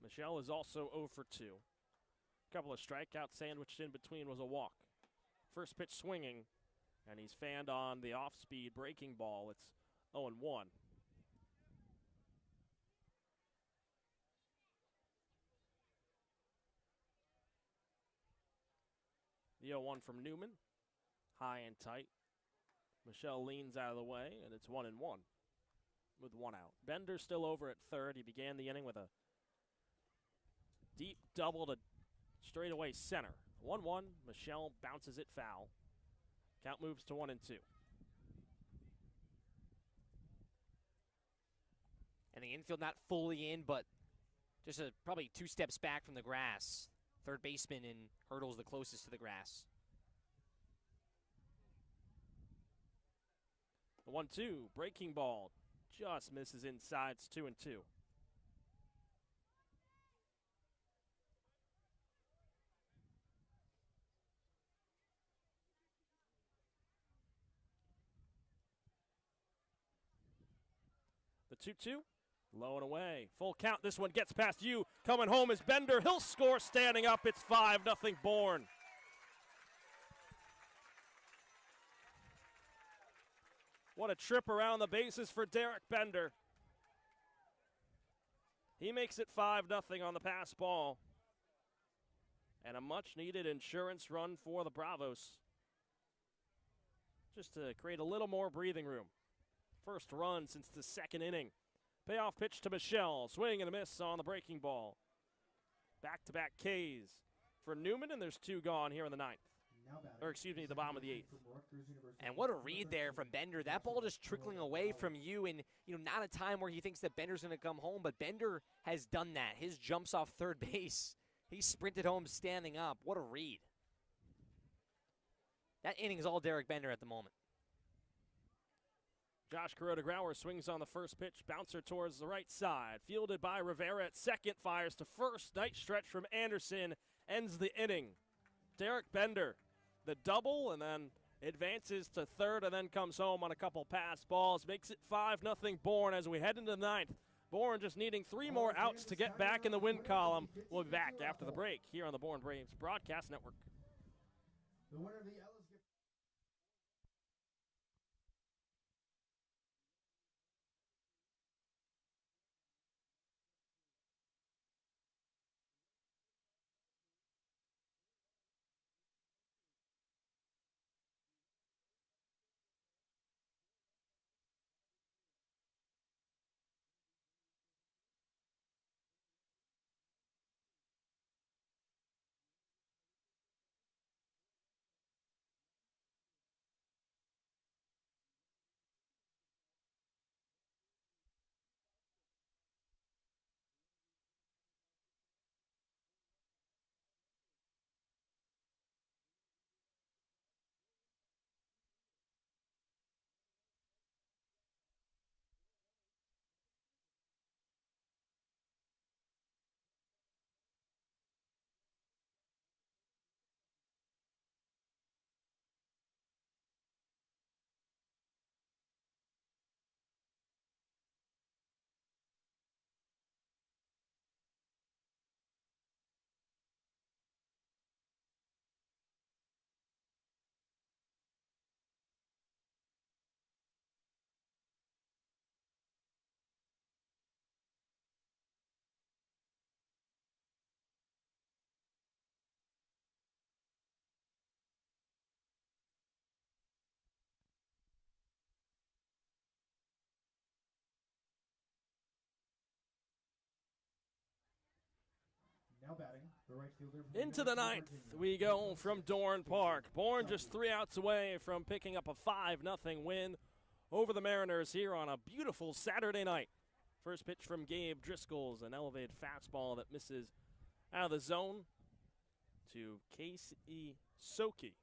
Michelle is also 0 for 2. A couple of strikeouts sandwiched in between was a walk. First pitch swinging, and he's fanned on the off-speed breaking ball. It's 0-1. The 0-1 from Newman. High and tight. Michelle leans out of the way, and it's 1-1 with one out. Bender still over at third. He began the inning with a deep double to straightaway center. 1-1. Michelle bounces it foul. Count moves to 1-2. And the infield not fully in, but just probably 2 steps back from the grass. Third baseman in Hurdle's the closest to the grass. The 1-2, breaking ball, just misses inside. It's 2-2. The 2-2, low and away. Full count. This one gets past you. Coming home is Bender. He'll score standing up. It's 5-0 Bourne. What a trip around the bases for Derek Bender. He makes it 5-0 on the pass ball. And a much-needed insurance run for the Bravos. Just to create a little more breathing room. First run since the second inning. Payoff pitch to Michelle. Swing and a miss on the breaking ball. Back-to-back Ks for Newman, and there's 2 gone here in the 9th. Or excuse me, the bottom of the 8th. And what a read there from Bender. That ball just trickling away from you, and not a time where he thinks that Bender's going to come home, but Bender has done that. His jumps off third base. He sprinted home standing up. What a read. That inning is all Derek Bender at the moment. Josh Kuroda-Grauer swings on the first pitch. Bouncer towards the right side. Fielded by Rivera at second. Fires to first. Nice stretch from Anderson. Ends the inning. Derek Bender, the double, and then advances to third and then comes home on a couple pass balls. Makes it 5-0 Bourne as we head into the 9th. Bourne just needing 3 more outs to get back in the win column. We'll be back after the break here on the Bourne Braves Broadcast Network. The winner of the Ellis gift. Now batting, the right fielder. Into the 9th we go from Dorn Park. Bourne just 3 outs away from picking up a 5-0 win over the Mariners here on a beautiful Saturday night. First pitch from Gabe Driscoll's an elevated fastball that misses out of the zone to Casey Soki.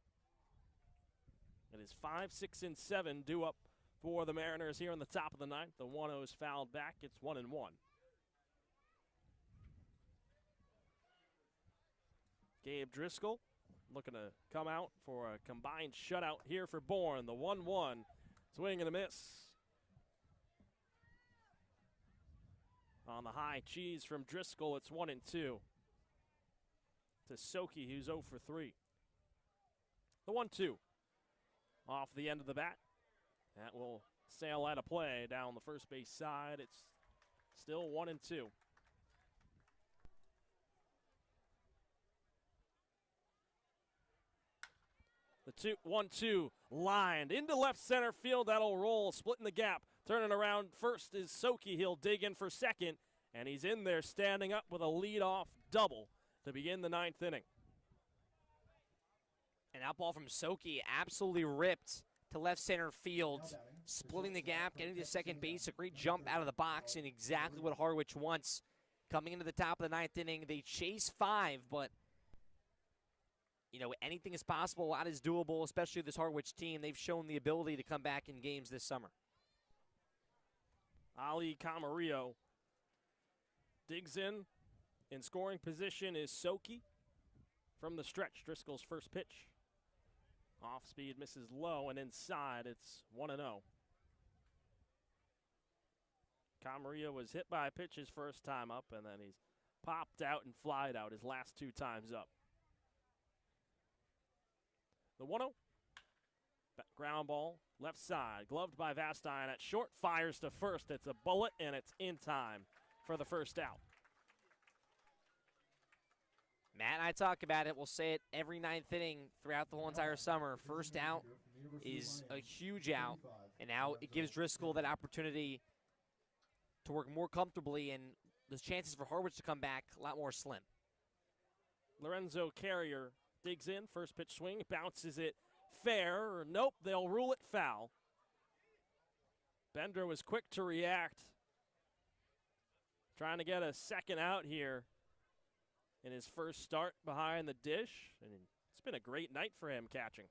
It is 5, 6, and 7 due up for the Mariners here in the top of the 9th. The 1-0 is fouled back. It's 1-1. Gabe Driscoll looking to come out for a combined shutout here for Bourne. The 1-1, swing and a miss. On the high cheese from Driscoll, it's 1-2. To Soki, who's 0 for 3. The 1-2 off the end of the bat. That will sail out of play down the first base side. It's still 1-2. The 1-2 lined into left center field. That'll roll, splitting the gap. Turning around first is Soki. He'll dig in for second, and he's in there standing up with a leadoff double to begin the 9th inning. An out ball from Soki, absolutely ripped to left center field, splitting the gap, getting to second base. A great jump out of the box, and exactly what Harwich wants. Coming into the top of the 9th inning, they chase 5, but you know, anything is possible. A lot is doable, especially this Harwich team. They've shown the ability to come back in games this summer. Ali Camarillo digs in scoring position is Soki from the stretch. Driscoll's first pitch. Off speed, misses low, and inside it's 1-0. Camarillo was hit by a pitch his first time up, and then he's popped out and flied out his last 2 times up. The 1-0. Ground ball, left side, gloved by Vastine at short, fires to first. It's a bullet, and it's in time for the first out. Matt and I talk about it. We'll say it every 9th inning throughout the whole entire summer. First out is a huge out, and now it gives Driscoll that opportunity to work more comfortably, and the chances for Harwich to come back a lot more slim. Lorenzo Carrier digs in, first pitch swing, bounces it fair. Nope, they'll rule it foul. Bender was quick to react, trying to get a second out here in his first start behind the dish, and it's been a great night for him catching.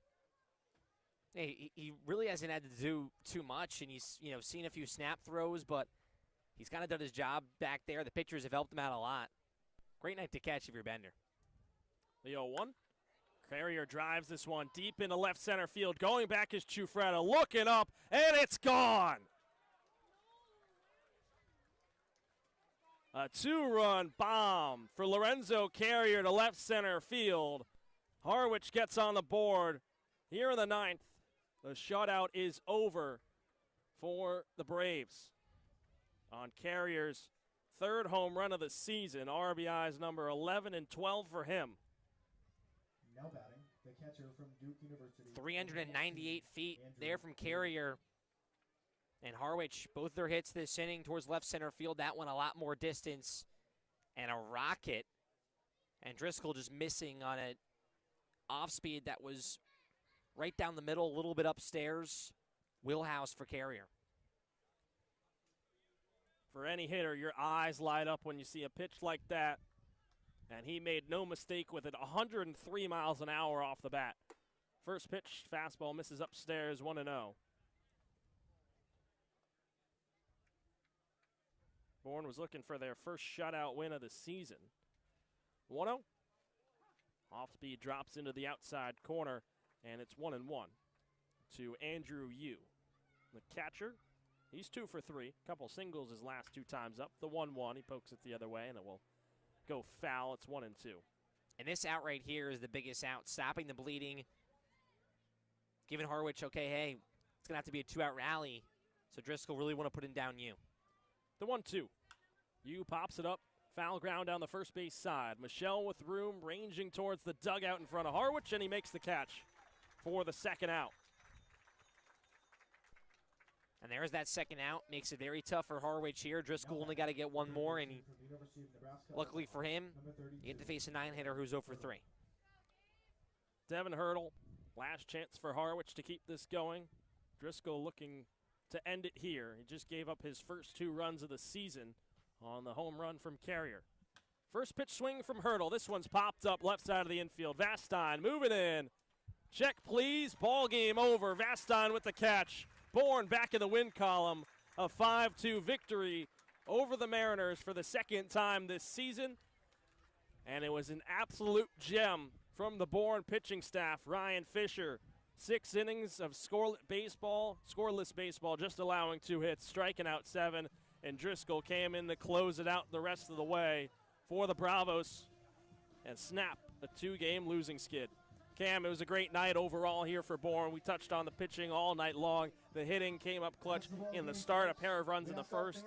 Hey, he really hasn't had to do too much, and he's seen a few snap throws, but he's kind of done his job back there. The pitchers have helped him out a lot. Great night to catch if you're Bender. The 0-1. Carrier drives this one deep into left center field. Going back is Chufretta, looking up, and it's gone. A 2-run bomb for Lorenzo Carrier to left center field. Harwich gets on the board here in the 9th. The shutout is over for the Braves. On Carrier's 3rd home run of the season, RBIs number 11 and 12 for him. Now batting, the catcher from Duke University. 398 feet there from Carrier. And Harwich, both their hits this inning towards left center field. That one a lot more distance. And a rocket. And Driscoll just missing on an off speed that was right down the middle, a little bit upstairs. Wheelhouse for Carrier. For any hitter, your eyes light up when you see a pitch like that. And he made no mistake with it, 103 miles an hour off the bat. First pitch, fastball misses upstairs, 1-0. Bourne was looking for their first shutout win of the season. 1-0. Off speed drops into the outside corner, and it's 1-1 to Andrew Yu. The catcher, he's 2 for 3. Couple singles his last 2 times up. The 1-1, he pokes it the other way, and it will go foul. It's 1-2. And this out right here is the biggest out, stopping the bleeding, giving Harwich, okay, hey, it's going to have to be a 2-out rally. So Driscoll really want to put him down Yu. The 1-2. Yu pops it up. Foul ground down the first base side. Michelle with room, ranging towards the dugout in front of Harwich, and he makes the catch for the second out. And there's that second out. Makes it very tough for Harwich here. Driscoll only got to get one more, and luckily for him, he had to face a 9-hitter who's 0 for 3. Devin Hurdle, last chance for Harwich to keep this going. Driscoll looking to end it here. He just gave up his first 2 runs of the season on the home run from Carrier. First pitch swing from Hurdle. This one's popped up left side of the infield. Vastine moving in. Check, please. Ball game over. Vastine with the catch. Bourne back in the win column. A 5-2 victory over the Mariners for the second time this season. And it was an absolute gem from the Bourne pitching staff. Ryan Fisher, 6 innings of scoreless baseball, just allowing 2 hits, striking out 7. And Driscoll came in to close it out the rest of the way for the Bravos and snap a 2-game losing skid. Cam, it was a great night overall here for Bourne. We touched on the pitching all night long. The hitting came up clutch in the start, a pair of runs in the first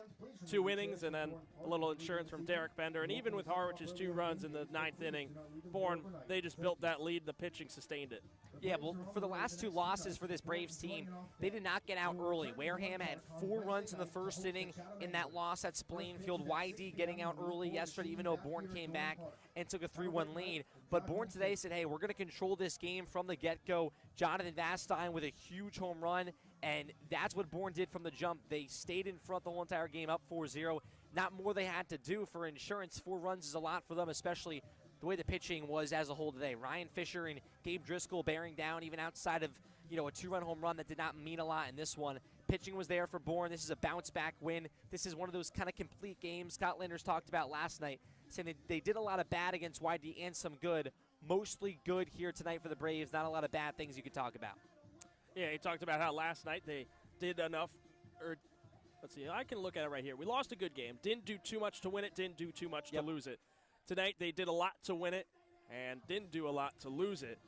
2 innings, and then a little insurance from Derek Bender. And even with Harwich's 2 runs in the 9th inning, Bourne, they just built that lead. The pitching sustained it. Yeah, well, for the last two losses for this Braves team, they did not get out early. Wareham had 4 runs in the first inning in that loss at Plainfield. YD getting out early yesterday, even though Bourne came back and took a 3-1 lead. But Bourne today said, hey, we're going to control this game from the get-go. Jonathan Vastine with a huge home run, and that's what Bourne did from the jump. They stayed in front the whole entire game, up 4-0. Not more they had to do for insurance. 4 runs is a lot for them, especially the way the pitching was as a whole today. Ryan Fisher and Gabe Driscoll bearing down even outside of, a 2-run home run that did not mean a lot in this one. Pitching was there for Bourne. This is a bounce-back win. This is one of those kind of complete games Scott Landers talked about last night, saying they did a lot of bad against YD and some good. Mostly good here tonight for the Braves. Not a lot of bad things you could talk about. Yeah, he talked about how last night they did enough. Let's see, I can look at it right here. We lost a good game. Didn't do too much to win it, didn't do too much to lose it. Tonight they did a lot to win it and didn't do a lot to lose it.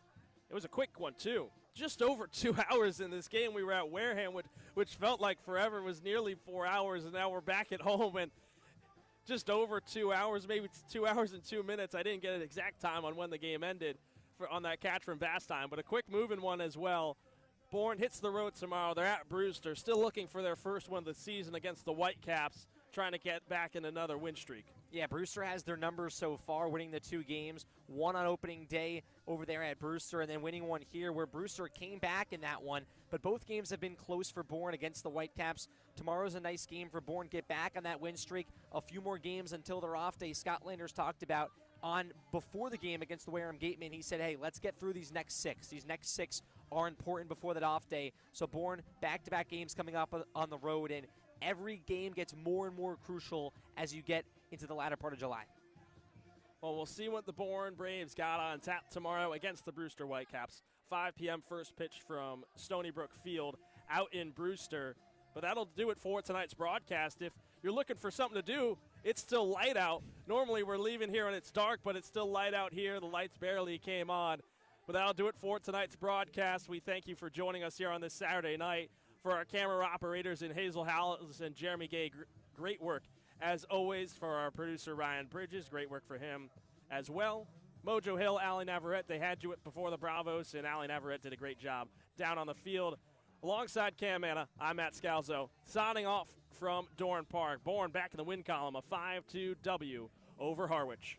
It was a quick one, too. Just over 2 hours in this game. We were at Wareham, which felt like forever. It was nearly 4 hours, and now we're back at home. And just over 2 hours, maybe it's 2 hours and 2 minutes. I didn't get an exact time on when the game ended on that catch from Vastine, but a quick moving one as well. Bourne hits the road tomorrow. They're at Brewster, still looking for their first win of the season against the Whitecaps, trying to get back in another win streak. Yeah, Brewster has their numbers so far, winning the 2 games, one on opening day over there at Brewster, and then winning one here where Brewster came back in that one. But both games have been close for Bourne against the Whitecaps. Tomorrow's a nice game for Bourne, get back on that win streak. A few more games until their off day. Scott Landers talked about before the game against the Wareham Gatemen. He said, hey, let's get through these next 6. These next 6 are important before that off day. So Bourne, back-to-back games coming up on the road, and every game gets more and more crucial as you get into the latter part of July. Well, we'll see what the Bourne Braves got on tap tomorrow against the Brewster Whitecaps. 5 p.m. first pitch from Stony Brook Field out in Brewster. But that'll do it for tonight's broadcast. If you're looking for something to do, it's still light out. Normally we're leaving here and it's dark, but it's still light out here. The lights barely came on. But that'll do it for tonight's broadcast. We thank you for joining us here on this Saturday night. For our camera operators in Hazel, Hallas, and Jeremy Gay, great work. As always, for our producer, Ryan Bridges, great work for him as well. Mojo Hill, Allie Navarrete, they had you before the Bravos, and Allie Navarrete did a great job down on the field. Alongside Cam Manna, I'm Matt Scalzo, signing off from Dorn Park. Bourne back in the win column, a 5-2 W over Harwich.